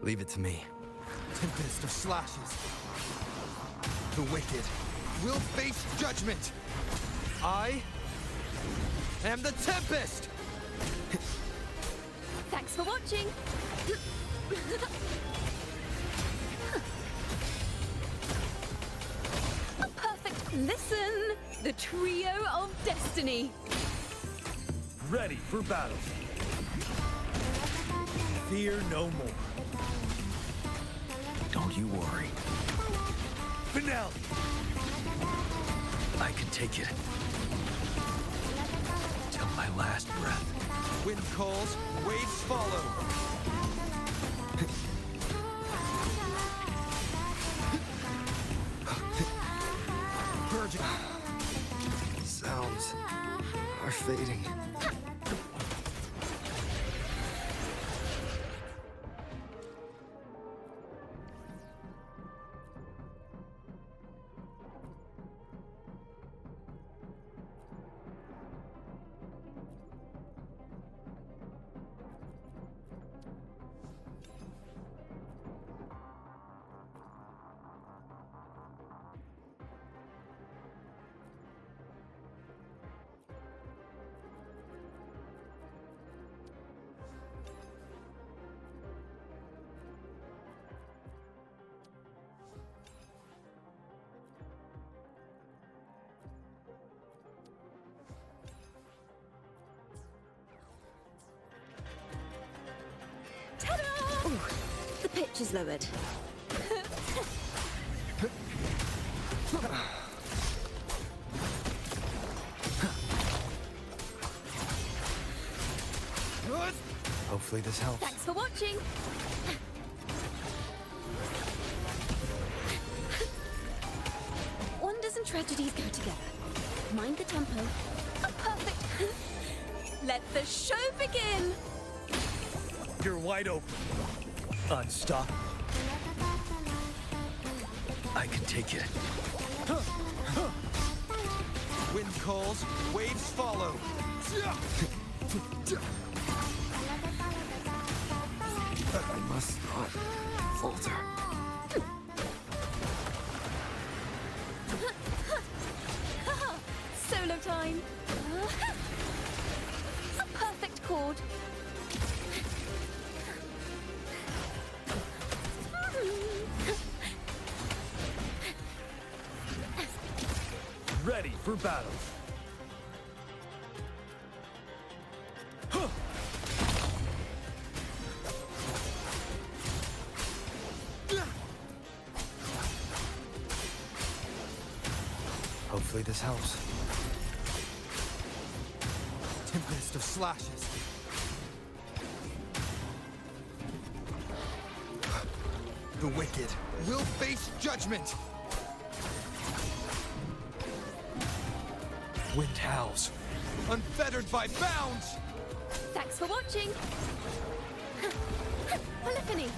Leave it to me. Tempest of slashes. The wicked will face judgment. I am the Tempest! Thanks for watching! Perfect! Listen! The trio of destiny! Ready for battle. Fear no more. Don't you worry. Finale! I can take it. Till my last breath. Wind calls, waves follow. Sounds are fading. Ta-da! Ooh, the pitch is lowered. Hopefully this helps. Thanks for watching! Wonders and tragedies go together. Mind the tempo. Oh, perfect! Let the show begin! You're wide open. Unstoppable. I can take it. Wind calls, waves follow. I must not falter. Solo time! A perfect chord. Ready for battle. Hopefully this helps. Tempest of slashes. The wicked will face judgment. Wind howls, unfettered by bounds. Thanks for watching! Polyphony!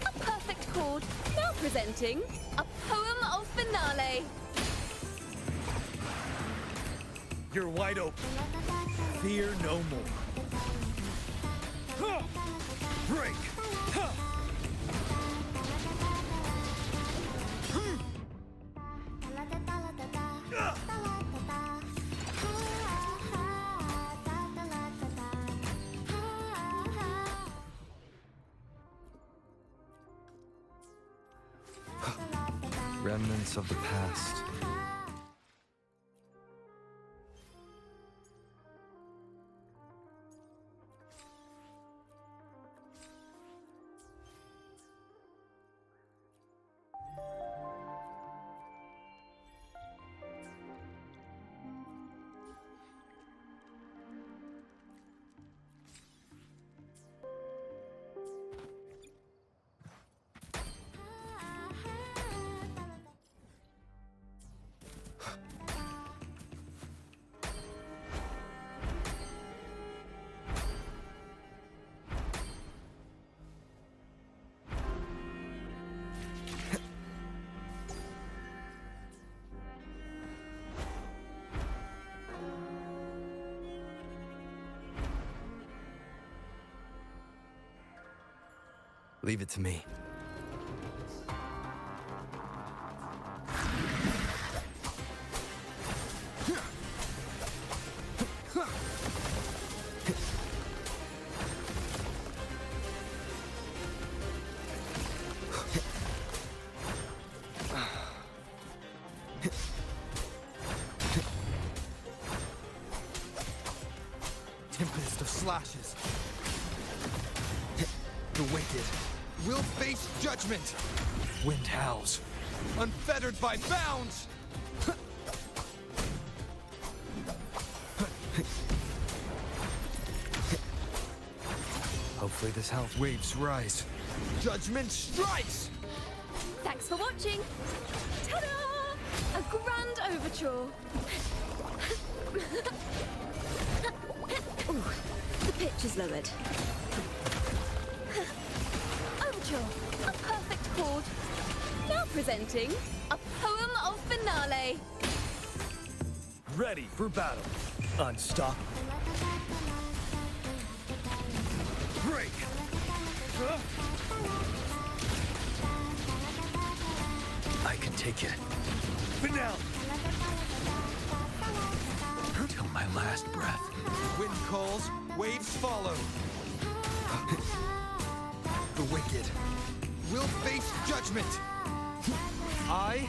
A perfect chord. Now presenting a poem of finale. You're wide open. Fear no more. Huh! Break! Huh! Remnants of the past. Leave it to me. Tempest of slashes. The wicked will face judgment. Wind howls, unfettered by bounds. Hopefully this helps. Waves rise. Judgment strikes! Thanks for watching! Ta-da! A grand overture! Ooh, the pitch is lowered. Overture! A perfect chord! Now presenting a poem of finale! Ready for battle. Unstoppable. Break! I can take it. Finale! Till my last breath. Wind calls, waves follow. The wicked will face judgment. I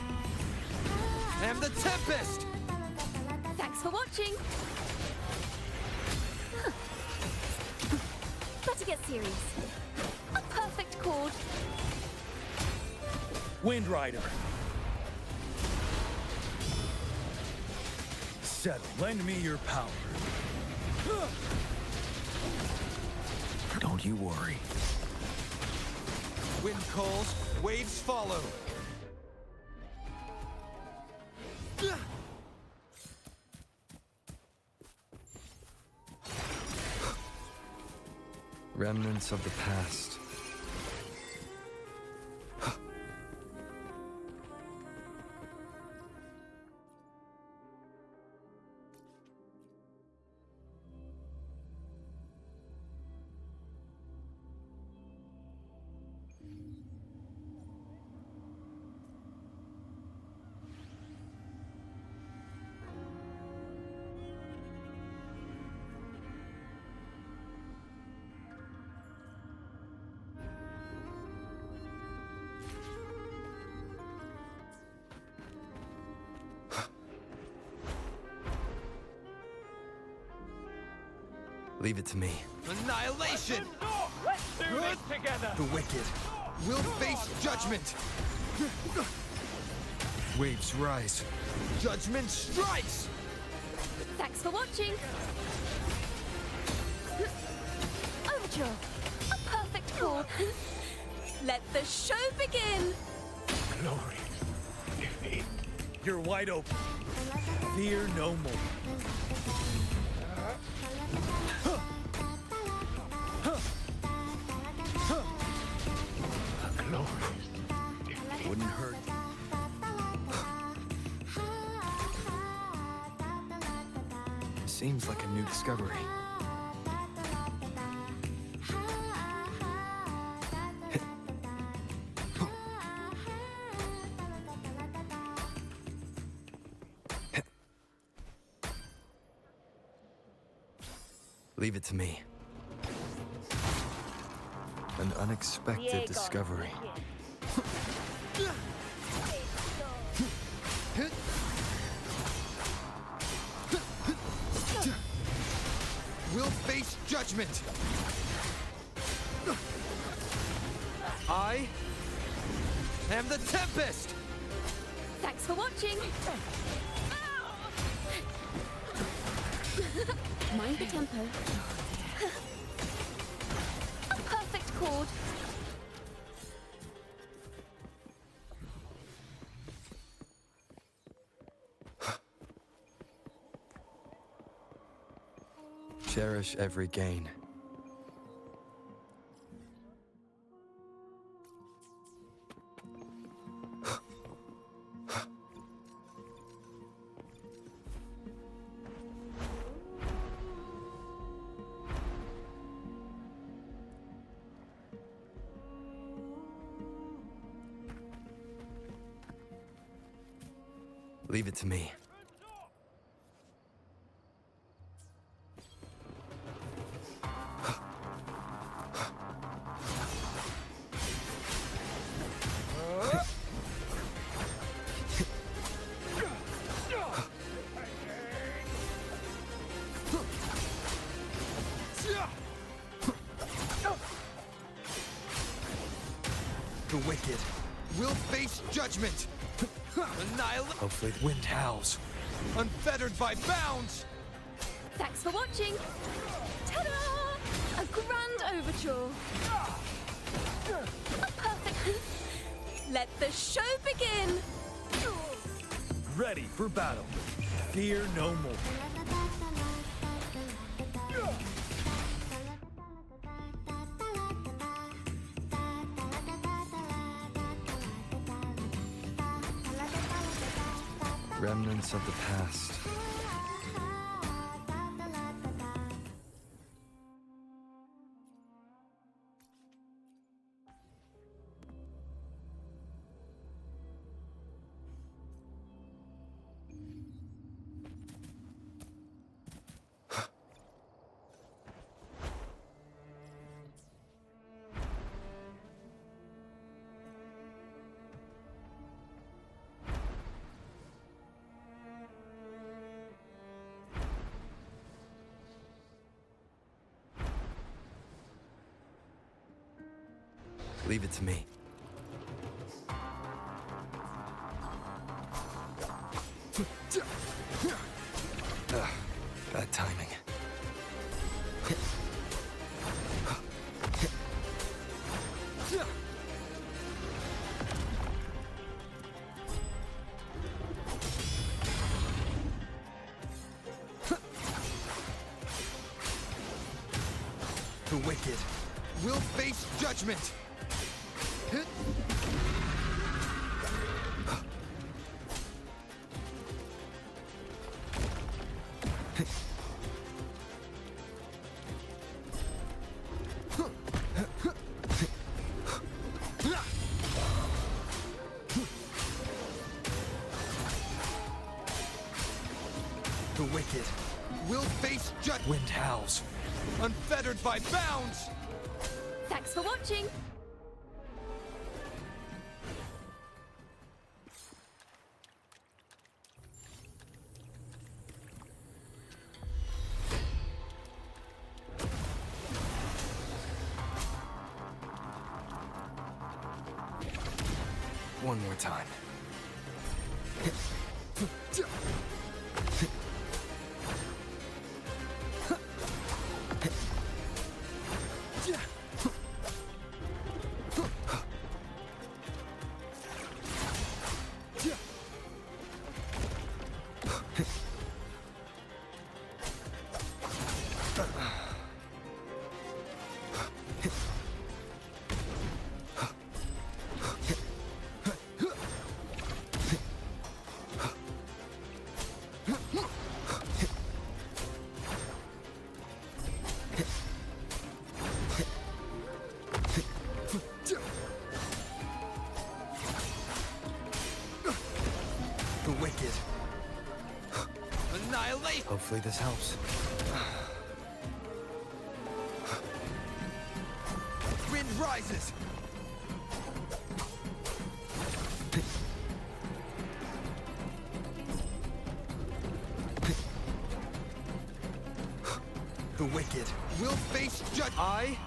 am the Tempest! Thanks for watching! Better get serious. A perfect chord. Wind Rider. Settle. Lend me your power. Don't you worry. Wind calls, waves follow. Remnants of the past. Leave it to me. Annihilation! Let's do this together! The wicked will face judgment. Waves rise. Judgment strikes! Thanks for watching! Overture! A perfect chord! Let the show begin! Glory. Defeat. You're wide open. Fear no more. Wouldn't hurt. Seems like a new discovery. Leave it to me. An unexpected discovery. Will face judgment. I am the Tempest! Thanks for watching! Mind the tempo. A perfect chord. Cherish every gain. Leave it to me. The wicked will face judgment. Annihilate. Hopefully the wind howls. Unfettered by bounds. Thanks for watching. Ta-da! A grand overture. A perfect. Let the show begin. Ready for battle. Fear no more. Remnants of the past. Leave it to me. Bad timing. The wicked will face judgment. The wicked will face judgment. Wind howls. Unfettered by bounds. Thanks for watching. One more time. The wicked. Annihilate. Hopefully this helps. Wind rises. The wicked will face judgment. I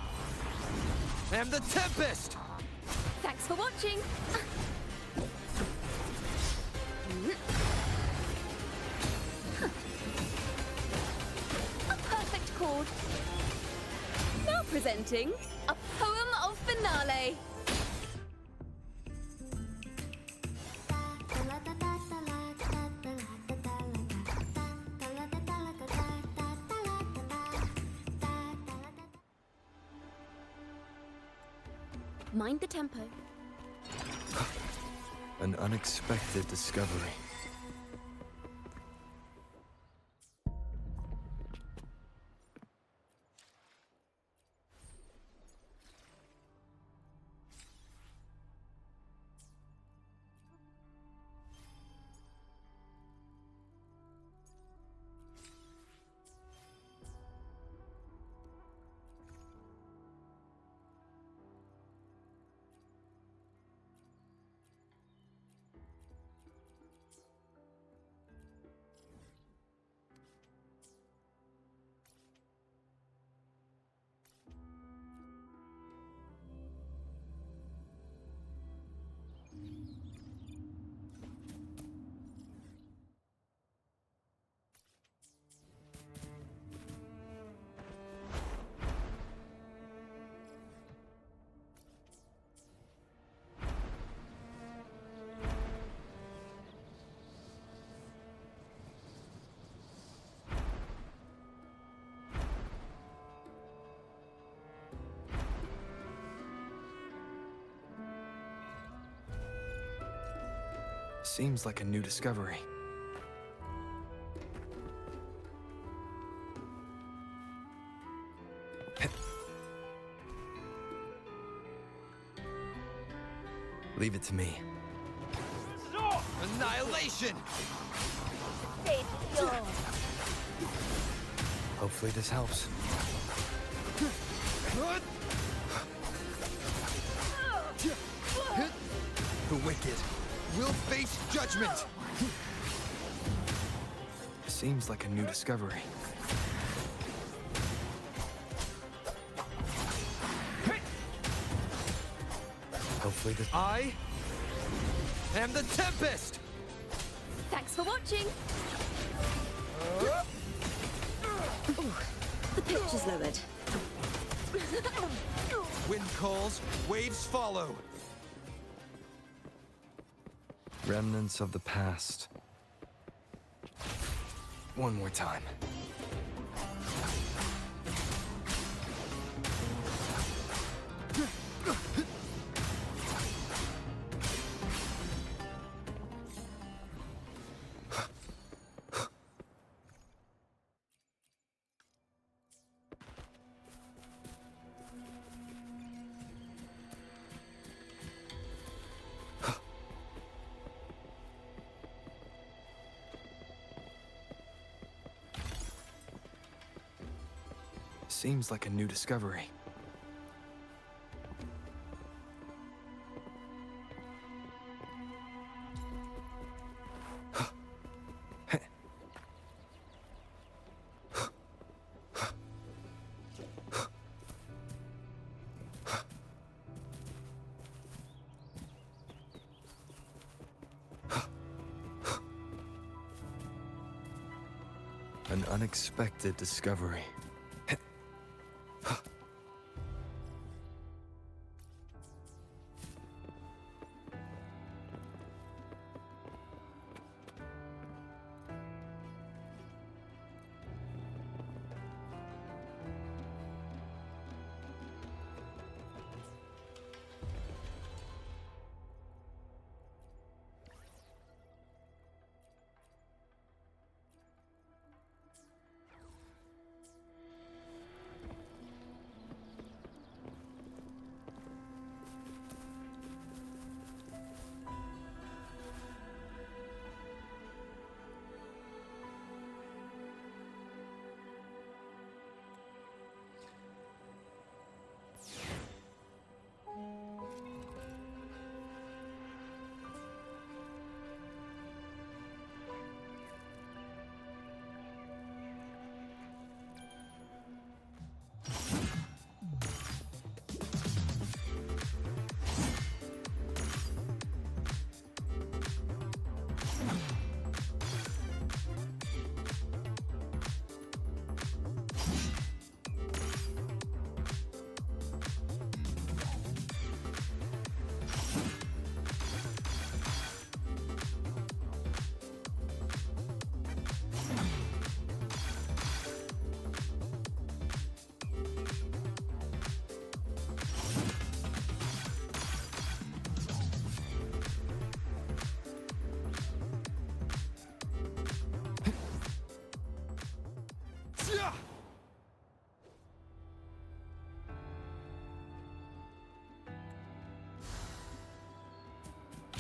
am the Tempest. Thanks for watching. A perfect chord. Now presenting a poem of finale. Mind the tempo. An unexpected discovery. Seems like a new discovery. Leave it to me. Annihilation! Hopefully this helps. The wicked will face judgment! Seems like a new discovery. Hopefully this... I am the Tempest! Thanks for watching! Ooh, the pitch is lowered. Wind calls, waves follow. Remnants of the past. One more time. Seems like a new discovery. An unexpected discovery.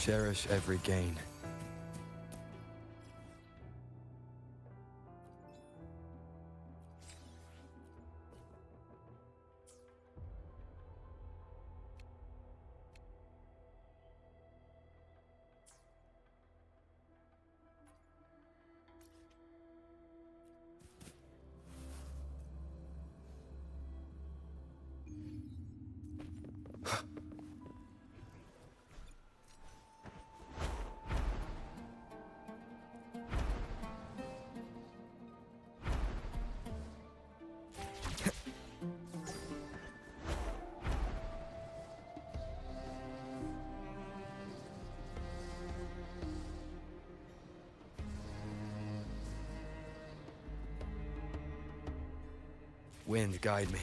Cherish every gain. Wind, guide me.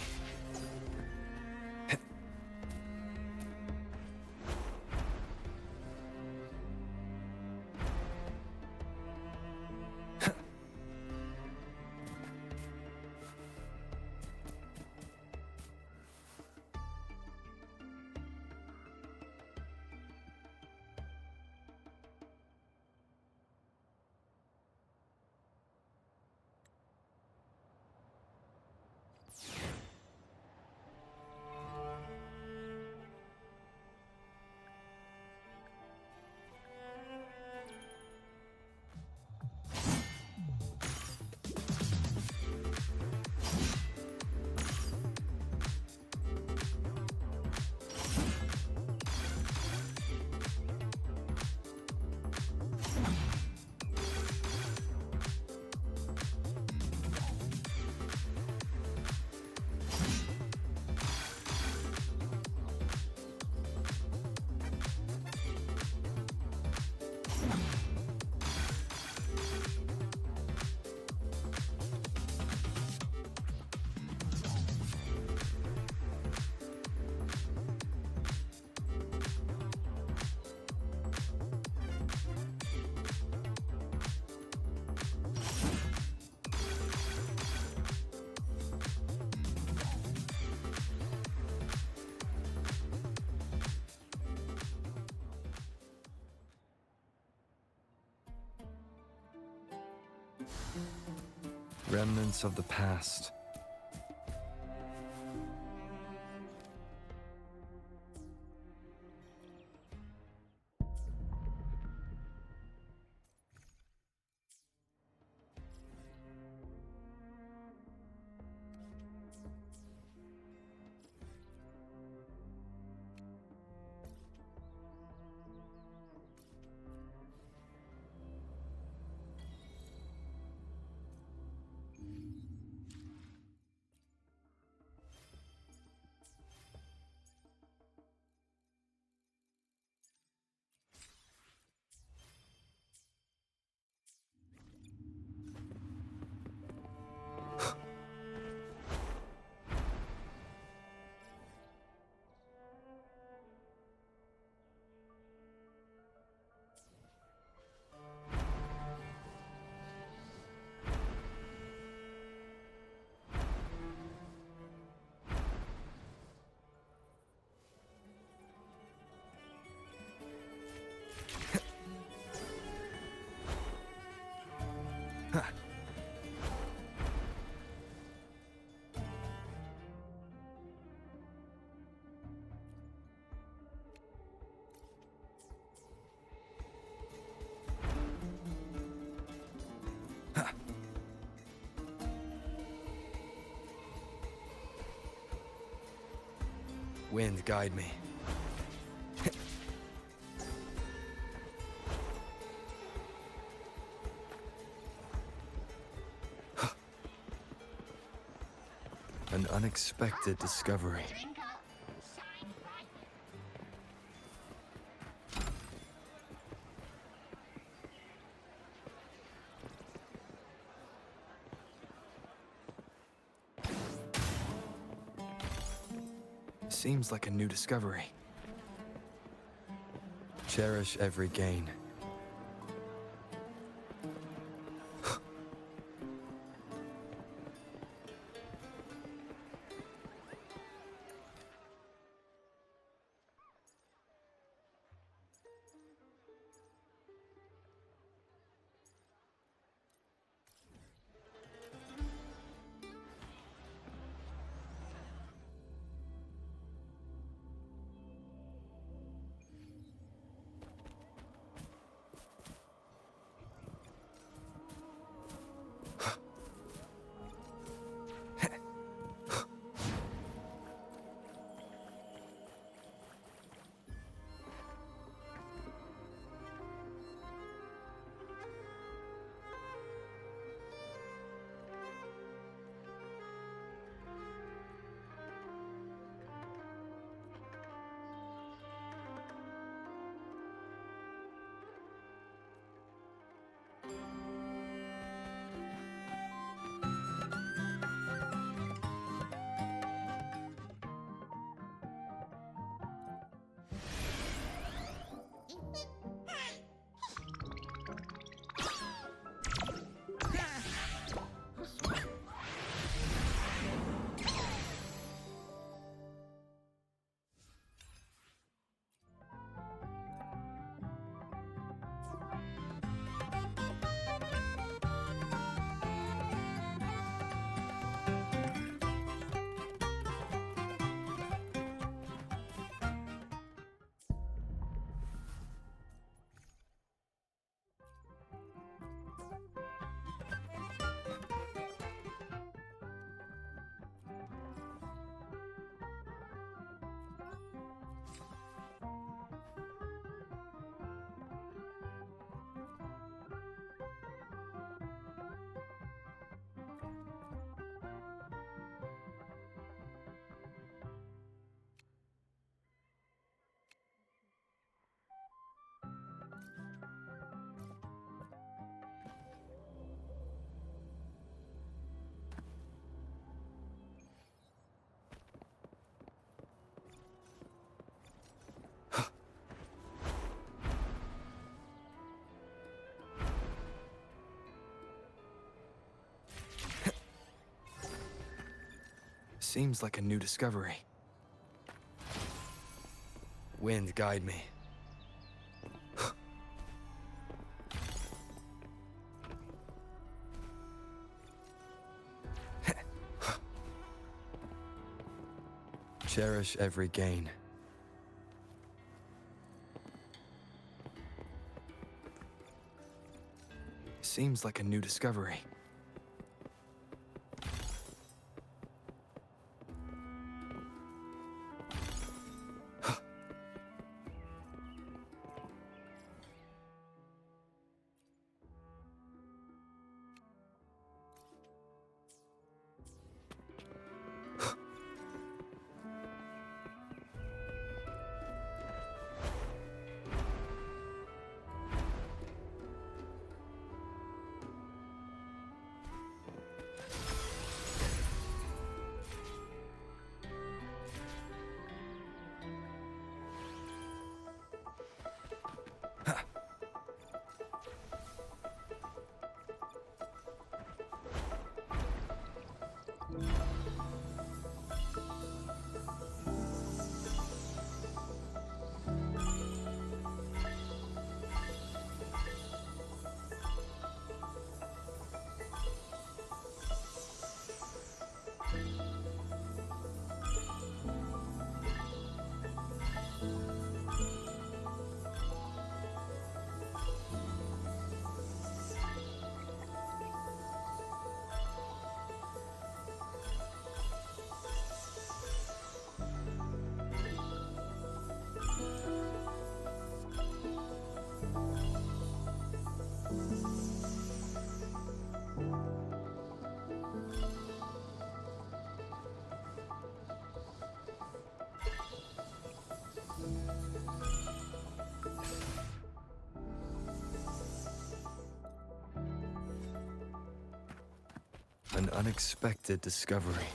Remnants of the past. Wind, guide me. An unexpected discovery. Seems like a new discovery. Cherish every gain. Seems like a new discovery. Wind, guide me. Cherish every gain. Seems like a new discovery. An unexpected discovery.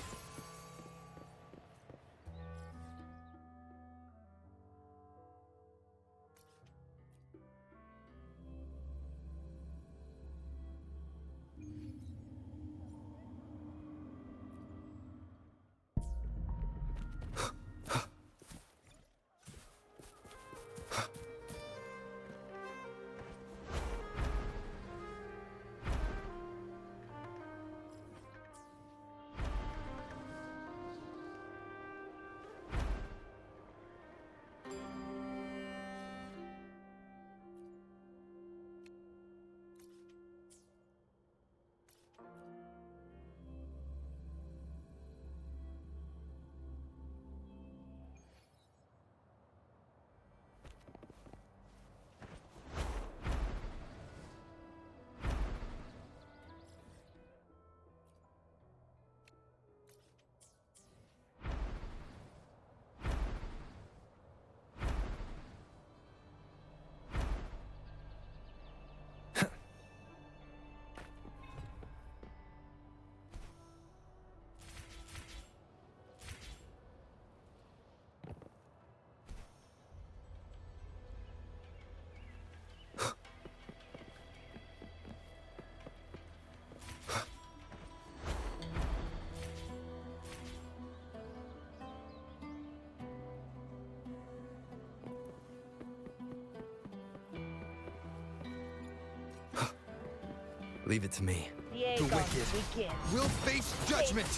Leave it to me. The wicked will face judgment!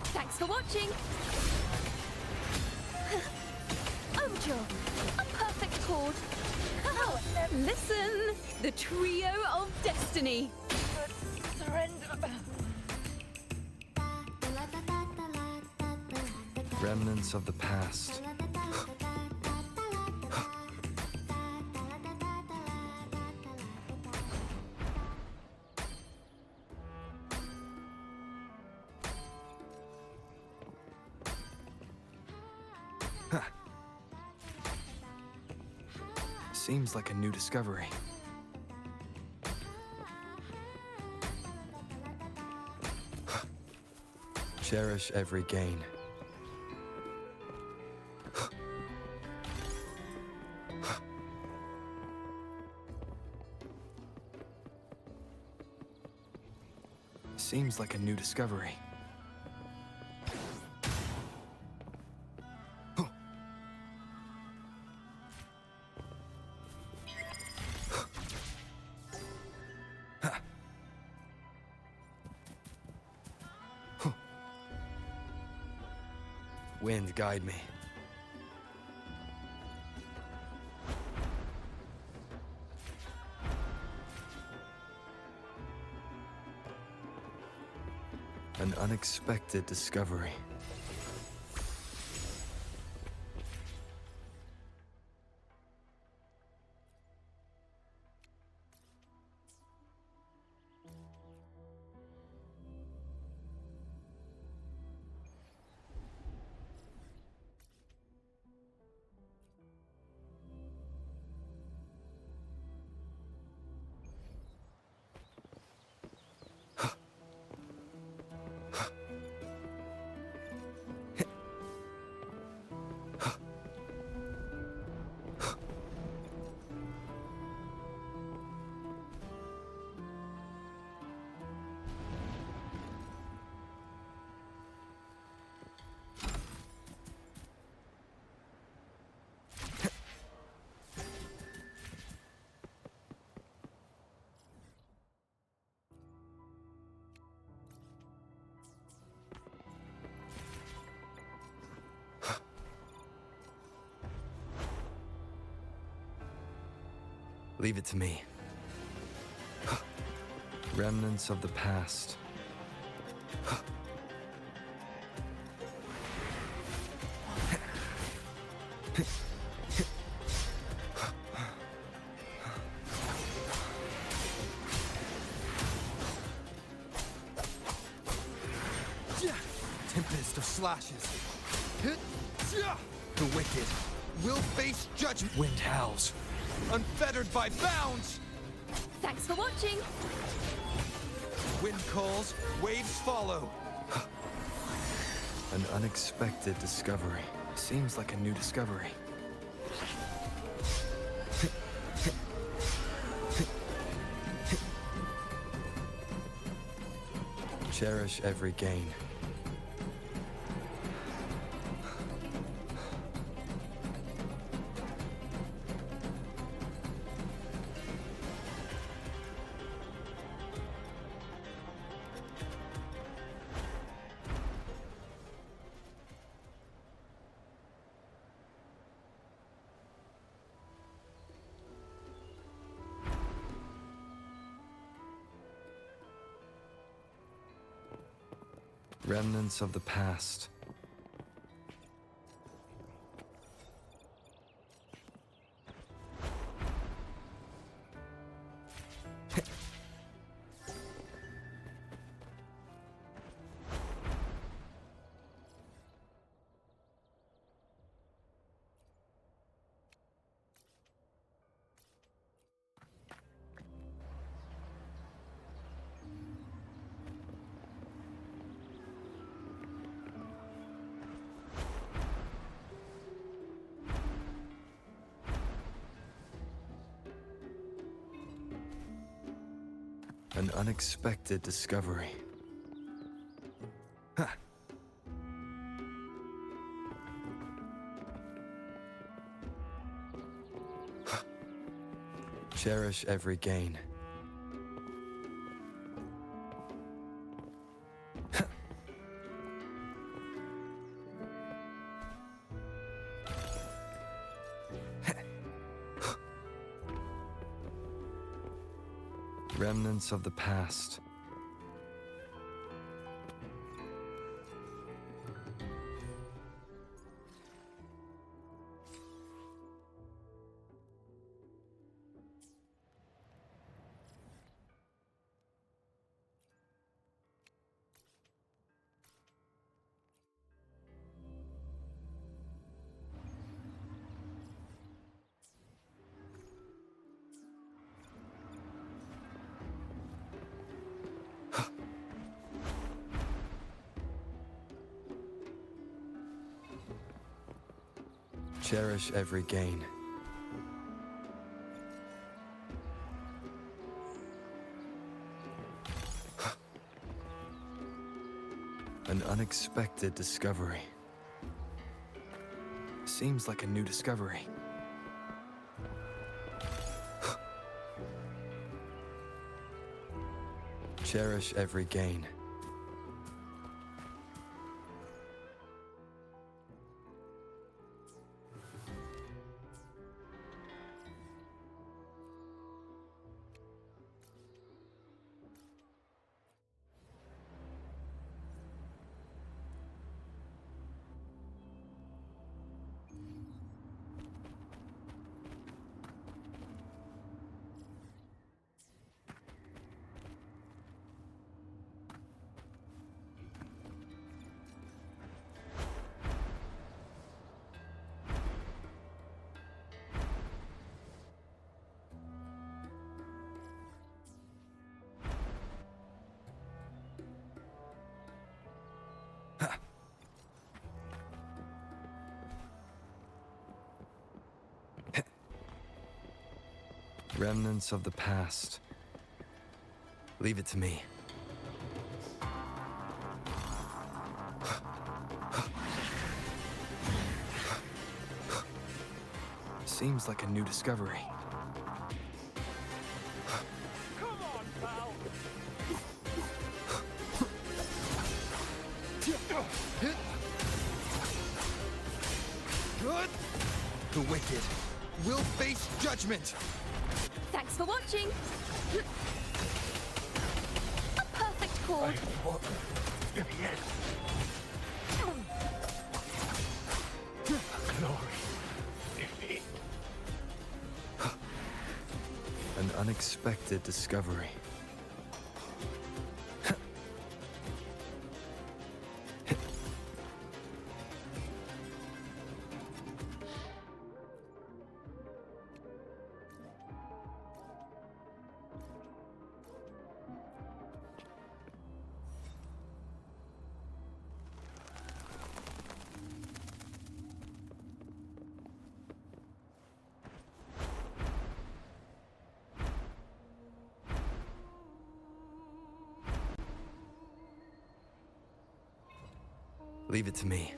Thanks for watching! Overture! A perfect chord! Oh, listen! The trio of destiny! Surrender! Remnants of the past. Seems like a new discovery. Cherish every gain. Seems like a new discovery. Wind, guide me. An unexpected discovery. Leave it to me. Remnants of the past. Tempest of slashes. The wicked will face judgment. Wind howls, unfettered by bounds. Thanks for watching. Wind calls, waves follow. An unexpected discovery. Seems like a new discovery. Cherish every gain. Remnants of the past. An unexpected discovery. Ha! Cherish every gain. Remnants of the past. Cherish every gain. An unexpected discovery. Seems like a new discovery. Cherish every gain. Remnants of the past. Leave it to me. Seems like a new discovery. The wicked will face judgment! Thanks for watching. A perfect chord. An unexpected discovery. Leave it to me.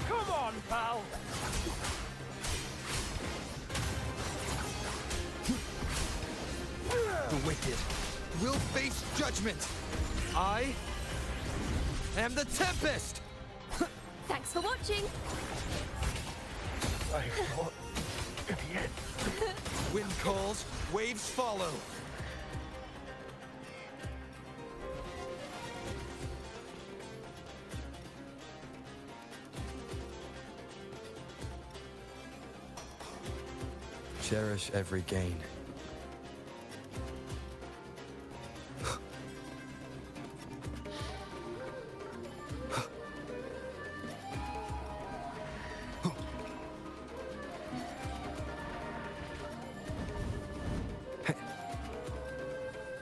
Come on, pal! The wicked will face judgment! I am the Tempest! Thanks for watching. I fought to the end. Wind calls, waves follow. Cherish every gain.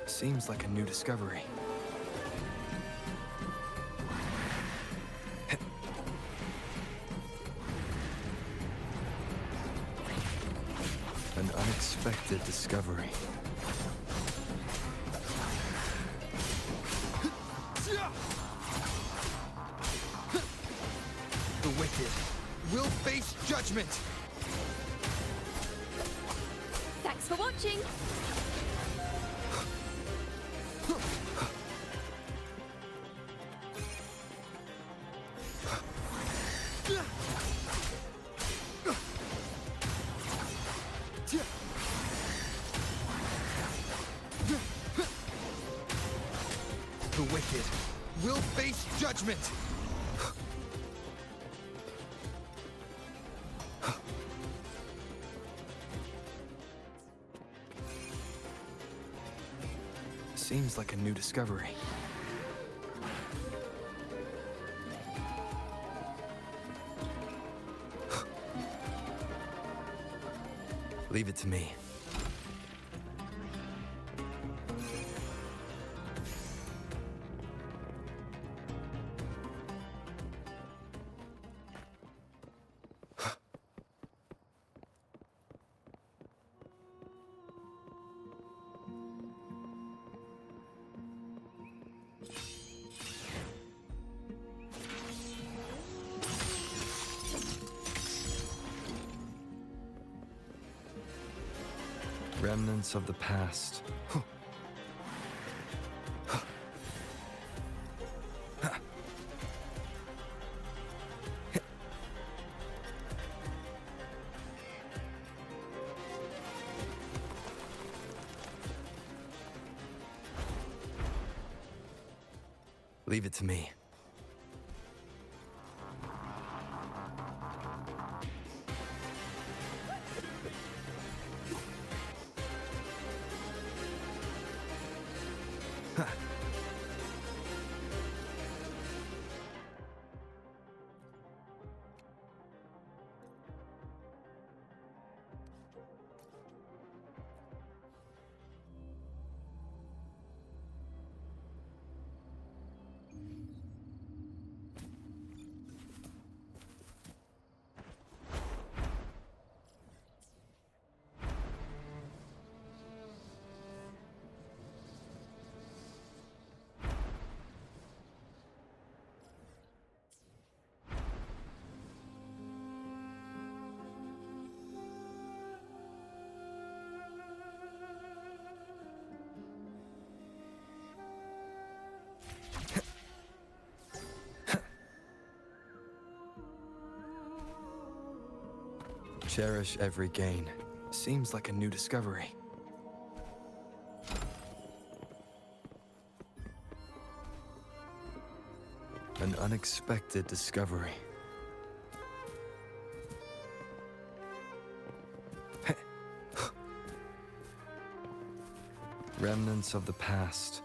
Seems like a new discovery. An unexpected discovery. The wicked will face judgment! Thanks for watching. The wicked will face judgment! Seems like a new discovery. Leave it to me. Remnants of the past. Leave it to me. Cherish every gain. Seems like a new discovery. An unexpected discovery. Remnants of the past.